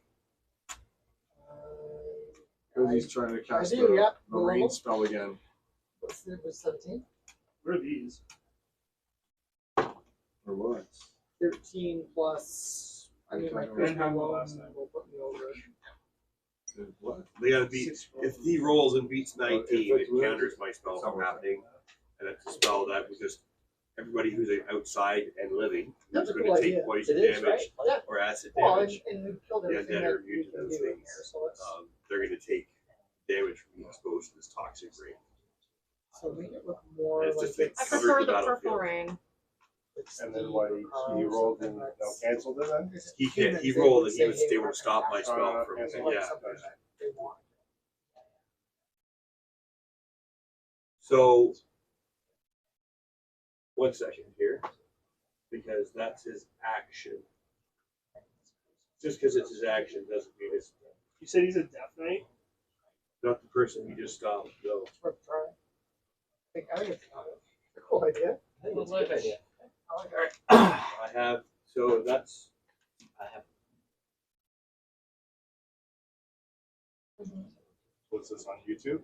Because he's trying to cast I do, a yep. marine Level? spell again. What's the 17? What are these? Or what? 13 plus. I mean, my And Christian how alone last time? will put me over. What? They gotta beat. If he rolls and beats 19, it counters my spell from happening, and it's a spell that was just everybody who's outside and living That's is a going cool to take idea. poison It is, damage right? or acid Well, damage. and we killed The everything undead that are immune we to can those do in things. here, so it's They're going to take damage from being exposed to this toxic rain. so we it look more It's like just it's I Covered prefer the the purple battlefield. rain. And then what? He rolled and no canceled it then. He can't. He rolled and he was able to stop my spell from. Yeah. So, 1 second here, because that's his action. Just because it's his action doesn't mean it's You said he's a death knight? not the person he just stopped. No. I think it's a cool idea. I think it's a good idea. I like it. I have. So that's. I have. What's this on YouTube?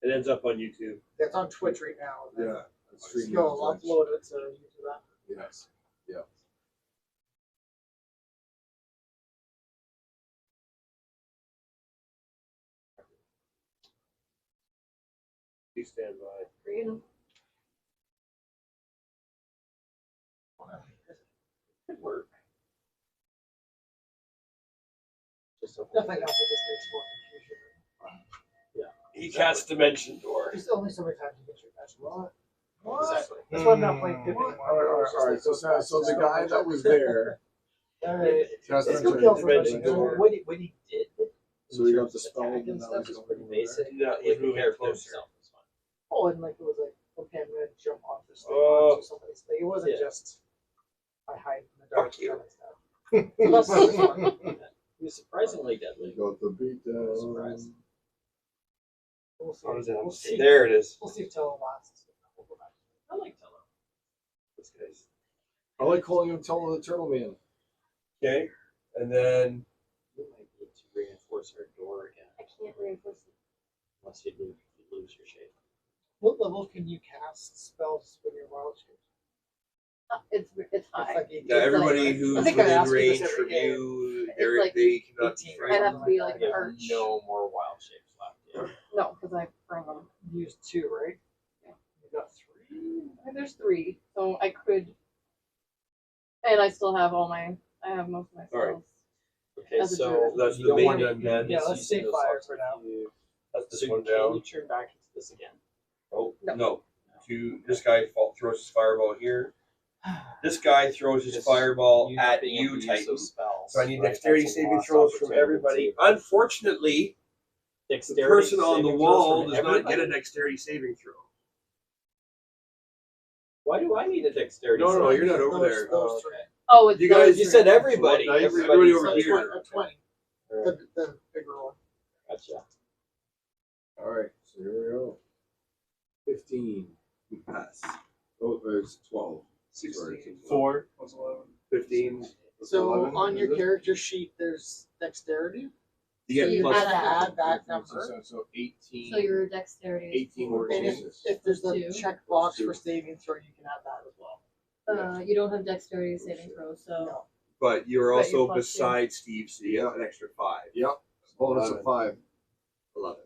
It ends up on YouTube. That's on Twitch right now. Yeah. it's Just streaming go on Twitch. upload it to YouTube. Yes. Yeah. Please stand by. Green. Could work. Just so Nothing else. It just makes more confusion. He casts Dimension Door. There's only so many times you get your best. What? Exactly. That's why I'm not playing Pip All anymore. right, all right. So the guy that was there. Alright. Cast Let's Dimension go kill Door. somebody. So what he did. So we in got terms the of spell, attack and and now stuff he's is going pretty over basic. Yeah, he's Like, the moving character closer. himself is fine. Oh, and like it was like, okay, I'm gonna jump off this thing Oh. onto somebody's thing. It wasn't Yeah. just I hide in the dark Fuck you. kind of stuff. So that's not fun. He was surprisingly deadly. Got the beat down. Surprise. We'll see. How does that We'll see. There it is. We'll see if Tello lasts. We'll go back. I like Tello. This guy's. I like calling him Tello the Turtle Man. Okay, and then You might need to reinforce our door again, I can't reinforce it. unless you lose your shape. What level can you cast spells when you're wild shape? It's high. like 18. yeah, everybody like- who's I think I within ask you this range every from game. you, It's they're, like they cannot be 18, frightened. I'd have to be like You an have arch. no more wild shapes left. Yeah. No, because I burned them. Use 2, right? Yeah. You got 3. I think there's 3, so I could. And I still have I have most of my All right. spells. Okay, As a so druid. That's you the don't main want to undead. Yeah, let's misuse say those fire slots for if now. you- That's this So one can down. you turn back into this again? Oh No. no! This guy throws his fireball here. This guy throws his Just fireball not at being able you, to use Titan. those spells, So I need right? dexterity That's a saving lost throws from opportunity everybody. to- Unfortunately, the Dexterity person on the saving throws wall from does not get a everybody? dexterity saving throw. Why do I need a dexterity? No, saving you're not throw? over there. Those Oh, it's You guys- You said everybody. What dice? Everybody over So here. a 20. The bigger one. Gotcha. All right, so here we go. 15. We pass. Oh, it's 12. Sorry. 4 plus 11. 15. So 11, on your is it? character sheet, there's dexterity. You get so you plus- gotta add that number. So 18. So your dexterity is 18 more And bonuses. if there's the 2. check box for saving throw, you can add that as well. You don't have dexterity saving throws, so No. But you're But also you're plus beside Steve, so you have an extra 5. Yep. Bonus of 5. 11.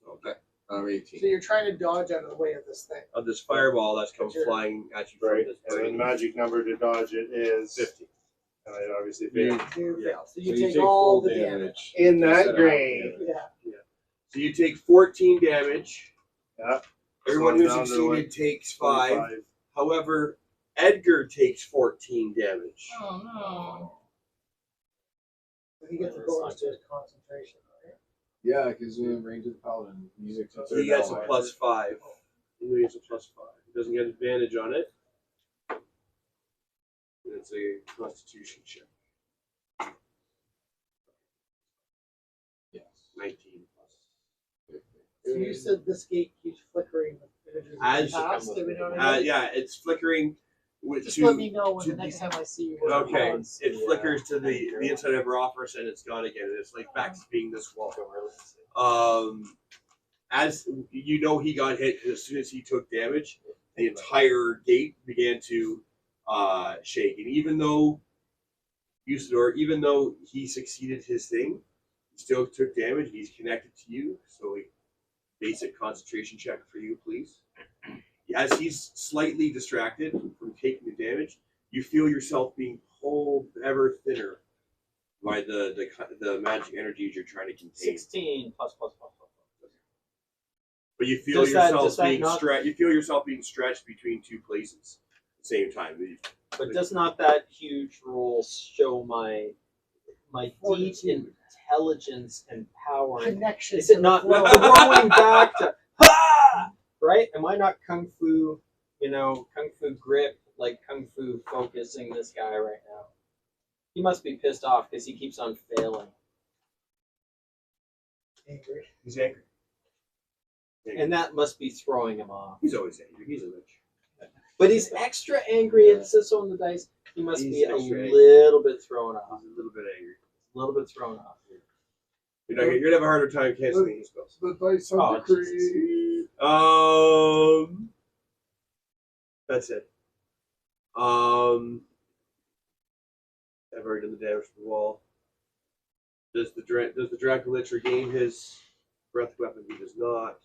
Okay. 18. So you're trying to dodge out of the way of this thing. Of this fireball that's come But you're- flying at you from Right. this And then the brain. magic number to dodge it is 50. And I obviously You- failed. Yeah. So you take all the damage. In that Set grade. Yeah. So you take 14 damage. Yeah. Everyone So who's down to, succeeded like, takes 5. 25. However, Edgar takes 14 damage. oh no. He gets a bonus to his concentration, right? Yeah, because we have range of the paladin. Music. So he gets a plus 5. He gets a plus 5. He doesn't get advantage on it. It's a constitution check. Yes. 19 plus. So you said this gate keeps flickering with images As- past, do we know what I mean? Yeah, it's flickering with Just to. let me know when to the next the- time I see you. Okay, Once it the, flickers to the inside of her office and it's gone again. And it's like back to being this wall. As you know, he got hit 'cause as soon as he took damage, the entire gate began to shake. And even though Usador, even though he succeeded his thing, He still took damage. He's connected to you, so basic concentration check for you, please. As he's slightly distracted from taking the damage, you feel yourself being pulled ever thinner by the magic energies you're trying to contain. 16 plus. But you feel yourself being stretched. You feel yourself being stretched between two places at the same time. But does not that huge roll show my deep intelligence and power? Connection. Is it not throwing back to right? Am I not kung fu? Kung fu grip, like kung fu focusing this guy right now. He must be pissed off because he keeps on failing. Angry. He's angry. And that must be throwing him off. He's always angry. He's a lich. But he's extra angry. It says so on the dice. He must He's be a extra angry. little bit thrown off. He's a little bit angry. A little bit thrown off. You're gonna have a harder time canceling these spells. The dice have Oh, decreed. That's it. I've already done the damage to the wall. Does the Dracolich regain his breath weapon? He does not.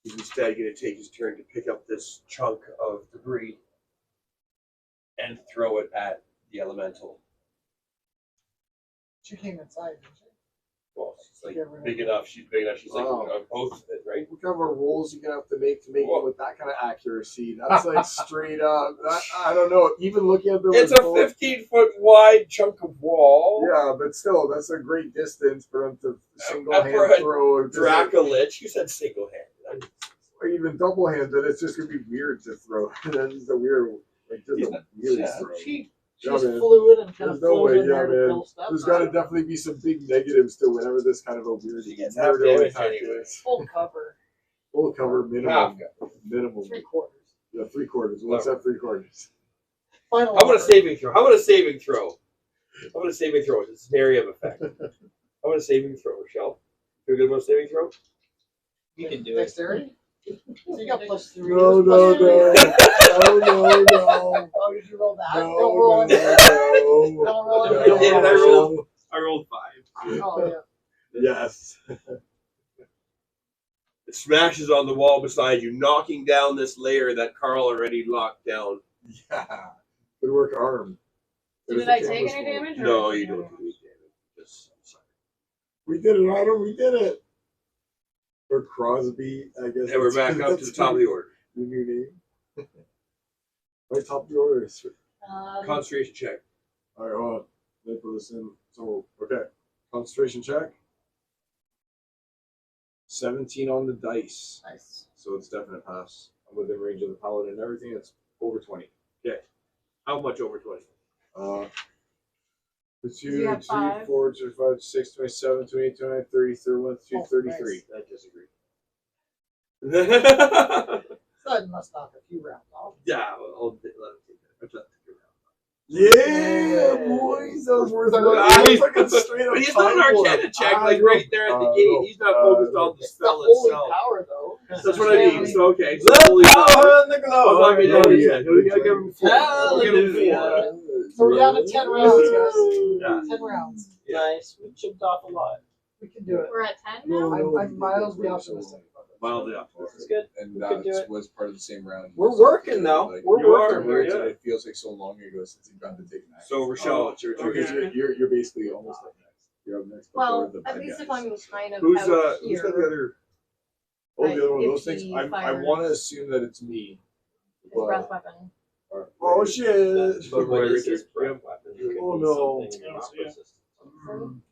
He's instead going to take his turn to pick up this chunk of debris and throw it at the elemental. She came inside, didn't she? Well, she's like big enough. She's big enough. She's like Wow. on both of it, right? What kind of rolls you gonna have to make it with that kind of accuracy? That's like straight up. I don't know. Even looking at the It's a 15-foot wide chunk of wall. Yeah, but still, that's a great distance for him to single hand For a throw. Dracolich, you said single-handed. Or even double handed. It's just gonna be weird to throw. That's just a weird, like just a weird throw. She's man. fluid and kind There's of no flows way, in there to man. fill stuff. There's got to definitely be some big negatives to whenever this kind of a weird She gets half weirdo damage attack anyway. is. Full cover. Full cover minimum. Half. Minimum. 3/4. Yeah, 3/4. What's that 3/4? Final. How about a offer. saving throw? How about a saving throw? How about a saving throw? It's an area of effect. How about a saving throw, Rochelle? You good about a saving throw? You can do it. Dexterity? So you got +3. No, Plus no, three. no. Oh, did you roll that? No, Don't roll it. no. Don't roll it. I did. I rolled 5. Oh, yeah. Yes. It smashes on the wall beside you, knocking down this layer that Carl already locked down. Yeah. Good work, arm. Did I take any damage? or- No, you don't do any damage. Just We did it, Adam. We did it. Or Crosby, I guess. and we're back up to the top of the order. Your new name. Right, top of the order. Concentration check. All right, hold on. Let me put this in. So, okay. Concentration check. 17 on the dice. Nice. So it's definite pass. I'm within range of the paladin and everything. It's over 20. How much over 20? 2, you have 3, 5? 4, 5, 6, 27, 28, 29, 30, 31, 32, Oh, 33. nice. I disagree. That must knock a few rounds off. Yeah, I'll let him take that. I'd let him take Yeah, boys. That was worth it. Ah, That's like a straight up But he's not an time warp. Arcana check, I like know. right there at the gate. He's not focused on the It's the spell holy itself. power, though. That's what I mean. So, okay. So The holy power power. and the Oh, I mean, glory. no, he said. We gotta give him 4. We'll give him 4. Hallelujah. So we're down to 10 rounds, guys. Yeah. 10 rounds. Nice. We chipped off a lot. We can do it. We're at 10 No, now? no, I'm mildly optimistic about this. Mildly It's good. And We could do that it. was part of the same round. We're working though. Like, We're You are, working. right? words, Yeah. and it feels like so long ago since you got to take an action. So, Rochelle, it's your turn. Because you're basically almost up next. You're up next. before Well, the at bad least guys. if I'm kind of Who's out who's here. got the other? Oh, the other one of if those things. he I fires want to assume that it's me. his breath weapon. Oh shit! But what is this Richard? breath weapon? It could Oh, be no. something you're not resistant.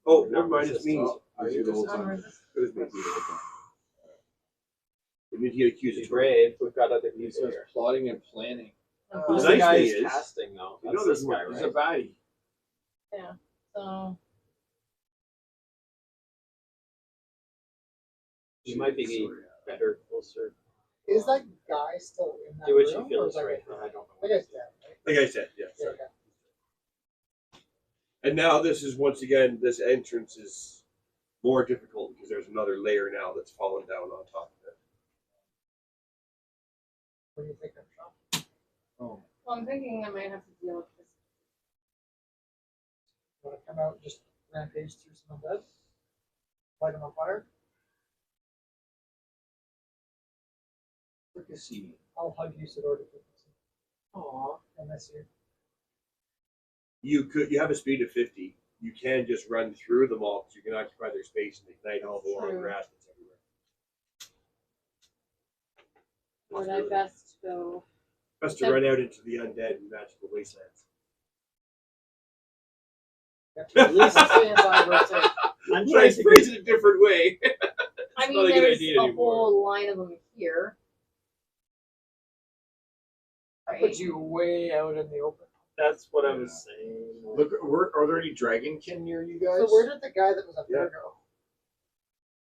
Oh, never mind. It's me. Are you the whole time? Unresistant. It was me. We need to get accused He's of brave. We've got other He people says here. plotting and planning. Who's The the nice guy thing who's is- casting though? You That's know there's this more- guy, He's right? a baddie. So You might be better, closer. Is that guy still in that Do what room? you feel or is that right. guy- I don't know. That guy's dead, right? Like I said, yeah. Yeah, Sorry. okay. And now this is once again, this entrance is more difficult because there's another layer now that's fallen down on top of it. What do you think of Sean? Oh, well, I'm thinking I might have to deal with this. Want to come out and just rampage through some undead. Light them on fire. Fricassee. I'll hug you, Sidor. Aw. I miss you. You have a speed of 50. You can just run through them all because you can occupy their space and ignite all the long True. grass that's everywhere. Would I best go? Best to run out into the undead and magical wastelands. At least I'm trying Let's to phrase it a different way. I not mean, a good there's idea a anymore. whole line of them here. I put you way out in the open. That's what I was saying. Look, are there any dragonkin near you guys? So where did the guy that was up there go?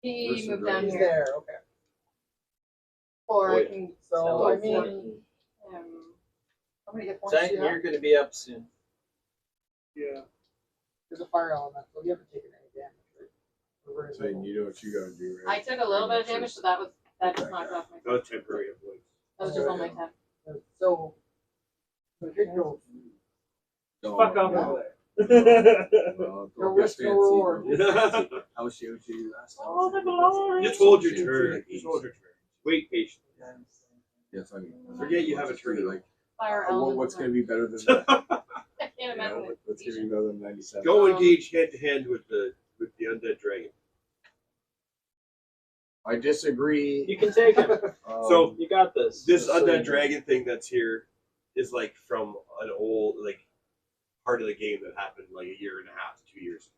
He Versus moved right down He's here. there. Okay. Or Oh, I yeah. can So go I for mean, him. how many hit points Zach, do you have? you're going to be up soon. Yeah. There's a fire element, so you haven't taken any damage, right? We're very Saying low. you know what you gotta do, I right? took a little bit of damage, so that just knocked off my. That was temporary avoidance. That was just on my temp. So we could go. Fuck off Yeah. over there. Well, No don't get risk, no fancy, reward. don't get fancy. How was she with you last time? Oh, the glory. Just hold your turn. Just hold your turn. Wait patiently. Yes, I mean, Forget you have a turn. like Fire well, element. what's gonna be better than that? I can't imagine it. What's gonna be better than 97? Go engage hand to hand with the undead dragon. I disagree. You can take him. So You got this. this so you undead know. dragon thing that's here is like from an old like part of the game that happened like a year and a half to 2 years ago.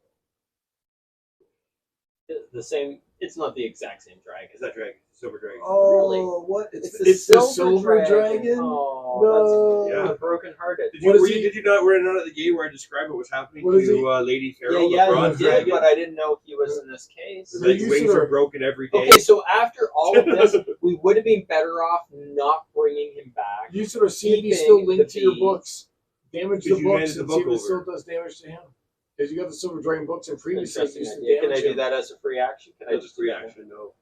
The same. It's not the exact same dragon. Is that dragon? Silver dragon. Oh, what? It's It's the the silver silver dragon. dragon. Oh, No. that's Yeah. broken hearted. Did you, What is were he- you, did you not were not at the game where I described what was happening What is he? to Lady Yeah, Pharaoh, yeah, the you bronze did, dragon? but I didn't know he was in this case. His So like, you wings sort were of- broken every day. Okay, so after all of this, we would have been better off not bringing him back. You sort of see if he's Keeping still linked the to your bees. books. Damage Did the you books hand the and book see if it over? still does damage to him. Because you got the silver dragon books and previously it Interesting used to idea. Can I damage do him. that as a free action? Can I That's just a free do that? action, no.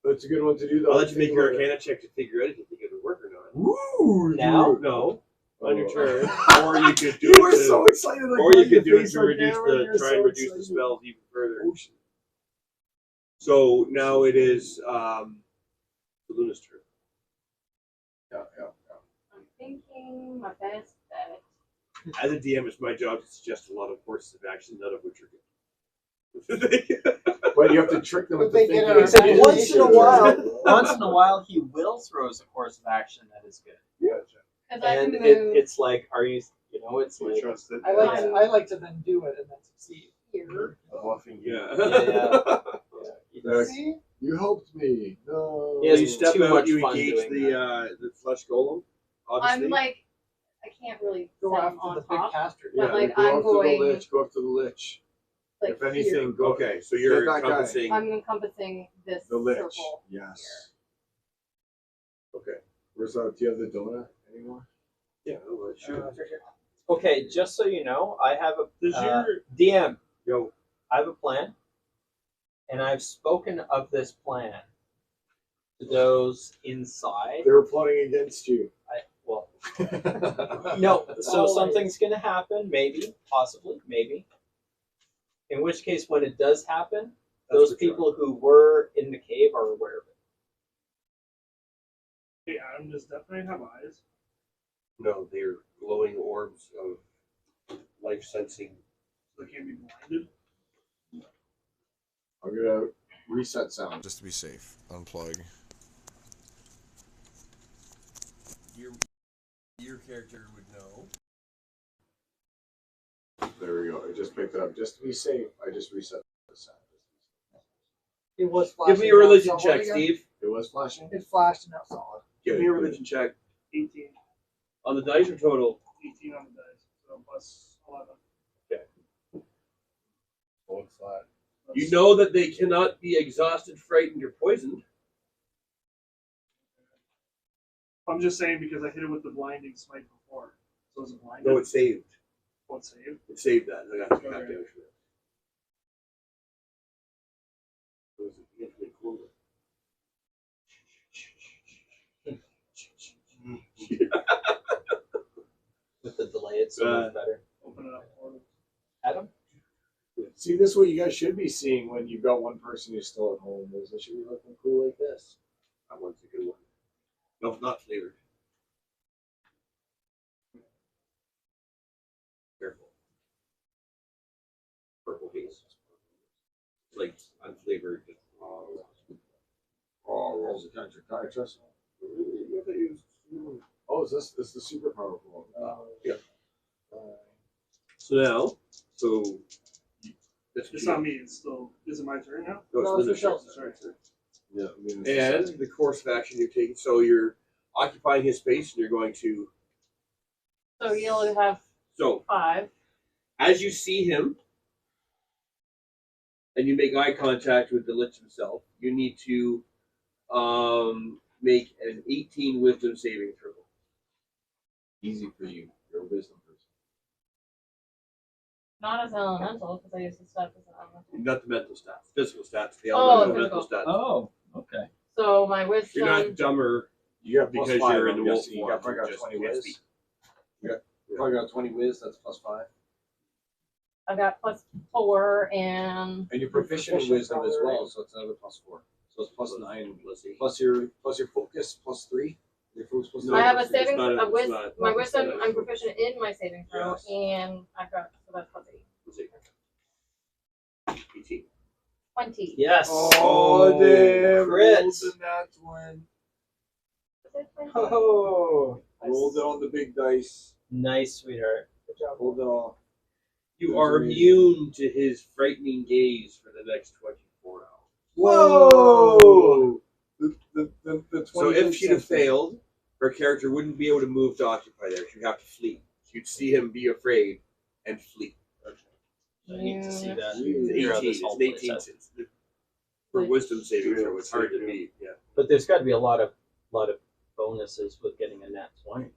But it's a good one to do though. I'll let you make Think your about it. Arcana check to figure out if you think it would work or not. Woo! Now? dude. No, on your Oh. turn. Or you could do You it were to, so excited. I or saw you your could do it face to on reduce camera, the you're try so and reduce the excited. spells even further. Oh, shit. So now it is the Luna's turn. Yeah. I'm thinking my best bet. As a DM, it's my job to suggest a lot of courses of action, none of which are good. But you have to trick them But into they thinking. get our it's Except an once in a issue. while, once in a while, he will throw us a course of action that is good. Because I And can move it's like, are you, it's You like, trust it. I like to then do it and then succeed. here. Bluffing you. yeah. Yes. See? You helped me. No. He has You step too out, much you fun engage doing the flesh golem. Obviously. I'm like, I can't really Go sit after on the big top. caster. But, Yeah, like, go I'm after going- the lich. Go after the lich. Like If anything, here. go. Okay, so you're Get that guy. encompassing. I'm encompassing this The lich. circle. Yes. Okay. Where's that? Do you have the donut anymore? Yeah, well, sure. Okay, just so you know, I have a Does your DM. Yo, I have a plan, and I've spoken of this plan to those inside. They were plotting against you. Well, no. So something's going to happen, maybe, possibly, maybe. In which case, when it does happen, those what you're people who were in the cave are aware of it. hey, Adam, does Death Knight have eyes? no, they're glowing orbs of life sensing. So they can't be blinded? I'm gonna reset sound. Just to be safe, unplug. Your character would know. There we go. I just picked it up. Just to be safe, I just reset the sound. It was flashing. Give me a religion now check, solid again. Steve. It was flashing. It flashed and now solid. Give me a religion check 18. on the dice or total. 18 on the dice. So plus 11. Hold flat. You know that they cannot be exhausted, frightened, or poisoned. I'm just saying because I hit it with the blinding smite before. So is it blinded? No, it's saved. Won't save. It saved that. I got to half Okay. damage for that. It was significantly cooler. With the delay, it's so much better. Open it up for them. Adam? See, this is what you guys should be seeing when you've got one person who's still at home. Is it should be looking cool like this. That one's a good one. No, not flavored. Careful. Purple haze. It's like unflavored. Oh, rolls the country card, trust me. Oh, is this the super powerful one? Yeah. So now, that's It's not me. It's still. Is it my turn now? No, No, it's it's Linda's Michelle's. turn. Yeah. I mean, And the course of action you're taking. So you're occupying his space, and you're going to. So you'll have So 5. as you see him, and you make eye contact with the Lich himself, you need to make an 18 Wisdom saving throw. easy for you. You're a wisdom person. Not as an elemental, because I use the stuff as an elemental. Not the mental stats, physical stats. The Oh, elemental mental physical. stats. Oh, okay. So my wisdom. You're not dumber You got because plus 5, you're in I'm the wolf guessing. You form. got probably got Just 20 can't whiz. speak. Probably got 20 whiz. That's plus 5. I got +4 and And you're proficient in wisdom as well, so it's another plus 4. So it's plus 9. Let's see. Plus your focus plus 3. Your focus plus No, I have a it's saving not a it's not- my it's wisdom. not- I'm proficient in my saving throw, Yes. and I've got so that's +8. let's see. 18. 20. Yes. Oh, damn. Crit. Rolled in that one. Is it 20? Oh, Rolled it on the big dice. nice, sweetheart. Good job. Rolled it all. You are Amazing. immune to his frightening gaze for the next 24 hours. Whoa! The 20 So if she'd have something. failed, her character wouldn't be able to move to occupy there. She'd have to flee. You'd see him be afraid and flee. I need to see that. It's Figure out 18. this It's whole an 18. playset. For wisdom saving throw, it's hard to beat. Yeah. But there's got to be a lot of bonuses with getting a nat 20.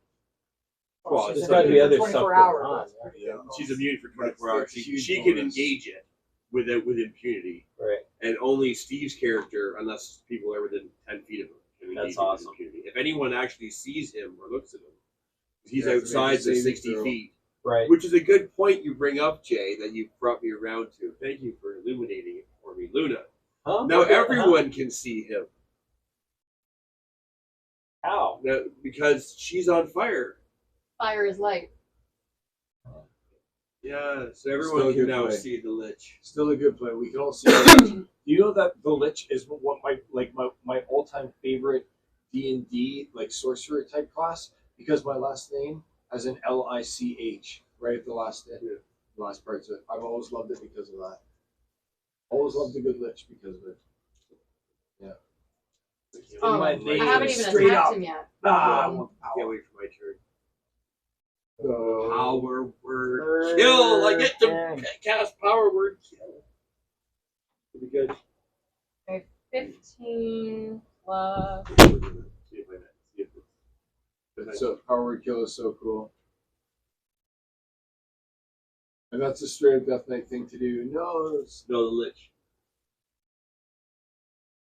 Well, She's there's gotta be immune other for stuff 24 going hours. on, That's pretty yeah. good. She's immune for 24 That's hours. a huge She can bonus. engage it with impunity. Right. And only Steve's character, unless people are within 10 feet of him, can engage That's it with awesome. impunity. If anyone actually sees him or looks at him, he's Yeah, it's outside amazing the saving 60 throw. feet. Right. Which is a good point you bring up, Jay, that you brought me around to. Thank you for illuminating it for me, Luna. Huh? Now Okay, everyone can see him. How? Now, because she's on fire. Fire is light. Yeah, so Still everyone a can good now play. see the Lich. Still a good play. We can all see. Do you know that the Lich is what my all time favorite D&D like sorcerer type class because my last name has an LICH right at the last end. Yeah. The last parts of it. I've always loved it because of that. Always loved a good Lich because of it. Oh, my I name haven't even straight attacked up. him yet. Ah, I Um, want the Can't power. wait for my turn. Oh. Power word kill. I get to cast power word kill. It'll be good. 15 plus. See if I see if it's- So power word kill is so cool. And that's a straight up Death Knight thing to do. No, it's- No, the Lich.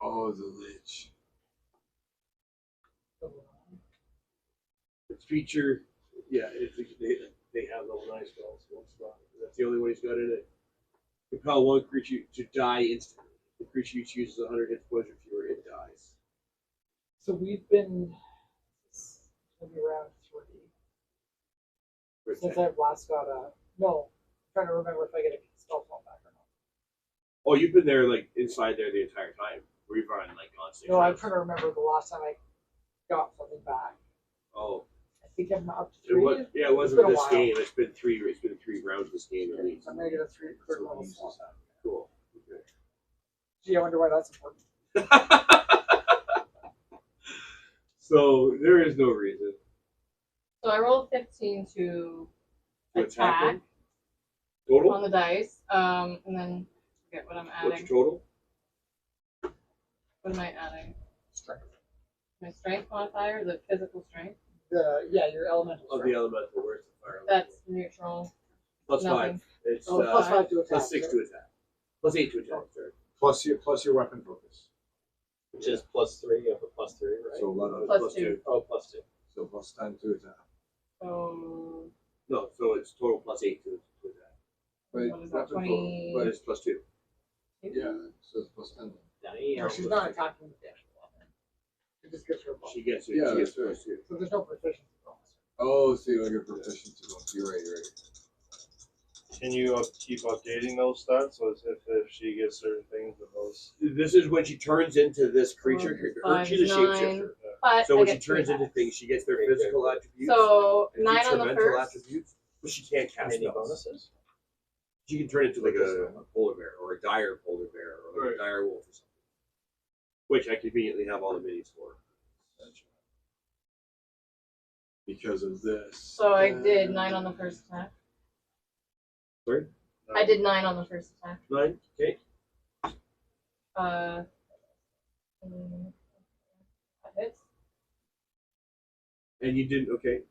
oh, the Lich. Its feature, yeah, they have level 9 spells. One spell. That's the only one he's got in it. Compel one creature to die instantly. The creature you choose is 100 hit points or fewer, it dies. So we've been maybe around 3 since I've last got a no. I'm trying to remember if I get a spell phone back or not. Oh, you've been there like inside there the entire time. We've run like on 6 No, I'm rounds. trying to remember the last time I got something back. Oh, I think I'm up to it 3. was. Yeah, it wasn't been a this while. game. It's been 3. It's been 3 rounds this game at least. I'm gonna get a 3 third level So spell. Cool. Okay. Gee, I wonder why that's important. So there is no reason So I rolled 15 to to attack attack him. Total? on the dice. And then forget what I'm What's your adding. total? What am I adding? My strength modifier, the physical strength. Yeah, your elemental Of strength. the elemental, where's the fire? That's neutral. Plus nothing. 5. It's Oh, plus 5 to attack. plus 6 to attack. Plus 8 to attack. Sorry. Plus your weapon focus. Which is +3. You have a +3, right? So 11. Plus 2. Oh, +2. So plus 10 to attack. So No, so it's total plus 8 to attack. But What is that, weapon 20? But it's +2. Yeah, so it's plus 10. No, she's not attacking with the actual weapon. It just gives her a bonus. She gets it. Yeah, She gets that's right. +2. So there's no proficiency bonus. Oh, so you don't get proficiency bonus. You're right, you're right. Can you keep updating those stats? So if she gets certain things with those? This is when she turns into this creature. She's a 5, 9. shapeshifter. But So I when she get 3 turns into attacks. things, she gets their physical attributes. So and 9 keeps her on the mental first. attributes, but she can't cast Any spells. bonuses? She can turn into like a polar bear or a dire polar bear or like a dire wolf or something. Which I conveniently have all the minis for. Because of this. So I did 9 on the first attack. Sorry? I did 9 on the first attack. 9? Okay. That hits. And you didn't, okay.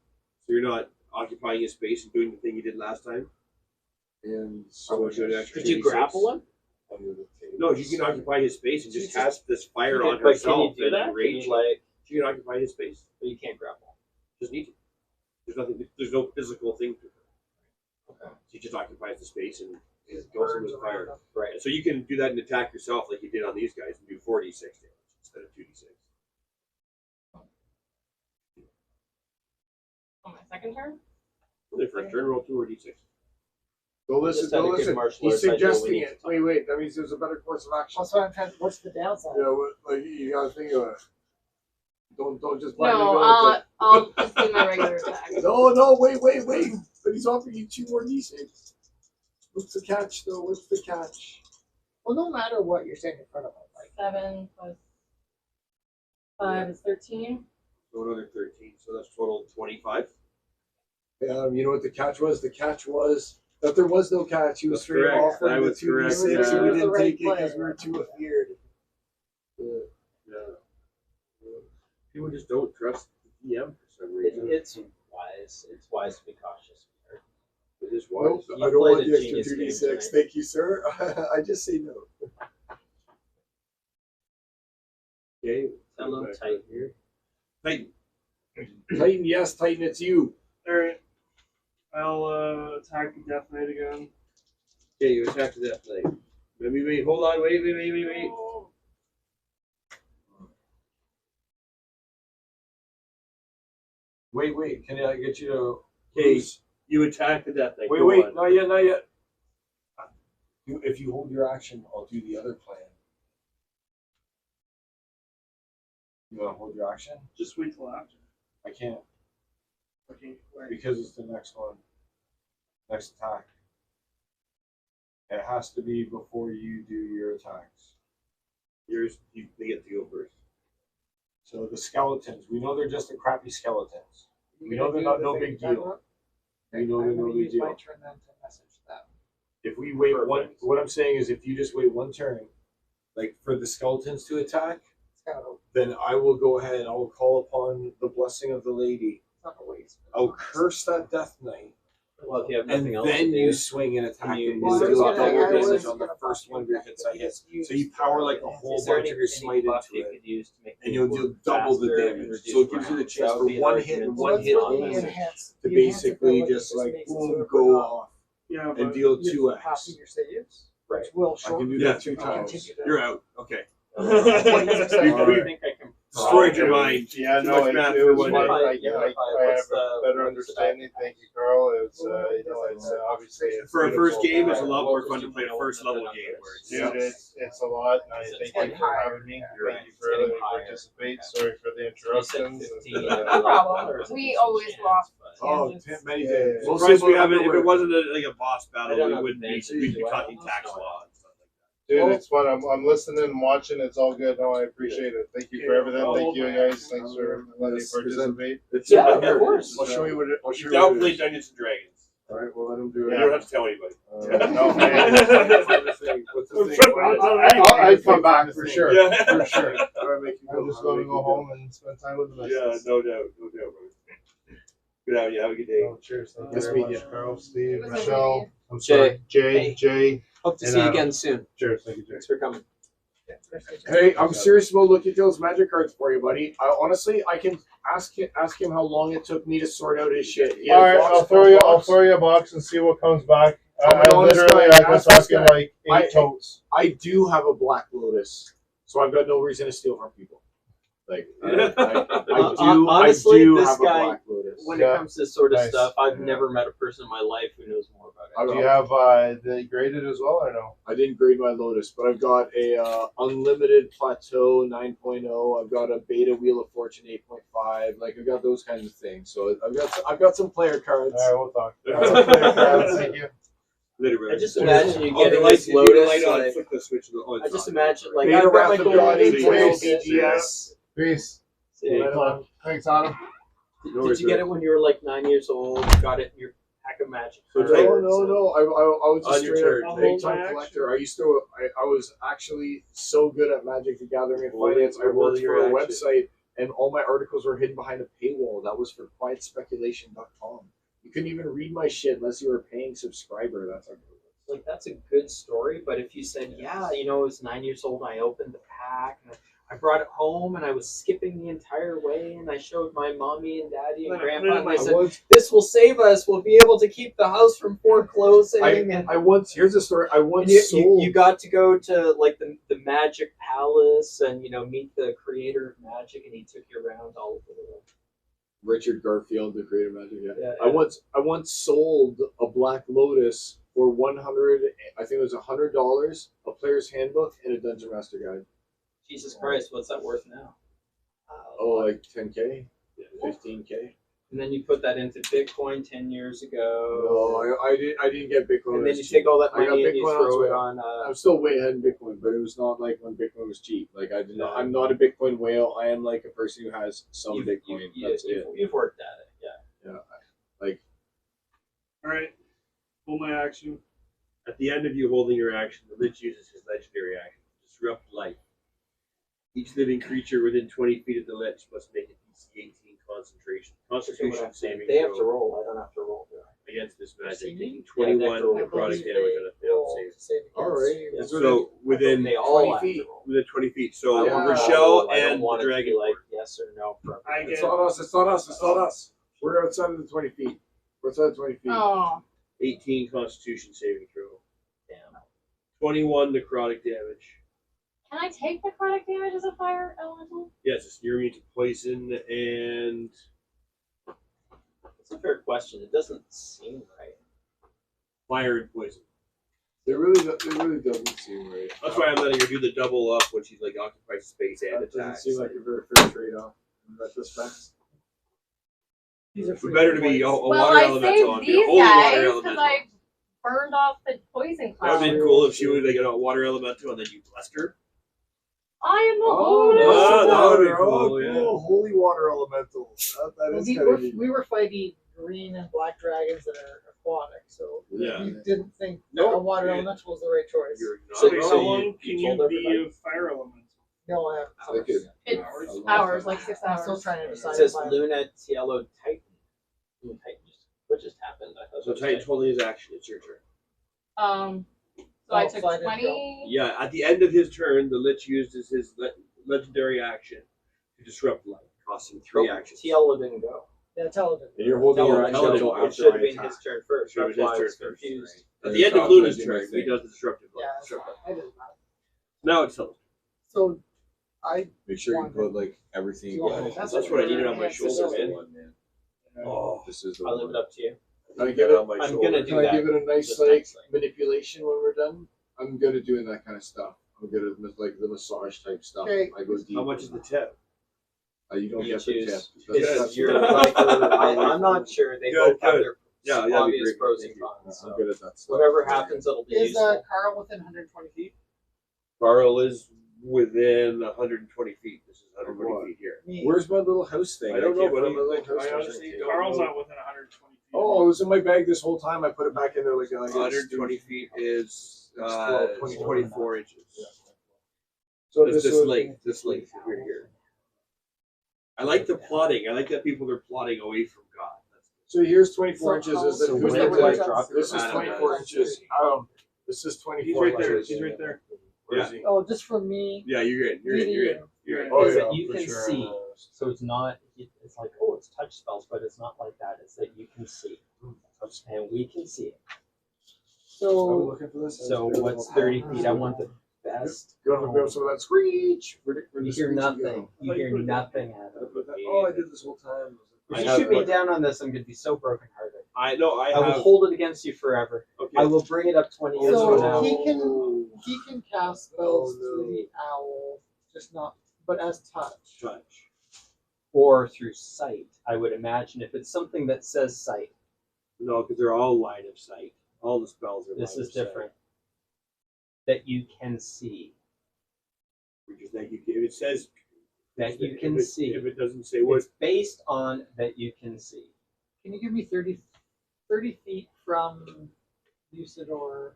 So you're not occupying his space and doing the thing you did last time? And So so it's an extra Did you 2d6. grapple him? under the table. No, you can occupy his space and just Jesus. cast this fire on But can herself you do and that? enrage Can you, like, She can occupy his space. but you can't grapple. Just need to. There's nothing. There's no physical thing to her. Okay. She just occupies the space and goes with fire. Right. So you can do that and attack yourself like you did on these guys and do 4d6 damage instead of 2d6. On my second turn? Well, their first turn, roll 2 or d6. Go listen, Just had go a good listen. martial He's arts idea we suggesting need it. to Wait, that means there's a better course of action. That's what I'm trying. What's the downside? Yeah, like you gotta think of it. Don't just blindly No, go with I'll just do my regular attack. it. No, wait. But he's offering you 2 more d6. What's the catch, though? What's the catch? Well, no matter what, you're standing in front of him. Like, 7 plus 5 is 13. So another 13. So that's total 25. You know what the catch was? The catch was that there was no catch. He was That's straight correct. offering That the was 2d6 correct, and we yeah. didn't The right take it play. because we were too afeared. Yeah. People just don't trust the DM for some It, reason. it's wise. It's wise to be cautious. It is Nope, wise. You I don't played want a the extra genius game 2d6. tonight. Thank you, sir. I just say no. Okay. Hello, Back Titan. here. Titan. Titan, yes, Titan, it's you. Alright. I'll attack the Death Knight again. Okay, you attack the death knight. Wait, hold on, wait. Wait, can I get you to... Okay, you attack the death knight. Go Wait, on. not yet. If you hold your action, I'll do the other plan. You want to hold your action? Just wait till after. I can't, Okay, wait. because it's the next one. Next attack. It has to be before you do your attacks. They get to go first. So the skeletons, we know they're just a crappy skeletons. We know they're not no big deal. We know they're no big My deal. turn then to message them. If we wait one, Perfect. what I'm saying is if you just wait one turn, like for the skeletons to attack, It's kind of then I will go ahead and I will call upon the blessing of the lady. not a waste. I'll curse that death knight, Well, if you have and nothing else to then do, you swing and attack you- and Well, you I was deal gonna- double I was damage on the first one of your hits I hit. So you power like a whole is there bunch of your smite buff into you it, could use to make and you'll things do work double the faster and damage. reduce So it gives you the rounds? chance That for would be an one hit argument and to one make hit on only this. to basically just like boom, go off Yeah, and but deal You 2x. copy your saves, Right. which will I can shorten do Yeah. that 2 I'll times. continue to- You're out. Okay. I think I can Destroyed your mind. Yeah, Too no, much it math it for was one fun. day. I have What's a the- better what's the understanding. Thank you, Carl. It's obviously it's For a first beautiful. game, it's a lot more fun to play a first level game where it's Dude, it's a lot. And I thank you for having me. Thank you for letting me participate. Sorry for the interruptions. 15, No problem. We always lost. Oh, tangents. many Yeah. days. I'm surprised we haven't. If it wasn't like a boss I battle, don't we know wouldn't be. advances, We'd be do I? talking tax law and stuff like Dude, it's fun. I'm listening and watching. It's all good. No, I appreciate it. Thank you for everything. Thank you guys. Thanks for letting me participate. that. Yeah, of course. I'll show you what it. I'll show You you now what it play is. Dungeons and Dragons. All right, well let him do You it. don't have to tell anybody. No, man. What's the thing? I'd come back for sure. Yeah. For sure. How do I make you I'm just going to go home and spend time with the Yeah, missus. no doubt, brother. Good having you. Have a good day. Oh, cheers. Thank Nice you very meeting much, you. Carl, Steve, It was a Michelle. I'm Jay. sorry. Jay. Hey. Jay. Hope to And see you Adam. again soon. Cheers. Thank you, Jay. Thanks for coming. Hey, I'm serious about looking at those magic cards for you, buddy. Honestly, I can ask him how long it took me to sort out his shit. He All had right, box I'll upon throw box. you a box and see what comes back. I'm an honest literally, guy, I've been ask this talking guy. like 8 I- totes. I do have a Black Lotus, so I've got no reason to steal from people. Like I Honestly, do this have guy, a Black Lotus. when Yeah. it comes to this sort of Nice. stuff, I've Yeah. never met a person in my life who knows more about it. Do you have the graded as well or no? I didn't grade my Lotus, but I've got a unlimited plateau 9.0. I've got a beta wheel of fortune 8.5. Like I've got those kinds of things. So I've got some player cards. All right, we'll talk. Thank you. Literally. I just imagine you Oh, the getting lights, this if you leave the Lotus. light on, Like, flick the switch. Oh, it's I just on. imagine, like, Beta I've got my Wrath of gold God in 8.0 it. BGS. Peace. See, Right on. Thanks, Autumn. Did you get it when you were like 9 years old? Got it in your pack of magic? So cards? No. I was On just your straight turn. up big time collector. I used to. I was actually so good at Magic the Gathering and finance. I worked for a website, and all my articles were hidden behind a paywall. That was for quietspeculation.com. You couldn't even read my shit unless you were a paying subscriber. That's how good it was. Like, that's a good story, but if you said, yeah, you know, I was 9 years old and I opened the pack and I brought it home and I was skipping the entire way and I showed my mommy and daddy and Let it- grandpa let it- and I I said, once, this will save us, we'll be able to keep the house from foreclosing. And I once. Here's a story. I once you, sold. you got to go to like the Magic Palace and, you know, meet the creator of Magic, and he took you around all over the world. Richard Garfield, the creator of Magic. Yeah. Yeah, I once sold a Black Lotus for 100. I think it was $100, a player's handbook, and a Dungeon Master guide. Jesus Christ, what's that worth now? Oh, like 10K, 15K. And then you put that into Bitcoin 10 years ago. No, I didn't get Bitcoin. And then you take all that I got money and you Bitcoin throw it on. on. I'm still way ahead in Bitcoin, but it was not like when Bitcoin was cheap. Like I did not. I'm not a Bitcoin whale. I am like a person who has some Bitcoin. That's it. You've worked at it, yeah. Yeah, like Alright. Pull my action. At the end of you holding your action, the Lich uses his legendary action to disrupt life. Each living creature within 20 feet of the Lich must make a DC 18 concentration. Constitution saving They have to throw roll. I don't have to roll. Do I? against this magic, See, taking yeah, they have 21 to roll. necrotic They damage on a failed roll save. to save all against right. you. It's So within They all 20 have feet. to roll. within 20 feet. So Yeah. Rochelle I don't and want the it to be dragon. like yes or no. For I It's get not us. It's not us. It's not us. We're outside of the 20 feet. We're outside of 20 feet. Oh, 18 Constitution saving throw. damn. 21 necrotic damage. can I take necrotic damage as a fire elemental? Yes, it's near me to poison and It's a fair question. It doesn't seem right. fire and poison. It really doesn't seem right. That's why I'm letting her do the double up when she's like occupies space and That doesn't attacks. seem like a very fair trade-off in retrospect. These are It's free better to be a points. Well, water I elemental on saved me. A these holy water guys because elemental. I burned off the poison That would cloud. have been cool if she would like a water elemental and then you blessed her. I am the Oh, holy no, that would be oh, cool, yeah. Holy water elemental. That Well, is we kind were, of neat. we were fighting green and black dragons that are aquatic, so Yeah. we didn't think No, a water you're- elemental was the right choice. You're not. So- Okay, so how you- long you can told you be everybody? a fire elemental? No, I have I think it- It's Hours? hours, like 6 I'm hours. still trying to It decide. says if I- Luna Tielo Titan. Luna Titan. What just happened? I thought So it was Titan's holding his action. It's your turn. So I Oh, took so I didn't 20. Yeah, at the end of his turn, the Lich used his legendary action to disrupt light, costing 3 actions. Tielo didn't go. Yeah, tell it. And you're holding No, your no, action no, until no, It after should have I been attack. his turn first. Should have That's been why his I was turn first, confused. At the end of Right. Luna's Yeah, turn, he does the disruptive light. Yeah, Disrupt light. I didn't. Now it's Helen. So I Make sure you put like everything. You want in. it? That's what I needed on my Yeah, shoulder, this is man. the one, man. Oh, This is the I'll one. leave it up to you. Can I give it? on my I'm shoulder. gonna do Can I that. give it a nice This like next thing. manipulation when we're done? I'm good at doing that kind of stuff. I'm good at like the massage type stuff. Okay. I go deep. How much is the tip? You don't You get the tip. choose. That's You're that's like, for- I'm not sure. They Good, both have good. their Yeah, that'd be obvious great. pros Thank and you. cons. I'm So good at that stuff. whatever happens, it'll be is useful. Carl within 120 feet? Carl is within 120 feet. This is 120 What? feet here. Me. Where's my little house thing? I don't know, can't but find my little I house honestly thing. don't Carl's know. not within 120 feet. Oh, it was in my bag this whole time. I put it back in there like 120 feet is It's 12, 24 inches. So This would- length right here. I like the plotting. I like that people are plotting away from God. So here's 24 So inches. Is how- the, So who's where the do I right? drop This it? is I don't 24 know. inches. This is 24 He's right there. inches. He's right there. Where is he? Oh, just from me. Yeah, you're in. You're in. You're in. You're in. Oh, Is yeah, that you for can sure. see. So it's not. It's like, oh, it's touch spells, but it's not like that. It's that you can see, and we can see it. So looking for this. So what's 30 feet? I want the best. Go to grab some of that screech. Where You the hear screechy nothing. go? You hear nothing, Adam. Oh, I did this whole time. If I you have shoot me what- down on this, I'm going to be so brokenhearted. I know. I I will have. hold it against you forever. Okay. I will bring it up 20 years from now. So he can cast spells Oh, no. through the owl, just not, but as touch. touch. Or through sight, I would imagine, if it's something that says sight. No, because they're all line of sight. All the spells are. This line is of sight. different. That you can see. Which is that you can, if it says That you can if it, see. If it doesn't say what, It's based on that you can see. Can you give me 30 feet from Lucidor?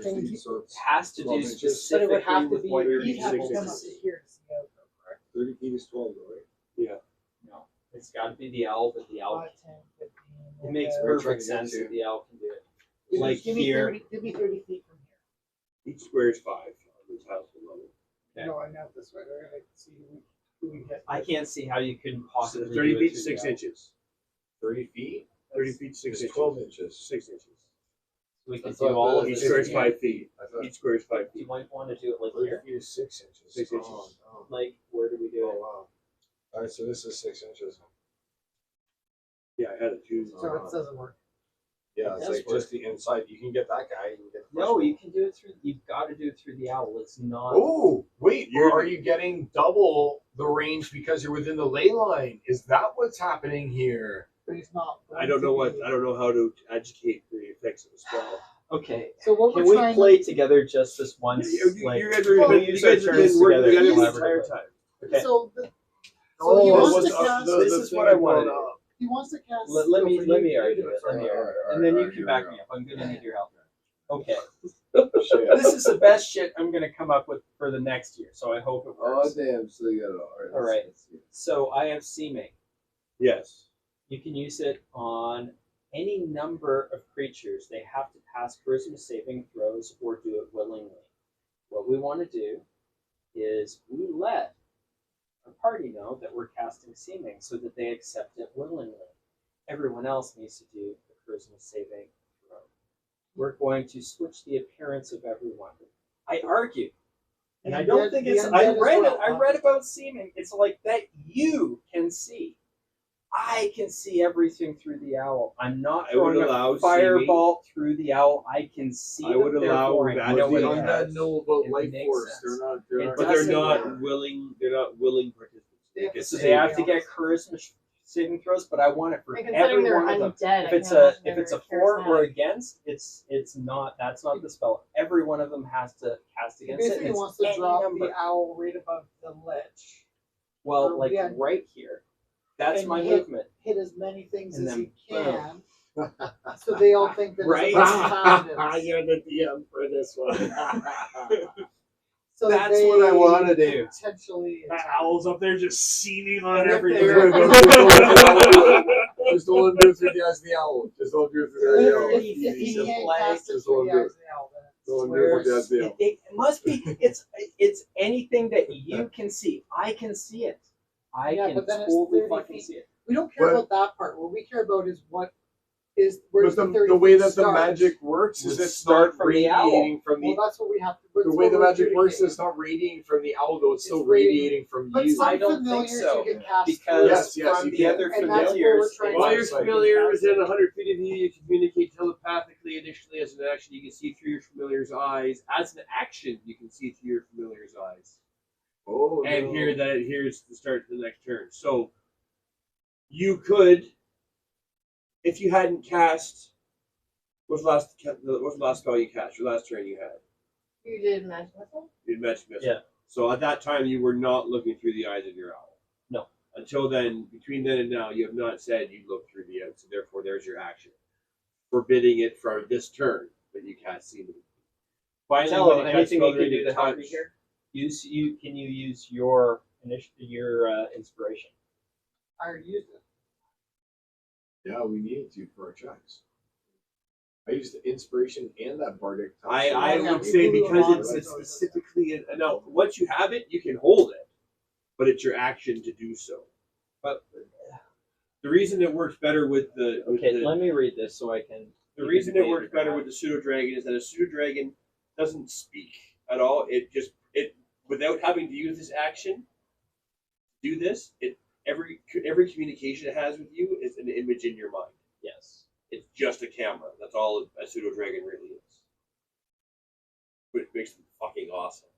Can you- So It it's has to 12 do inches. But it specifically would have to with be, what you're you'd have to able come to up see. here to see out, correct? 30 feet is 12, though, right? No, it's got to be the owl, but the owl. 5, 10, 15. It makes We're trying perfect to get sense to- that the owl can do it. Give me- Like give me here. 30, give me 30 feet from here. each square is 5 on this house level. Okay. No, I know this way. They're gonna see who we hit. I can't see how you couldn't So possibly 30 do it feet, through 6 the owl. inches. 30 feet? 30 feet, 6 It's inches. 12 inches. 6 inches. We I could do thought all of Each this. square is again. 5 feet. I thought Each square is 5 You feet. might want to do it like 30 here. feet is 6 inches. 6 inches. Oh, no. Like, where do we do Oh, it? wow. All right, so this is 6 inches. Yeah, I had a choose. So it doesn't work. Yeah, It it's does like just the inside. You can get that guy. You can get the No, first you can do it through. You've got to do it through the owl. It's not. Oh, wait. You're- Or are you getting double the range because you're within the ley line? Is that what's happening here? But he's not. I don't know what. I don't know how to educate the effects of a spell. Okay. So what Can we're we trying play together just this once? Like, You guys are we'll you use guys our have been turns working together together the entire collaboratively. time. Okay. So he Oh, wants what's to up, cast. this is thing what I I wanted. brought up. He wants to cast. Let me so you argue do it. Let me All argue right, it. all And then right, you all can right, back here me up. I'm gonna need your help. Okay. Shit. This is the best shit I'm gonna come up with for the next year. So I hope it Oh works. damn! So you got it. All right. All right. So I have seeming. Yes. You can use it on any number of creatures. They have to pass charisma saving throws or do it willingly. What we want to do is we let our party know that we're casting seeming so that they accept it willingly. Everyone else needs to do a charisma saving throw. We're going to switch the appearance of everyone. I argue, and I don't think it's. I read it. I read about seeming. It's like that you can see. I can see everything through the owl. I'm not I would throwing allow a fireball through the owl. I can see I would them, allow therefore I that know to what be it on has. Undead know about It life makes force. sense. They're not. It But they're doesn't not work. willing. They're not willing participants. They have to So say they have to something get charisma saving throws, but I want it for And every considering they're one of them. undead, If I it's can't a imagine if it's a they're 4 or charismatic. against, it's not. That's not the spell. Every one of them has to cast He against it. basically and it's wants to any drop number. the owl right above the ledge. Well, like Yeah. right here. That's And my hit- movement. Hit as many things And as then he can. So they all think that Right? it's about You're the DM for this one. So That's they what I want to do. potentially. That owl's up there just seeming on And if everything. they're- Just don't let him do it through the eyes of the owl. Just don't do it through the eyes of the owl. If he Easy. can't play, cast it just through don't the do eyes of the owl, then Don't do it through the eyes of the owl. It must be. It's anything that you can see. I can see it. I Yeah, can but then it's totally 30 fucking feet. see it. we don't care But- about that part. What we care about is what is where But the, the 30 way feet that the starts. magic works is Would it's start not from the owl. radiating from Well, the. that's what we have to. The that's way what the we're magic works adjudicating. is not radiating from the owl, though. It's still It's radiating- radiating from But you. some I don't think familiars so, you can cast because Yes, yes, from you the can. other And that's what familiars, we're trying it's- While to your It's like- familiar is within 100 feet of you, you communicate telepathically initially as an action. You can see through your familiar's eyes. As an action, you can see through your familiar's eyes. Oh, And no. here's the start to the next turn. So you could, if you hadn't cast, what's the last spell you cast? Your last turn you had. You did magic missile? You magic missile. Yeah. So at that time you were not looking through the eyes of your owl. No. Until then, between then and now, you have not said you look through the eyes. So therefore, there's your action, forbidding it for this turn that you cast seeming. Finally, Tell when them you cast anything you spell can do ready to help me touch- here. Can you use your inspiration? I already used it. Yeah, we needed to for our checks. I used the inspiration and that bardic. touch. I Yeah, would we say do a because lot it's of it's those. specifically now once you have it, you can hold it, but it's your action to do so. But the reason it works better with the Okay, let me read this so I can The reason it works better with the pseudo dragon is that a pseudo dragon doesn't speak at all. It without having to use this action, do this. Every communication it has with you is an image in your mind. Yes. It's just a camera. That's all a pseudo dragon really is. Which makes them fucking awesome.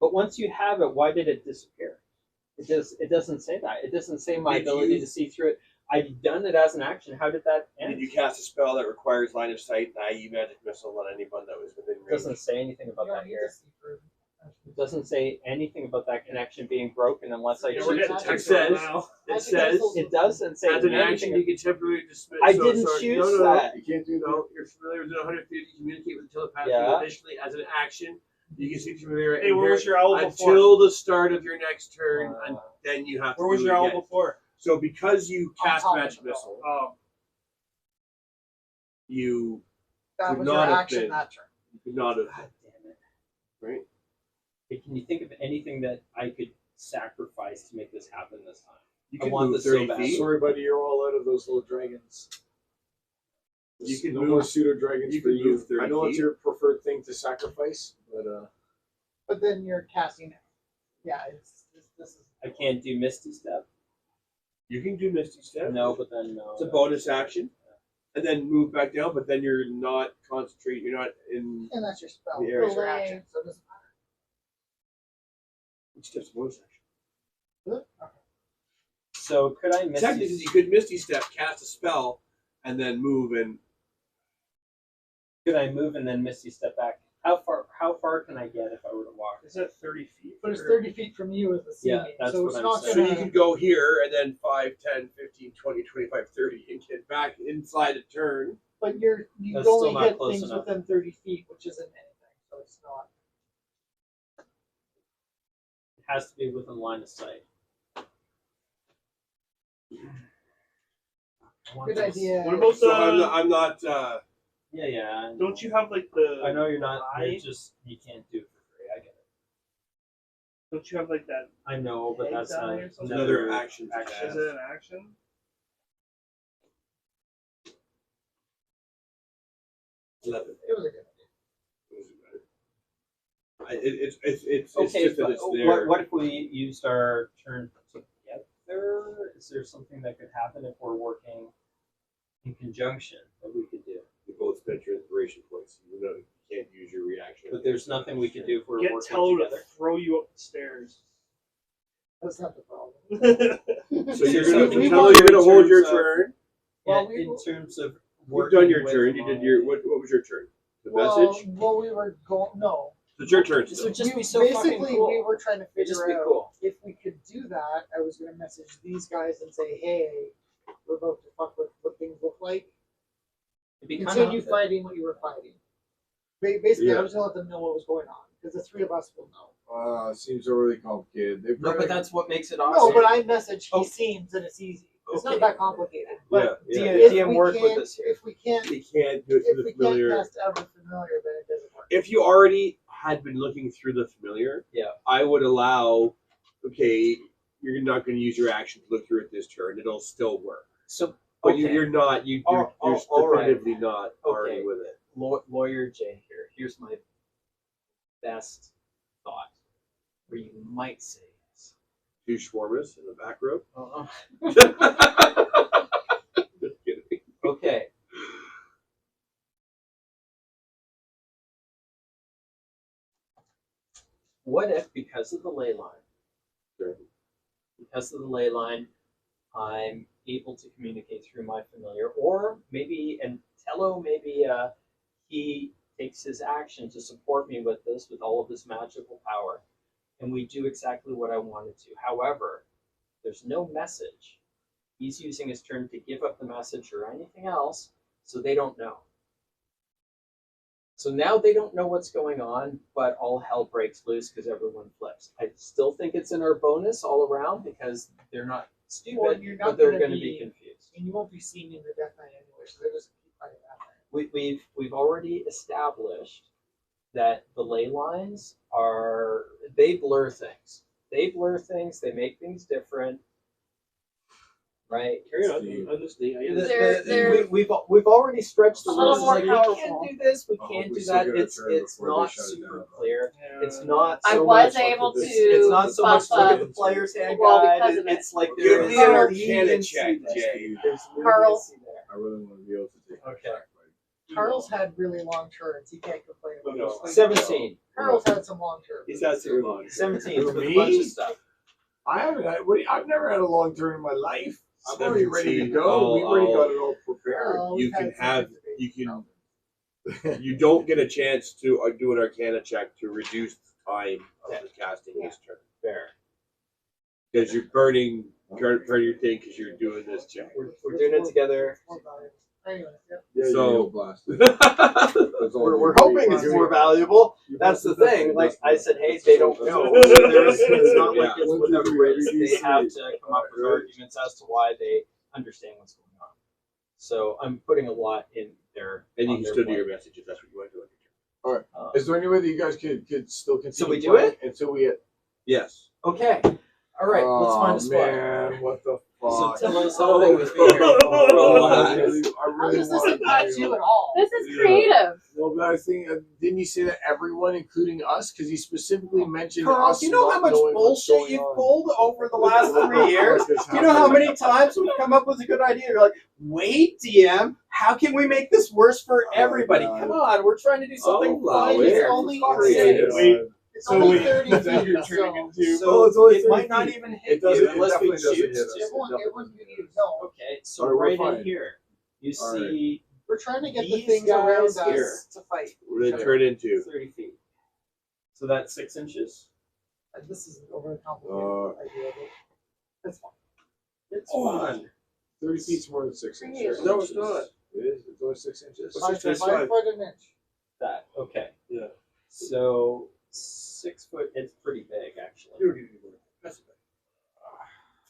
But once you have it, why did it disappear? It doesn't say that. It doesn't say my Did ability you- to see through it. I've done it as an action. How did that end? Did you cast a spell that requires line of sight, i.e. magic missile on anyone that was within It range? doesn't say anything about You that don't need here. to see through. It doesn't say anything about that connection being broken unless I Yeah, choose we're it getting to. technical now. It Magic says missiles- It doesn't say as an action anything. you can temporarily dismiss. I didn't choose that. You can't do that. You're familiar within 100 feet. You communicate with the telepath. Yeah. Additionally, as an action, you can see familiar Hey, where was your owl before? until the start of your next turn, and Uh, then you have to Where was do your it owl again. before? So because you On cast top of magic the missile, Oh, you That Could was not your have action been. that turn. could not have. God damn it. Right. Hey, can you think of anything that I could sacrifice to make this happen this time? You I can want move this so 30 bad. feet. Sorry, buddy, you're all out of those little dragons. You can no move- more pseudo dragons you for can you. move 30 I know it's feet. your preferred thing to sacrifice, but But then you're casting it. Yeah, this is. I can't do Misty Step. You can do Misty Step. No, but then no. It's a bonus action. And then move back down, but then you're not concentrating. You're not in. And that's your spell. The area. It's your action, so it doesn't matter. Which step's a bonus action? Good? So could I Misty? Technically, you could Misty Step, cast a spell, and then move and. Could I move and then Misty Step back? How far can I get if I were to walk? is that 30 feet? But it's 30 feet from you as the Yeah, ceiling, that's so what it's I'm not saying. So gonna. you can go here and then 5, 10, 15, 20, 25, 30 and get back inside a turn. But you That's still only not hit close things enough. within 30 feet, which isn't anything, so it's not. It has to be within line of sight. I want Good this. idea. What about So the? I'm not Yeah, yeah. I know. Don't you have like the? I know you're not. eye? It's just you can't do it for free. I get it. Don't you have like that? I know, but Egg that's die not or something? another action. to action. Is cast. it an action? 11. It was a good It's Okay, just that but it's there. what if we used our turn together? Is there something that could happen if we're working in conjunction that we could do? You both spent your inspiration points. You know you can't use your reaction. But there's nothing we could do if we're Get working Tello to together. throw you up the stairs. That's not the problem. So you're So gonna we tell want you're gonna in hold your terms of- turn. Well, Yeah, in terms of You've working done your with turn. You did my- your what was your turn? The Well, message? well, we were going. No. It's your turn This still. would just We- be so basically, fucking cool. we were trying to It'd just figure be out cool. if we could do that. I was going to message these guys and say, "Hey, we're about to fuck with what things look like. It'd be Continue kinda- fighting what you were fighting." Basically, Yeah. I was going to let them know what was going on because the three of us will know. it seems overly complicated. They No, probably- but that's what makes it No, awesome. but I message. He Oh. seems and it's easy. It's Okay. not that complicated. But Yeah, DM if DM we work with can't, us here. if we can't, You can't do it if through we the familiar. can't cast out of familiar, then it doesn't work. If you already had been looking through the familiar, Yeah. I would allow. Okay, you're not going to use your action to look through it this turn. It'll still work. So, But okay. you're not. You're all right. definitively not already Okay. with it. Lawyer Jay here. Here's my best thought, where you might say yes. 2 Schwarmers in the back row. Just kidding. Okay. What if, because of the ley line, Sure. because of the ley line, I'm able to communicate through my familiar, or maybe, and Tello, maybe he takes his action to support me with this, with all of his magical power, and we do exactly what I wanted to. However, there's no message. He's using his turn to give up the message or anything else, so they don't know. So now they don't know what's going on, but all hell breaks loose because everyone flips. I still think it's in our bonus all around because they're not stupid, Well, you're not but they're gonna going to be be- confused. And you won't be seen in the Death Knight anyway, so they're just keep fighting that way. We've already established that the ley lines are, they blur things. They blur things. They make things different. right? Carry on. I'm listening. I They're- We've already stretched the a little rules. more Like, we can't powerful. do this, we I can't hope we do still that. get a It's turn it's before they not shut it super down. clear. It's not. I So was much, able to It's not so much buff look up at the player's hand well, guide. because of It's like Give there's me an leniency arcana check, there. Jay. There's Carl. leniency there. I really want to be able to take Okay. track fighting. Carl's had really long turns. He can't complain about No. those. 17. Carl's had some long turns. He's had some long. 17 with a Me? bunch of stuff. I haven't had. I've never had a long turn in my life. I'm already ready to 17. go. We've already I'll- got it all prepared. Oh, You we've can had some have- good debates. you can- You don't get a chance to do an Arcana check to reduce the time of the casting his turn. Fair. Because you're burning part of your thing because you're doing this check. We're doing it together. Anyway, yep. Yeah, So- you blast it. That's all We're you do. hoping it's more valuable. That's the thing. Like I said, hey, they don't know. So it's not like it's without risk. They have to come up with arguments as to why they understand what's going on. So I'm putting a lot in there. And you on can their still do part. your message if that's what you want to do. Is there any way that you guys could still continue? So we do playing it? until we hit? Yes. Okay. All right. Let's find a spot. Man, what the So fuck? tell us how things are here. I really How does this want impact to. you at all? This is creative. No, but I think didn't you say that everyone, including us, because he specifically mentioned Carl, us. do you know how not much knowing what's bullshit going you've on? pulled over the last 3 years? What the fuck is Do you know how happening? many times we've come up with a good idea? You're like, wait, DM, how can we make this worse for everybody? God. Come on, we're trying to do something allow fun it. here. It's only For fuck's creative. sake. It's So only wait, 30 then you're feet, turning so into. Oh, it's only It 30 might not feet. even It hit doesn't. you It unless we definitely doesn't choose hit us. to. it won't you need to know. Okay, so Alright, we're right fine. in here, you Alright. see We're trying to get the These things around guys us here. to fight. What did it turn into? 30 feet. So that's 6 inches. This is an overcomplicated idea, but that's fine. It's Oh. fun. 30 feet's more than 6 inches. No, it's not. It is. It's only 6 inches. What's Five, 5 foot an inch. That, okay. Yeah. So 6 foot, it's pretty big actually.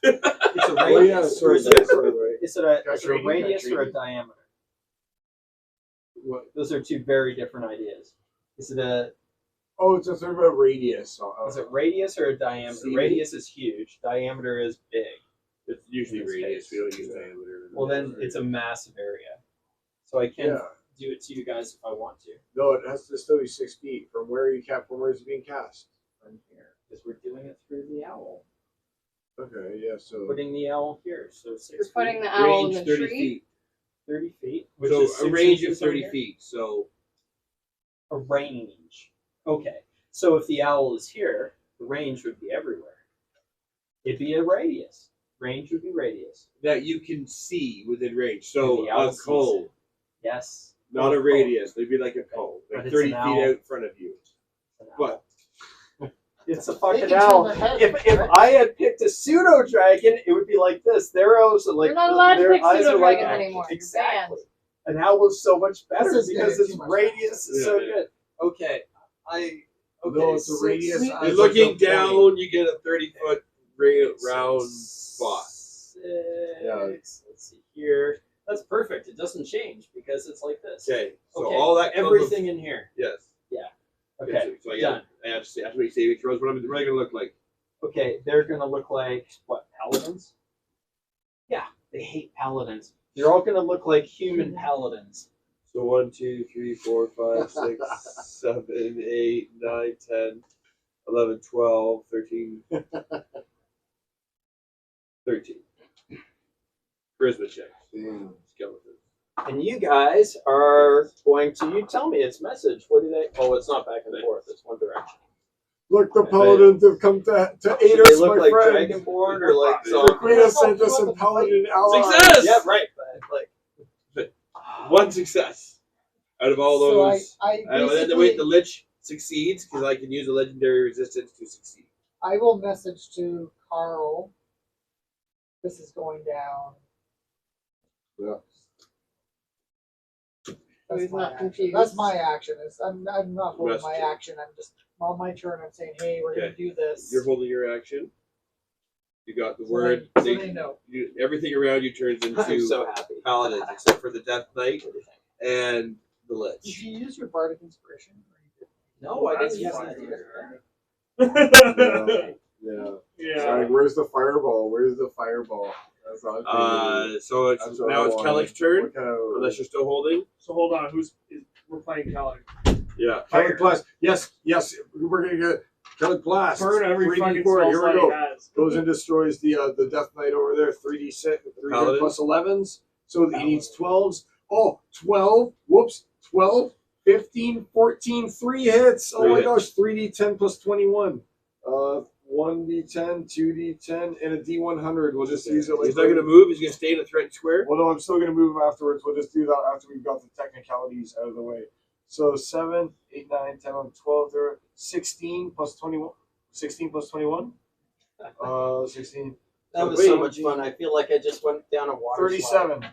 It's a Oh yeah, radius. sorry, or is it, sorry, right. is it a, Got is it a training, got radius or a training. diameter? What? Those are two very different ideas. Is it a Oh, it's a sort of a radius. is it radius or a diameter? See, Radius is huge. Diameter is big. It's usually In this radius. case. We don't use diameter. Well, then it's a massive area. So I can Yeah. do it to you guys if I want to. No, it has to still be 6 feet from where you cap. From where it's being cast. From here, because we're doing it through the owl. Okay. Yeah. So. Putting the owl here, so 6 You're feet. putting the owl Range in the 30 tree. feet. 30 feet. Which So is a 6 range of inches on 30 here? feet. So A range. Okay. So if the owl is here, the range would be everywhere. It'd be a radius. Range would be radius. that you can see within range. And So the owl a sees cone, it. Yes. not a radius. They'd be like a cone, But like it's 30 feet an owl. out in front of you. An owl. What? It's a They fucking can turn owl. their head, If right? I had picked a pseudo dragon, it would be like this. Their eyes are like You're not allowed to their pick eyes are like pseudo-dragons anymore. You're exactly. An owl is so much better This is because getting its too much radius is so Yeah. good. Okay, okay. No, it's a radius. We- You're as looking like a down, point. you get a 30-foot round spot. 6, Yeah. Let's see here. That's perfect. It doesn't change because it's like this. Okay, so Okay, all that clump of- everything in here. yes. Okay, So I done. have to make saving throws. What are they going to look like? Okay, they're gonna look like what? Paladins? Yeah, they hate paladins. They're all gonna look like human paladins. So 1, 2, 3, 4, 5, 6, 7, 8, 9, 10, 11, 12, 13. 13. Charisma check. Damn. Skeleton. And you guys are going to. You tell me its message. What do they? Oh, it's not back and forth. It's one direction. Look, the paladins have come to aid Do us, they look my like friend. dragonborn or like The queen has sent us some paladin allies. Success! Yeah, right. But like One success out of all So those. I And then basically, the Lich succeeds because I can use a legendary resistance to succeed. I will message to Carl. This is going down. Yeah. That's He's my not action. confused. That's my action. I'm not holding my Messenger. action. I'm just on my turn. I'm saying, hey, we're gonna Okay. do this. You're holding your action. You got the So word. they- so they know. Everything around you turns I'm into so happy. paladins except for the Death Knight and the Did Lich. you use your bardic inspiration? Or you didn't? No, I That's didn't use fine. that. Yeah. Yeah. Yeah. Like, where's the fireball? Where's the fireball? So it's That's what now I it's wanted. Kellick's turn, What kind of- unless you're still holding. So hold on, we're playing Kelly. Yeah. Kelly Blast. Yes, we're gonna get Kelly Blast. Burn every 3D fucking board. spell Here we slot he go. has. Goes and destroys the Death Knight over there. 3d6, 3 Paladin. plus 11s. So he needs 12s. Oh, 12. Whoops. 12, 15, 14, 3 hits. Oh Three my hits. gosh. 3d10 plus 21. 1d10, 2d10, and a d100. We'll just use it like He's not going to move. He's going to stay in the threatened square. Well, no, I'm still going to move him afterwards. We'll just do that after we've got the technicalities out of the way. So 7, 8, 9, 10, 11, 12, 13, 16 plus 21. 16 plus 21? 16. That was Wait, so much fun. I feel like I just went down a water 37.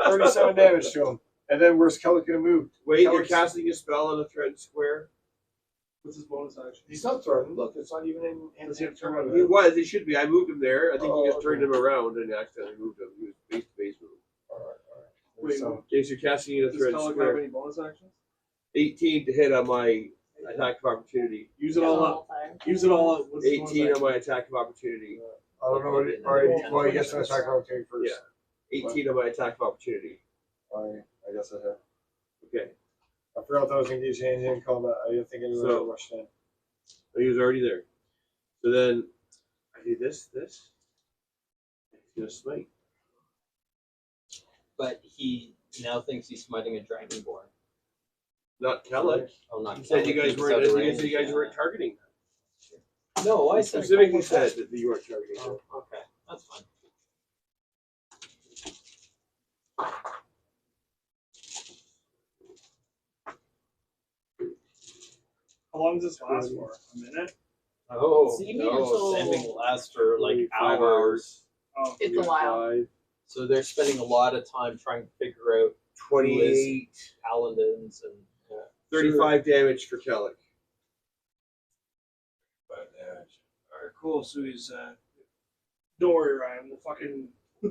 37 damage to him. And then where's Kelly going to move? Wait, you're Kelly's- casting a spell on the threatened square. What's his bonus action? He's not threatened. Look, it's not even in. Does he have to turn around? He was. He should be. I moved him there. I think Oh, you just turned okay. him around and accidentally moved him. He was face to face move. Wait, So, Okay, so you're casting in a Does threatened Kelly have square. any bonus actions? 18 to hit on my attack of opportunity. Use it all up. Use it all up. What's his bonus 18 on action? my attack of opportunity. I don't know what it. Alright, well, he gets an attack opportunity first. Yeah. 18 on my attack of opportunity. Alright, I guess I have. Okay. I forgot that I was engaged in hand-to-hand combat. I didn't think anyone So- would rushed in. But he was already there. So then I do this. He's going to smite. But he now thinks he's smiting a dragonborn. Not Kellic. Oh, not He said you Kellic, guys he's weren't. out of You range, guys yeah. weren't targeting. No, I He said specifically said that you weren't targeting. Oh, okay, that's fine. How long does this last for? A minute? Oh, See, no, so- saving lasts for like 5 hours. Oh, It's a while. 5, So they're spending a lot of time trying to figure out 28, paladins and 35 damage for Kellic. alright, cool. So he's don't worry, Ryan.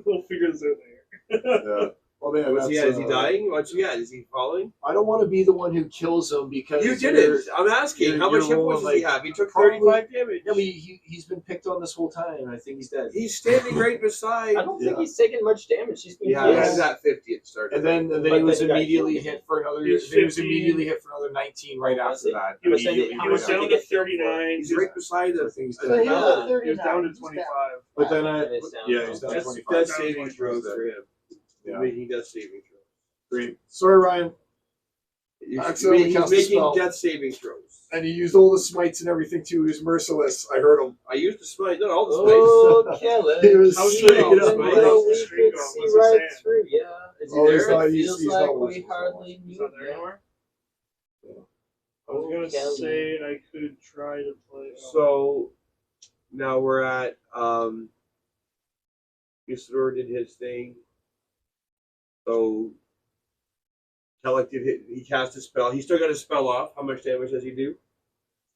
We'll figure this out later. Yeah. Well, man, What's he that's, at? Is he dying? What's he at? Is he falling? I don't want to be the one who kills him because You you're- didn't. I'm asking. you're- How much you're hit points does rolling, he have? He took probably- 35 damage. Yeah, but he's been picked on this whole time. I think he's dead. He's standing right beside. I don't think Yeah. he's taken much damage. He's been Yeah, healed. he's at 50 at the start. And then But he was then he got immediately healed. hit for another. He was He was 15. immediately hit for another 19 right Oh, was after he? that. He was Immediately how He much was did down he to get killed for? 39. he's right beside I us. think he's So dead. he was Ah. at 39. He was down to He's 25. But then It is down yeah, to he's down to That's 25. death Down saving 25. throws for him. Yeah. Making death saving throws. Great. Sorry, Ryan. Accidentally He's cast a making spell. death saving throws. And he used all the smites and everything too. He was merciless. I heard him. I used the smite, not all the Oh, Kelly. He was How's straight he up. going? Even Mike. though How's we the stream could going? see What's he right saying? through, yeah. Is he Oh, he's there? not- It he's feels not like watching, we he's not hardly watching. knew He's not there yet. anymore? I Oh, was gonna Kelly. say I could try to play. So now we're at Usador did his thing. So Kellic he cast a spell. He still got his spell off. How much damage does he do?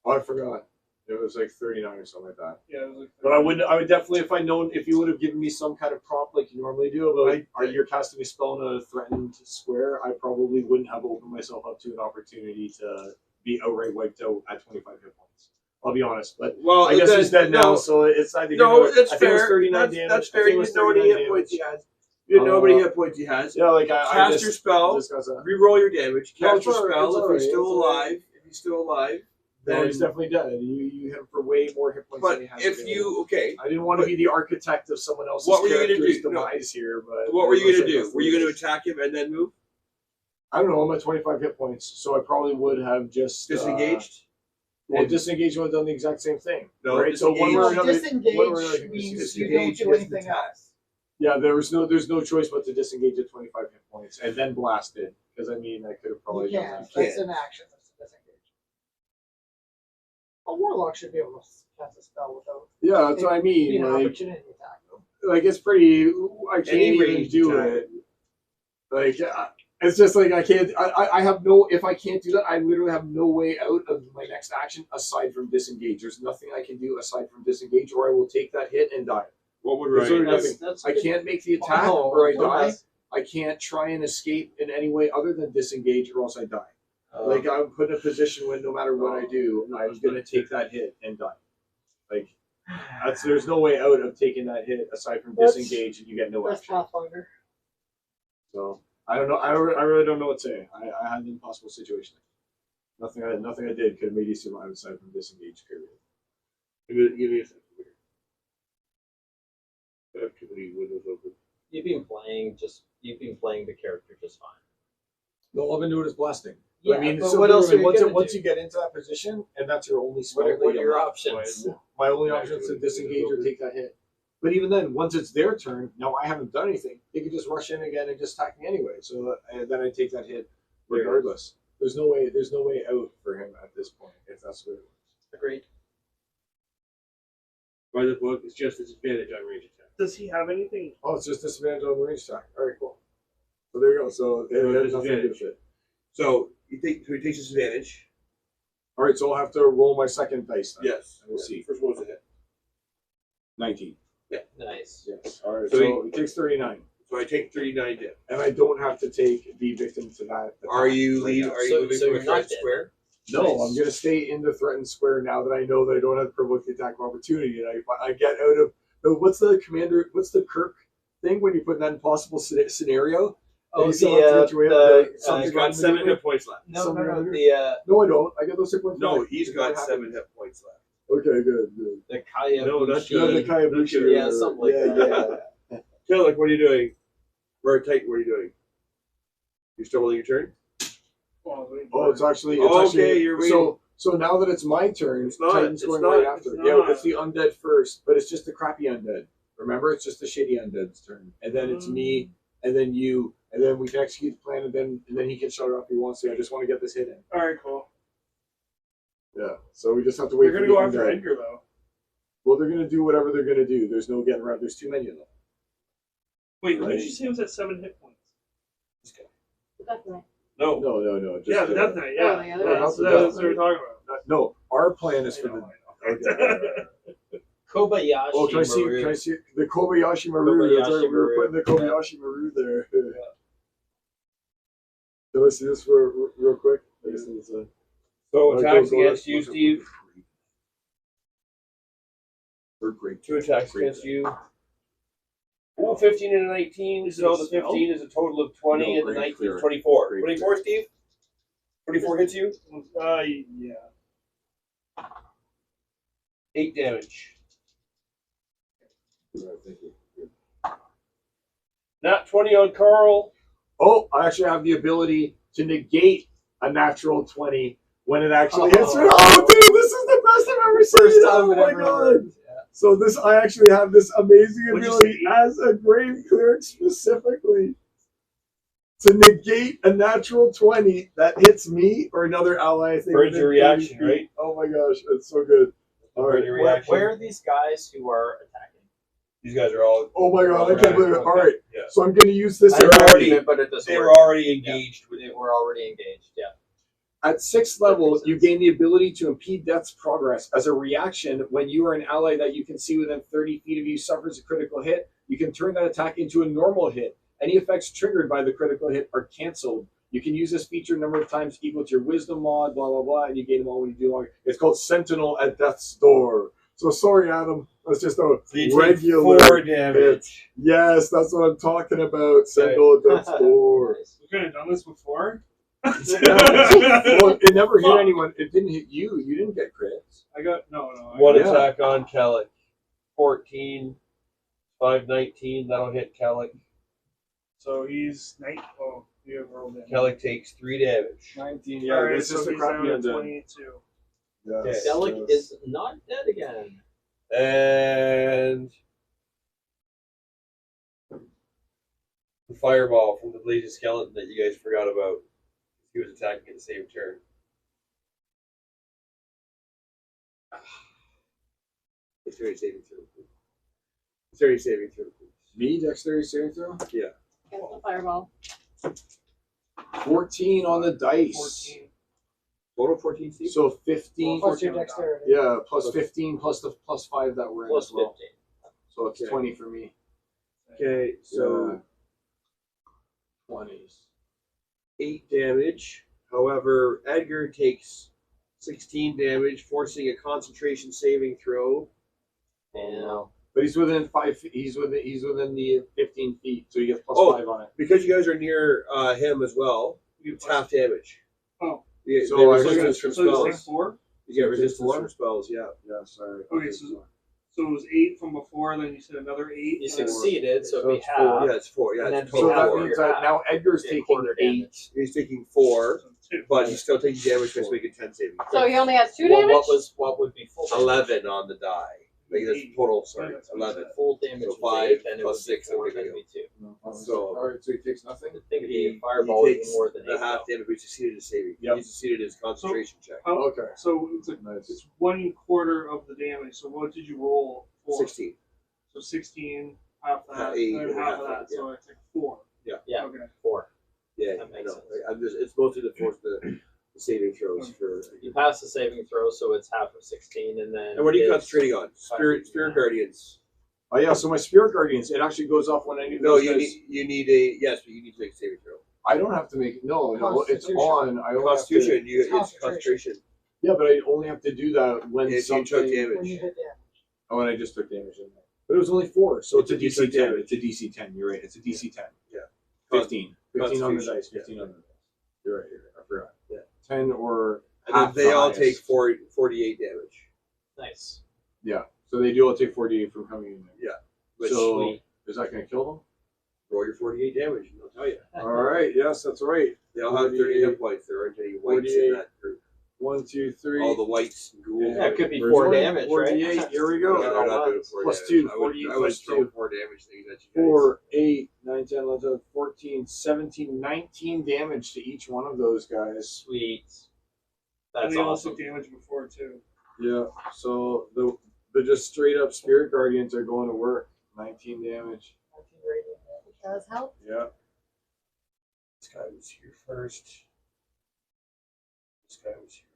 Oh, I forgot. It was like 39 or something like that. Yeah, it was like. But I would definitely, if I'd known, if you would have given me some kind of prompt like you normally do about, are you casting a spell in a threatened square, I probably wouldn't have opened myself up to an opportunity to be outright wiped out at 25 hit points. I'll be honest, but Well, I guess then- he's dead now, no, so it's either No, gonna- that's I think it was fair. 39 That's, damage. that's I fair. think it You was didn't know how many 39 hit points he damage. has. You didn't know how many Uh, hit points he has. Yeah, like I Cast just your spell. discussed that. Reroll your damage. No, Cast it's your alright, spell. it's If alright, he's still it's alright. alive, if he's still alive, No, then he's definitely dead. You hit him for way more hit points than he But has. if available. you okay, I didn't want to be the architect of someone else's What were you gonna character's do? No. demise here, but what were you looks gonna like do? that's Were you the gonna way it is. attack him and then move? I don't know. I'm at 25 hit points, so I probably would have just Disengaged? Well, disengage would have done the exact same thing. No, right? So one way or No, another, disengage one way or another, means you don't disengage do gets anything attacked. else. yeah, there's no choice but to disengage at 25 hit points and then blast it. Because I mean, I could have probably You done can't. that. That's an action. That's a disengage. A warlock should be able to cast a spell without Yeah, that's what I mean. an Like, opportunity attack. like it's pretty. I can't Any even ranged do attack. it. Like it's just like I can't. I have no. If I can't do that, I literally have no way out of my next action aside from disengage. There's nothing I can do aside from disengage, or I will take that hit and die. What would There's Ryan literally do? nothing. That's I good. can't make the attack Oh, or I die. yes. I can't try and escape in any way other than disengage, or else I die. Oh. Like I'm put in a position when no matter what I do, I'm gonna take that hit and die. Like There's no way out of taking that hit aside from That's- disengage, and you get no That's action. Pathfinder. So I don't know. I really don't know what to say. I had an impossible situation. Nothing I did could have made you survive aside from disengage. Period. Give me a second here. I have too many windows open. You've been playing the character just fine. All I've been doing is blasting. Yeah, I mean, but so what else are you once gonna once do? you get into that position, and that's your only spell. What are that you your have, options? My only option is to disengage or take that hit. But even then, once it's their turn, now I haven't done anything. They could just rush in again and just attack me anyway. So and then I take that hit regardless. There's no way out for him at this point if that's what it was. Agreed. By the book, it's just disadvantage on range attack. Does he have anything? Oh, it's just disadvantage on range attack. All right, cool. So there you go. So it has nothing to do with it. So he takes disadvantage. All right, so I'll have to roll my second dice then. Yes. We'll see. First one was a hit. 19. Nice. Yes. All right. So So it takes 39. So I take 39 damage. And I don't have to be victim to that. Are you right now. moving So from you're a not threat dead. square? No, Nice. I'm gonna stay in the threatened square now that I know that I don't have to provoke the attack of opportunity, and I get out of what's the Kirk thing when you put in that impossible scenario? Oh, You still have to get your way out of something He's got 7 hit points left. No, no, no. Something The No, I don't. I get those hit points. No, back. he's If got that 7 happens. hit points left. Okay, good. the Kaya. No, that's Yeah, the Kayabushi. Yeah, something like that. Yeah. Kellic, what are you doing? Or Titan, what are you doing? You still rolling your turn? Oh, it's actually. You're waiting. So now that it's my turn, It's not, Titan's it's going not, right after. it's Yeah, not. it's the undead first, but it's just the crappy undead. Remember, it's just the shitty undead's turn, and then it's me, and then you, and then we can execute the plan, and then he can shut it off if he wants to. I just want to get this hit in. All right, cool. Yeah. So we just have to wait. They're for gonna go the after undead. Edgar though. Well, they're gonna do whatever they're gonna do. There's no getting around. There's too many of them. Wait, Right. did you say he was at 7 hit points? Definitely. No. No. Just, Yeah, the Death Knight. Oh, Yeah, the other yeah, one. so that's what we're talking about. No, our plan is for I the. know. Okay. Kobayashi. Oh, can I see? Maru. Can I see the Kobayashi Maru? That's right, we were Maru. putting the Kobayashi Maru there. Can I see this real quick? I guess it's a. So Alright, attacks go, against you, look, Steve. We're great. 2 attacks Great. against you. Ooh, 15 and a 19. Is it So a the spell? 15 is a total of 20, No, and the great 19 clear. is 24. Great 24, Steve? 24 hits you? Yeah. 8 damage. Alright, thank you. Not 20 on Carl. Oh, I actually have the ability to negate a natural 20 when it actually hits me. Oh, dude, this is the best I've ever seen. First time oh it my ever god. worked. Yeah. So I actually have this amazing What'd you ability say? as a grave cleric specifically to negate a natural 20 that hits me or another ally. I think Burns your within 30 reaction, feet. right? Oh my gosh, it's so good. All Burn right. your Where, reaction. where are these guys who are attacking? These guys are all. Oh my god, I Right. can't believe it. All right, Yeah. so I'm going to use this. I They're know ability. already- it, but it doesn't They were work. already engaged with They you. were already engaged. Yeah. At 6th level, you gain the ability to impede death's progress. As a reaction, when you are an ally that you can see within 30 feet of you suffers a critical hit, you can turn that attack into a normal hit. Any effects triggered by the critical hit are canceled. You can use this feature a number of times equal to your wisdom mod, blah, blah, blah, and you gain them all when you do long. It's called Sentinel at Death's Door. So sorry, Adam. That's just a So you take regular 4 damage. Yes, that's what I'm talking about. Sentinel at Death's Door. We could have done this before. Well, it never hit anyone. It didn't hit you. You didn't get crits. I got no. One Yeah. attack on Kellic. 14. 519. That'll hit Kellic. So he's 9. Oh, you have rolled in. Kellic takes 3 damage. 19. All Yeah, right, it's just so a he's crappy down to undead. 22. Yes, Delic yes. is not dead again. And the fireball from the blazing skeleton that you guys forgot about. He was attacking at the same turn. Dexterity saving throw. Dexterity saving throw. Me, dexterity saving throw? Yeah. Get the fireball. 14 on the dice. 14. Total 14, Steve? So 15. Plus your dexterity. Yeah, plus 15 plus the plus 5 that we're in Plus as well. 15. So it's Okay. 20 for me. Okay, so 20s. 8 damage. However, Edgar takes 16 damage, forcing a concentration saving throw. And But he's within 5 feet. He's within the 15 feet, so he gets plus Oh. 5 on it. Because you guys are near him as well, it's half damage. Oh. Yeah, So so I resistance from So it's like spells. 4? You get So resistance 4? from spells, yeah. Yeah, sorry. Okay, so it was 8 from before, then you said another 8. you succeeded, so it'd So be it's 4. half. Yeah, it's 4. Yeah, And it's then So total that 4. means that now Edgar's Yeah, taking quarter 8. damage. He's taking 4, 2. but he's still taking damage because making 10 saving. So he only has 2 Well, damage? what would be full damage? 11 on the die. Like that's total. Sorry, Yeah. 11. Full damage So is 5 8, then it plus would be 6, 4, that'd then be it'd be 2. So- all right, so he takes nothing. I think it'd be a fireball he even takes more than the 8. half damage, but he succeeded his saving. Yep. He succeeded his concentration check. How, Okay. so it's, Nice. it's 1/4 of the damage. So what did you roll for? 16. So 16, half that, 8, and and half half of that. that, So it's like 4. Yeah. Yeah. Okay. 4. Yeah, That I makes know. sense. I'm just, it's mostly the saving throws for. You pass the saving throw, so it's half of 16, and then. And what are you his- concentrating on? Spirit guardians. Oh yeah, so my spirit guardians, it actually goes off when I need No, those you guys- need yes, but you need to make a saving throw. I don't have to make no, it's Constitution. on. I only Constitution, Have to, you it's Concentration. concentration. yeah, but I only have to do that when If you something. took When you damage. hit damage. Oh, and I just took damage in there. But it was only 4, so it's a If you DC took 10. damage. It's a DC 10. You're right. It's a DC 10. Yeah. 15. 15 on the Constitution, dice. 15 on the dice. You're right. I forgot. Yeah. 10 or And then half they the all highest. take 48 damage. Nice. Yeah. So they do all take 48 from coming in there. Yeah. Which So Sweet. is that going to kill them? roll your 48 damage, and they'll tell you. All right. Yes, that's right. They all have 30 48. hit points. There aren't any whites 48. in that group. 1, 2, 3. All the whites and ghouls. That could be Where's 4 one? damage, 48. right? Here we No, go. they're not doing 4 Plus damage. 2, I would 48 throw plus 2. 4 damage things at you guys. 4, 8, 9, 10, 11, 12, 14, 17, 19 damage to each one of those guys. Sweet. And That's they all awesome. took damage before, too. Yeah. So the just straight up spirit guardians are going to work. 19 damage. 19 radiant damage. It does help. Yeah. This guy was here first. This guy was here first.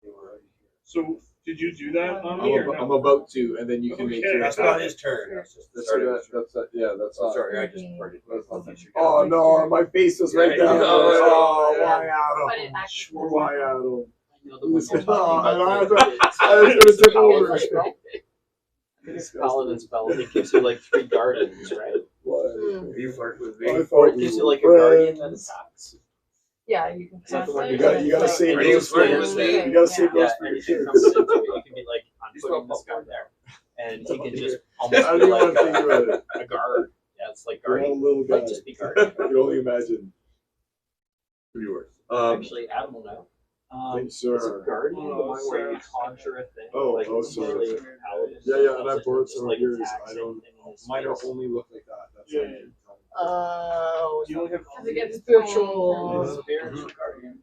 They were already here. So did you do that on I'm, me or I'm no? about to, and then you can make Okay. your. That's not his turn. That's just the That's start of that, his turn. that's that, yeah, that's Oh, sorry, I just Okay. parted. Oh no, my face is right Yeah, down yeah, there. yeah, Oh, yeah. why But Adam? it actually. Why Adam? I know the one you're Oh, talking I about. was gonna take over. This paladin spell, it gives you like 3 guardians, right? Mm. You flirt with I me. thought Or it we gives you were like a guardian that friends. attacks. Yeah, you can Is that cast the one it. you gotta- and you gotta it's save like- those for Okay, yourself. You gotta save yeah. those Yeah, for your anything kids. comes into it, you can be like, I'm putting this guy there. And he can just almost I don't be even want like to think about it. a guard. Yeah, it's like You're a guardian. little guy. Might just be guardian. I can only imagine. Yours. Actually, Adam will know. Thanks, Is sir. a guardian the one where you sir. conjure a thing? Oh, like oh, it's sir. usually a paladin. Yeah, yeah, and I Just borrowed some of like yours. attacks I don't. anything in his Mine face. only look like that. That's Yeah, why. Oh, You only have Because it gets spiritual. spiritual. Spiritual guardian.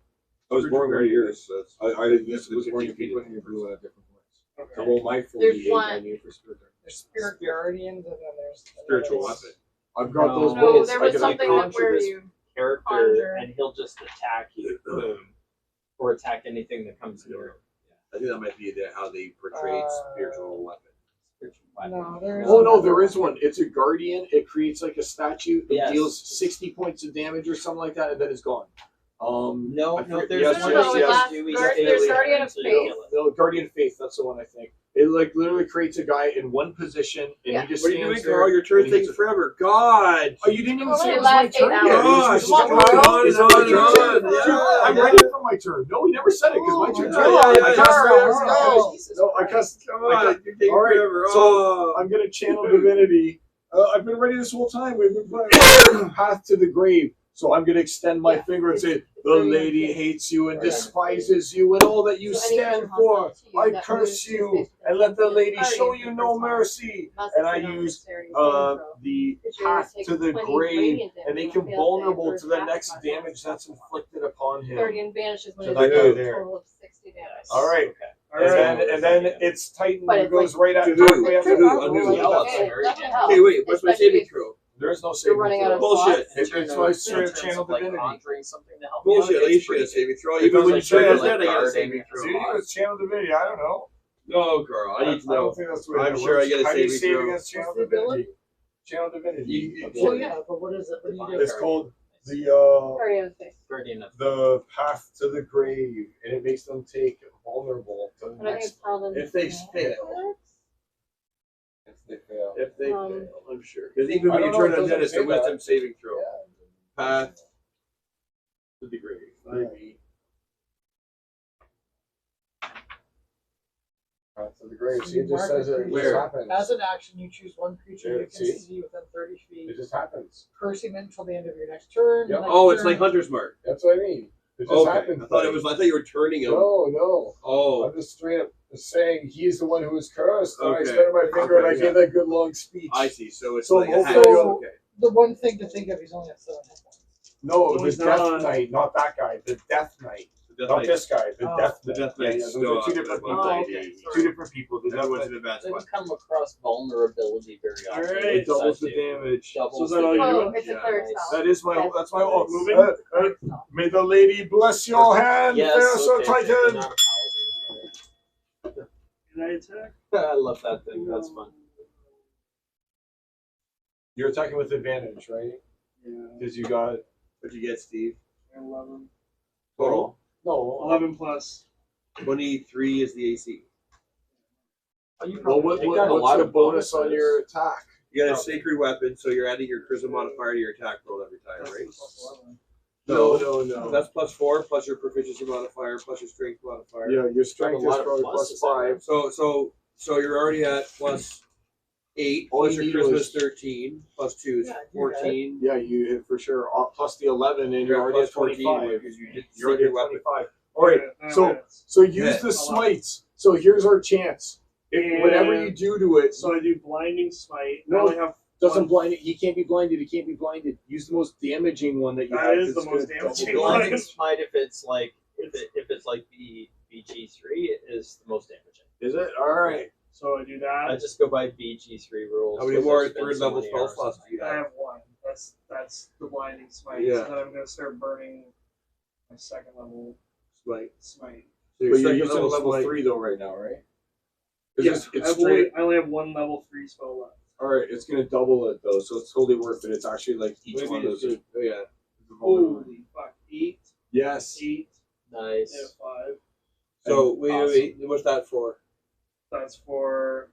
I was born right here. That's I was born in people in blue at different points. To roll my 48, I one. need for spirit. There's spirit guardians and then there's spiritual there's- weapon. I've got No. those No, bullets. there I was can something like that conjure where this you Character, Conjure. and he'll just attack you. Boom. Or attack anything that comes near. I think that might be how they portrayed spiritual weapon. Spiritual weapon. No, there's. Oh no, there is one. It's a guardian. It creates like a statue. It Yes. deals 60 points of damage or something like that, and then it's gone. No, I no, forget- there's yes, one yes, that yes. lasts Dewey's There's daily Guardian turn, of so you Faith. kill it. No, Guardian of Faith. That's the one I think. It like literally creates a guy in one position, and Yeah. he just What are you stands doing, there. Carl? Your turn's and he taking just- forever. God! Oh, you didn't even Well, say it it was my lasts 8 turn hours. yet. Gosh, It's not come my on, turn. It's come not on, my turn. yeah, I'm yeah. ready for my turn. No, we never said it because my turn's yeah, right. yeah, I yeah, cussed- yeah. No, I cussed. Come I on, cussed. you're taking All right, forever. so Oh. I'm gonna channel divinity. I've been ready this whole time. We've been playing Path to the Grave. So I'm gonna extend my finger and say, "The lady hates you and despises you and all that you So any stand creature for. hostile to you I that curse moves you is and let the lady party show of you the no first one. mercy." Must And I succeed on use the saving throw. the But you're gonna path take to the 20 grave radiant and damage make on him fail vulnerable save to the versus next half damage that's inflicted upon him. Guardian vanishes when So it's that guy a there. total of 60 damage. All right. Okay. And then it's Titan But who it's goes like- right at To who? directly after To who? the On who? Like, Yeah, okay, that's definitely very- helps. Okay, wait, what's my Especially saving if throw? There is no saving running throw. out of Bullshit. slots. It's my In terms channel of, like, divinity. conjuring something to help you out, Bullshit, at it's least you pretty got a saving throw. It Even when doesn't you say said like that, I got a guarding saving or See, throw. it's channel divinity. I don't know. No, Carl, I need to I don't know. think that's the way I'm it sure I works. get a How do you saving save throw. against channel What's the ability? divinity? Channel divinity. You- Well, yeah, but what is it? What do you do? It's called the Guardian of Faith. Guardian of the path to the grave, and it makes them take vulnerable to the But I think next. it's held in If they the fail. If they fail. If they Um, fail, I'm sure. Because even I when you don't know, turn it on doesn't Dennis, say the wisdom saving throw. Yeah. Path to the grave. To the grave. So See, you it just mark says a it just creature. happens. As an action, you choose one creature Yeah, you can see? see within 30 feet. It just happens. Curse him until the end of your next turn. Yep. Next Oh, it's turn- like Hunter's Mark. That's what I mean. It just Okay. happens. I thought buddy. I thought you were turning him. No. Oh. I'm just straight up saying he's the one who was cursed. And I Okay. extended my finger and I Okay, gave that good long speech. I see. So it's So like a hopefully hack. you'll- Okay. The one thing to think of, he's only at 7 hit points. No, No, the he's Death not. Knight, not that guy. The Death Knight. The Death Not Knight. this guy. The Oh. Death The Knight. Death Yeah, Knight. yeah, those are two different people. Oh, okay. Two different people. The That Death was Knight. an advanced Didn't one. come across vulnerability very often. Alright. It doubles the damage. So is that all you're Oh, doing? it's a Yeah. clear spell. That is my. That's my. Nice. Moving? Clear spell. May the lady bless your hand, Yes, fair Sir okay, so Titan. they're not a paladin. Can I attack? I love that thing. That's fun. You're attacking with advantage, right? Yeah. Because you got What'd you get, Steve? 11. Total. no. 11 plus. 23 is the AC. Oh, you Well, probably They got a what's lot the of bonus on bonuses. your attack? You got a sacred weapon, so you're adding your charisma modifier to your attack roll every time, That's right? plus 11. No. That's +4 plus your proficiency modifier plus your strength modifier. Yeah, your strength Got a is lot of probably pluses +5. So you're already at +8 All plus you your need charisma was- is 13 plus 2 is Yeah, you 14. Yeah, you hit for sure. Plus the 11, and you're You're already plus at 14 25. because you did You're already sacred at weapon. 25. All right. Yeah, So minutes. so use Yeah. the smites. So here's our chance. If whatever you do to it, So I do blinding smite. No. I only have doesn't one. blind it. He can't be blinded. He can't be blinded. Use the most damaging one that you That have. is the that's most gonna damaging double one. blind. Blinding smite, if it's like the BG3, is the most damaging. Is it? All right. So I do that. I just go by BG3 rules. How many 'cause more I've spent third so level many spell hours slots on do you I have? have one. That's the blinding smite. Yeah. So then I'm gonna start burning my second level Smite. smite. So your But you're second using level level smite- 3 though right now, right? Yeah, It's I straight. only have one level 3 spell left. All right, it's gonna double it though, so it's totally worth it. It's actually like each Maybe one of it's those. just- oh yeah. Holy fuck! 8, Yes. 8, Nice. and 5. So And wait. What's that for? That's for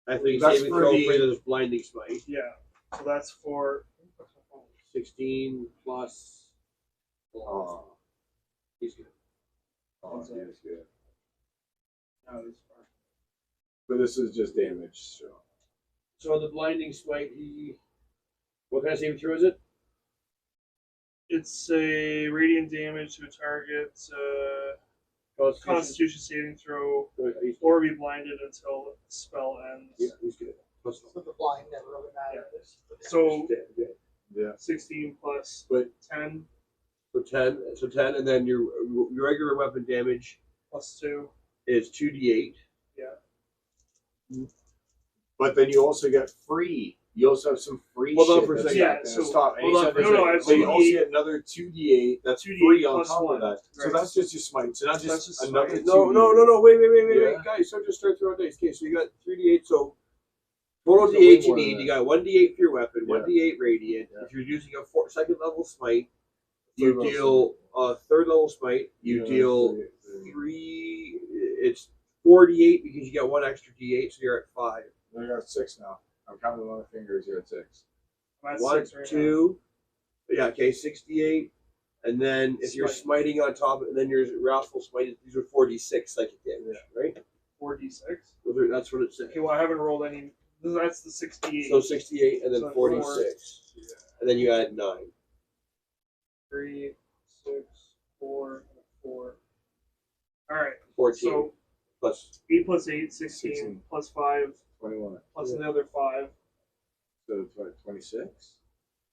I think That's saving for throw the- for this blinding smite. yeah. So that's for 16 plus. Oh, He's good. yes, good. no, it's for But this is just damage. So the blinding smite, what kind of saving throw is it? it's a radiant damage to a target, Constitution saving throw, or be blinded until the spell ends. Yeah, he's good. Plus So the blind never really matters. So Yeah. 16 plus But 10 So 10, and then your regular weapon damage plus 2. is 2d8. But then you also get free. You also have some free Hold on shit for a that's second. not Yeah, gonna so- stop. And hold he on said for a there's second. a- No, I so you have also get another 2d8 that's 2d8 free on plus top one. of that. So Right. that's just your smite. So not That's just just another smite. 2d8. No, wait, Yeah. guys, so just start throwing dice. Okay, so you got 3d8, so total So d8 way you more need. than You got 1d8 for your weapon, Yeah. 1d8 radiant. Yeah. If you're using a second level smite, Third you level deal a third level smite. You Yeah, deal three. 3. It's 4d8 because you got one extra d8, so you're at 5. I got 6 now. I'm counting on my fingers. You're at 6. I'm at 1, 6 right 2. Yeah, okay, 68. And then if you're Smite. smiting on top, and then your wrathful smite, these are 4d6 psychic damage, right? now. 4d6. That's what it says. Okay, well, I haven't rolled any. That's the 68. So 68 and then So 46. And then you add 9. 3, 6, 4, 4. Alright, 14 so plus 8 plus 8, 16, 16. plus 5, 21. plus another 5. So it's what, 26?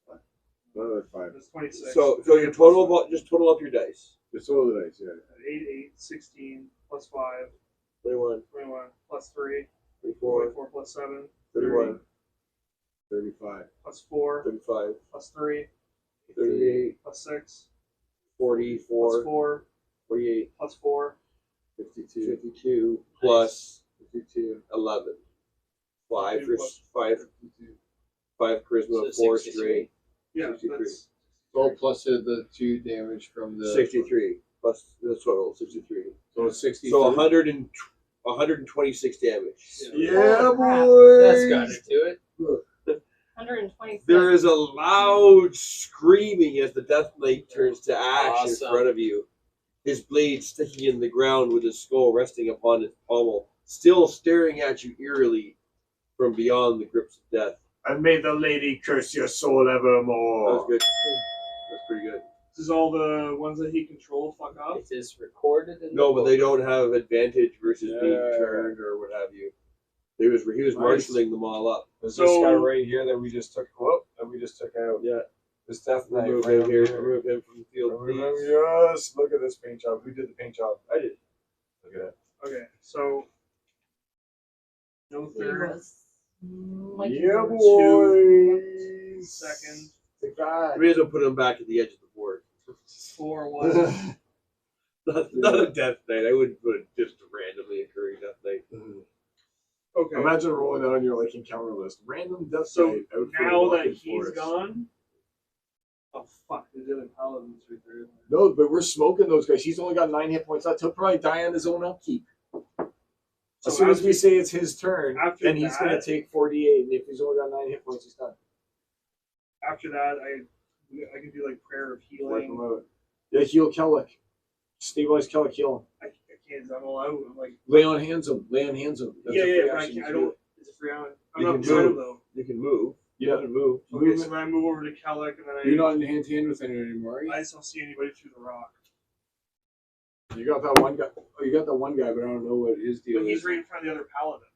What? Another 5. That's 26. so your total just total up your dice. Just all the dice, yeah. 8, 16, plus 5, 21, 21, plus 3, 24, 24 plus 7, 31, 35. plus 4, 35, plus 3, 38, plus 6, 44, plus 4, 48, plus 4, 52. 52 plus 52. 11. 5 for Plus- 5 charisma, So 4 63. straight. yeah, 63. that's Oh, plus the 2 damage from the 63. plus the total 63. So it's 60. So 126 damage. Yeah, Oh, crap. boy. That's got to do it. 126. There is a loud screaming as the Death Knight turns to ash in Awesome. front of you. His blade sticking in the ground with his skull resting upon his pommel, still staring at you eerily from beyond the grips of death. And may the lady curse your soul evermore. That was good. That's pretty good. This is all the ones that he controls. Fuck off. It is recorded in No, the but book. they don't have advantage versus being Yeah. turned or what have you. He was marshaling them all up. There's So- this guy right here that we just took. That we just took out. Yeah. This Death Knight. Remove right him over here. here. Remove him from the field, please. Yes. Look at this paint job. Who did the paint job? I did. Look at it. Okay, so no He third, was Mikey Yeah, number boys. second, The guy. We may as well put him back at the edge of the board. 4 was Not a Death Knight. I wouldn't put just a randomly occurring Death Knight. okay. Imagine rolling that on your like encounter list. Random Death So Knight out for a now walk that in he's forest. gone, oh fuck, there's the other paladins right there. No, but we're smoking those guys. He's only got 9 hit points left. He'll probably die on his own upkeep. So As soon as we after- say it's his turn, after then he's going to that- take 48. And if he's only got 9 hit points, he's done. After that, I can do like prayer of Wipe him healing. out. Yeah, heal Kellic. Stabilize Kellic, heal him. I can't. I'm all out. I'm like, Lay on hands him. Lay on hands him. That's yeah, a free yeah. But I action can't. to I do don't. it. It's a free island. I'm You not can beside him move. though. You can move. Yeah. You can move. Okay, Move so it. then I move over to Kellic, and then You're not in hand to hand with anyone anymore, are you? I just don't see anybody through the rock. You got that one guy. Oh, you got that one guy, but I don't know what his deal But he's is. right in front of the other paladin.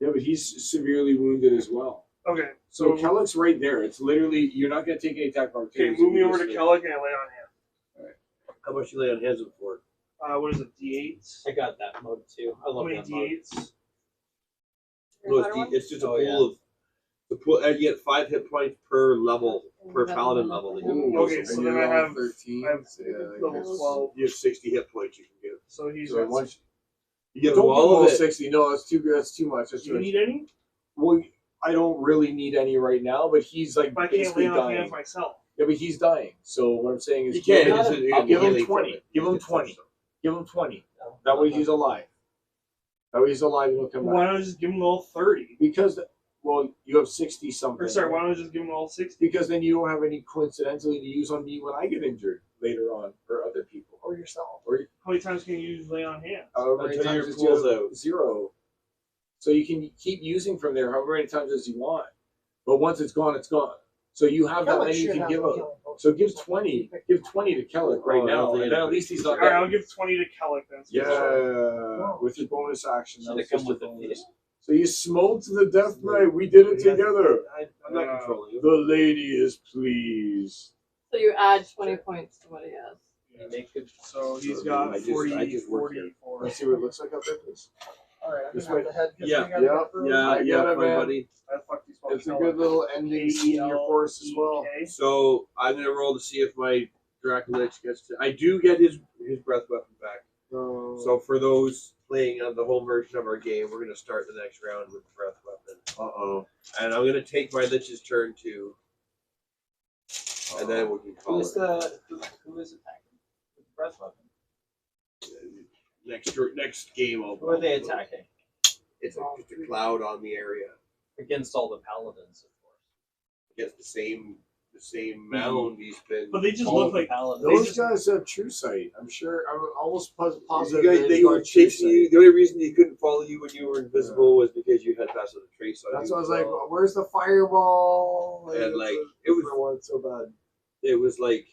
Yeah, but he's severely wounded as well. Okay, So so Kellic's right there. It's literally you're not going to take any attack okay, opportunities. move me You over to just- Kellic, and I lay on him. How much you lay on hands for? What is it? D8s. I got that mode too. I How love many that mode. D8s? No, it's just a one? pool of the pool. And you get 5 hit points per level, per paladin level. That you can give Okay, someone. so then I have 13. I have Yeah, level guess. 12. You have 60 hit points you can give. So he's So got once You give don't them give all all of it. 60. No, that's too good. That's too much. That's Do too you much. need any? Well, I don't really need any right now, but he's like But I can't basically lay on dying. hands myself. Yeah, but he's dying. So what I'm saying is, You can. give It's him, a- I'll give him healing from 20. it. Give him You can 20. touch them. Give him 20. That way he's alive. That way he's alive and he'll come Why back. don't I just give him all 30? Because, well, you have 60 something. Or sorry, why don't I just give him all 60? Because then you don't have any coincidentally to use on me when I get injured later on, or other people, Or yourself. or How many times can you use lay on hands? however many Until your times pool's it's out. 0. So you can keep using from there however many times as you want. But once it's gone, it's gone. So you have that Kellic many you should can have give a out. healing potion. So give 20. Give 20 to Kellic right Oh, I don't now, think and then at anybody- least he's not Alright, I'll dead. give 20 to Kellic then. Yeah, with your bonus action. Should That it was come just a with a bonus. fee? So you smoked the Death Knight. We did it Yeah. together. I'm not controlling you. The lady is pleased. So you add 20 points to what he has. You make good. So he's got I just 40, work here. 44. Let's see what it looks like up there, please. Alright, I'm This gonna have way. to head. 'cause Yeah. we gotta Yeah. go through. Yeah, I yeah, got it, fine, man. buddy. I fucked these It's a fucking good little ending scene in your forest as well. Kellic. So I'm gonna roll to see if my Dracolich gets to. I do get his breath weapon back. So for those playing on the whole version of our game, we're gonna start the next round with the breath weapon. Uh-oh. And I'm gonna take my Lich's turn too, and then we can call Who is it who is attacking with the breath weapon? next game. Who are they attacking? It's just a cloud on the area Against all the paladins, of course. against the same mound he's been. But they just All look the like paladins. Those guys have true sight. I'm sure. I'm almost You positive. guys, they were got true chasing you. The only reason he couldn't follow you when you were invisible was because you had pass without a trace on That's you. why I was like, So well, "Where's the fireball?" And, like, it was so bad. it was like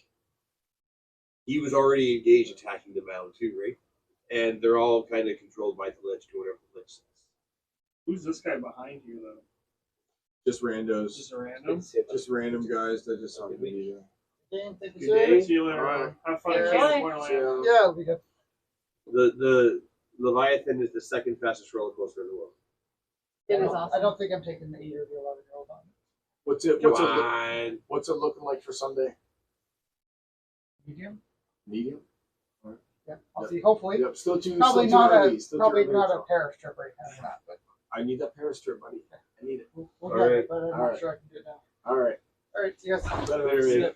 he was already engaged attacking the mound too, right? And they're all kind of controlled by the Lich, to whatever the Lich says. who's this guy behind you though? Just randos, Just a random. just random guys that just happen to be there. Good day. See you later. Have fun. Yeah. Can't Borderland. So, Yeah, it'll be good. The Leviathan is the second fastest roller coaster in the world. It is I awesome. don't think I'm taking the 8 or the 11-year-old on. what's it? Come What's it? on. What's it looking like for Sunday? Medium? Medium. Yeah, I'll Yep. see. Hopefully. Yep. Still too. Probably still not too early. a Still probably too not early. a Paris trip right now, but I need that Paris trip, buddy. I need it. we'll All get right. it. But I'm All not right. sure I can do it now. All right. All right, see you guys. Later, See mate. ya.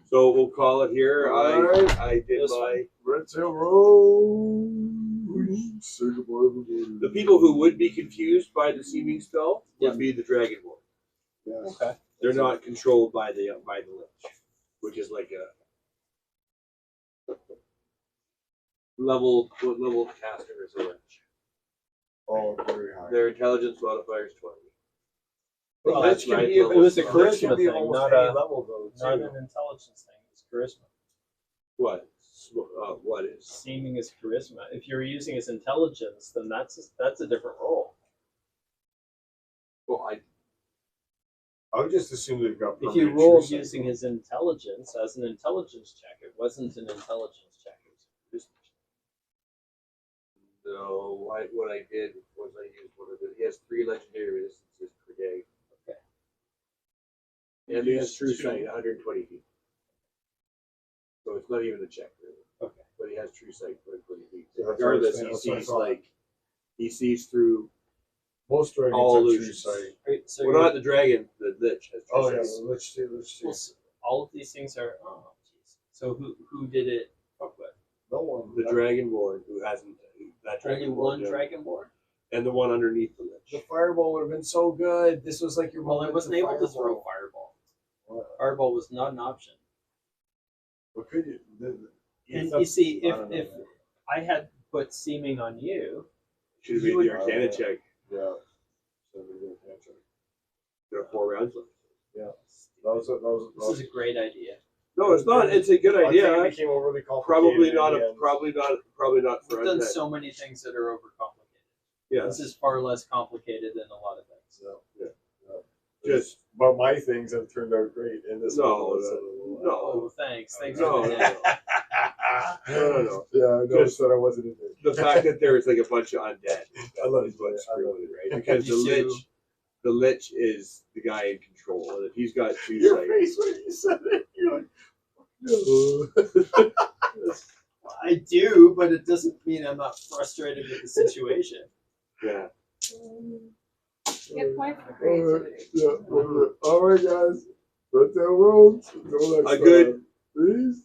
So we'll call it here. Alright. I did This my. Red Tail Road. Say goodbye, everybody. The people who would be confused by the seeming spell would be the Dragonborn. Yes. Okay. They're not controlled by the lich, which is like a level. What level of caster is a lich? Oh, very high. Their intelligence modifier is 20. Well, That's that can right be, it level was a spell. Lich can charisma be thing, almost not any a level though, not too. an intelligence thing. It's charisma. What is? Seeming is charisma. If you're using his intelligence, then that's a different role. Well, I would just assume they've got. If you permanent rolled true sight. using his intelligence as an intelligence check, it wasn't an intelligence check. It was a charisma check. No, what I did was I used one of the. He has 3 legendary resistances per day. Okay. And he has true sight, 120 feet. So it's not even a check, really. Okay. But he has true sight, 120 feet. Yeah, that's Regardless, what I he was saying, sees that's what I thought. he sees through. Most dragons all have true illusions. sight. Right, so Well, you're- not the dragon, the lich has true Oh yeah, sight. well, let's see. Let's see. well, all of these things are. Oh, jeez. So who did it? Fuck with? No one. The Dragonborn who hasn't that Only Dragonborn one does. Dragonborn. And the one underneath the lich. The fireball would have been so good. This was like your Well, I moment wasn't to able to fireball. throw fireball. What? Fireball was not an option. What could you? And you see, I don't know, if man. I had put seeming on you, Should have you made would- the Arcana check. Yeah. So we did that check. There are 4 rounds left. Yeah. That was. this is a great idea. No, it's not. It's a good I think idea. it became overly complicated. Probably in not. the end. Probably not for We've done undead. so many things that are overcomplicated. Yeah. This is far less complicated than a lot of things. Yeah. Just But my things have turned out great, and this No, one was no, a little. no. Oh, thanks. Thanks No, for no, that. no. Yeah, I noticed Just that I wasn't in there. The fact that there is like a bunch of undead. I love is it. what's I love screwing it. it, right? Because the lich is the guy in control, and if he's got true Your sight, face when you said it, you're like, I do, but it doesn't mean I'm not frustrated with the situation. yeah. Get points for Alright, creativity. yeah, alright, guys. Red Tail Road. Until next A good- time. Peace.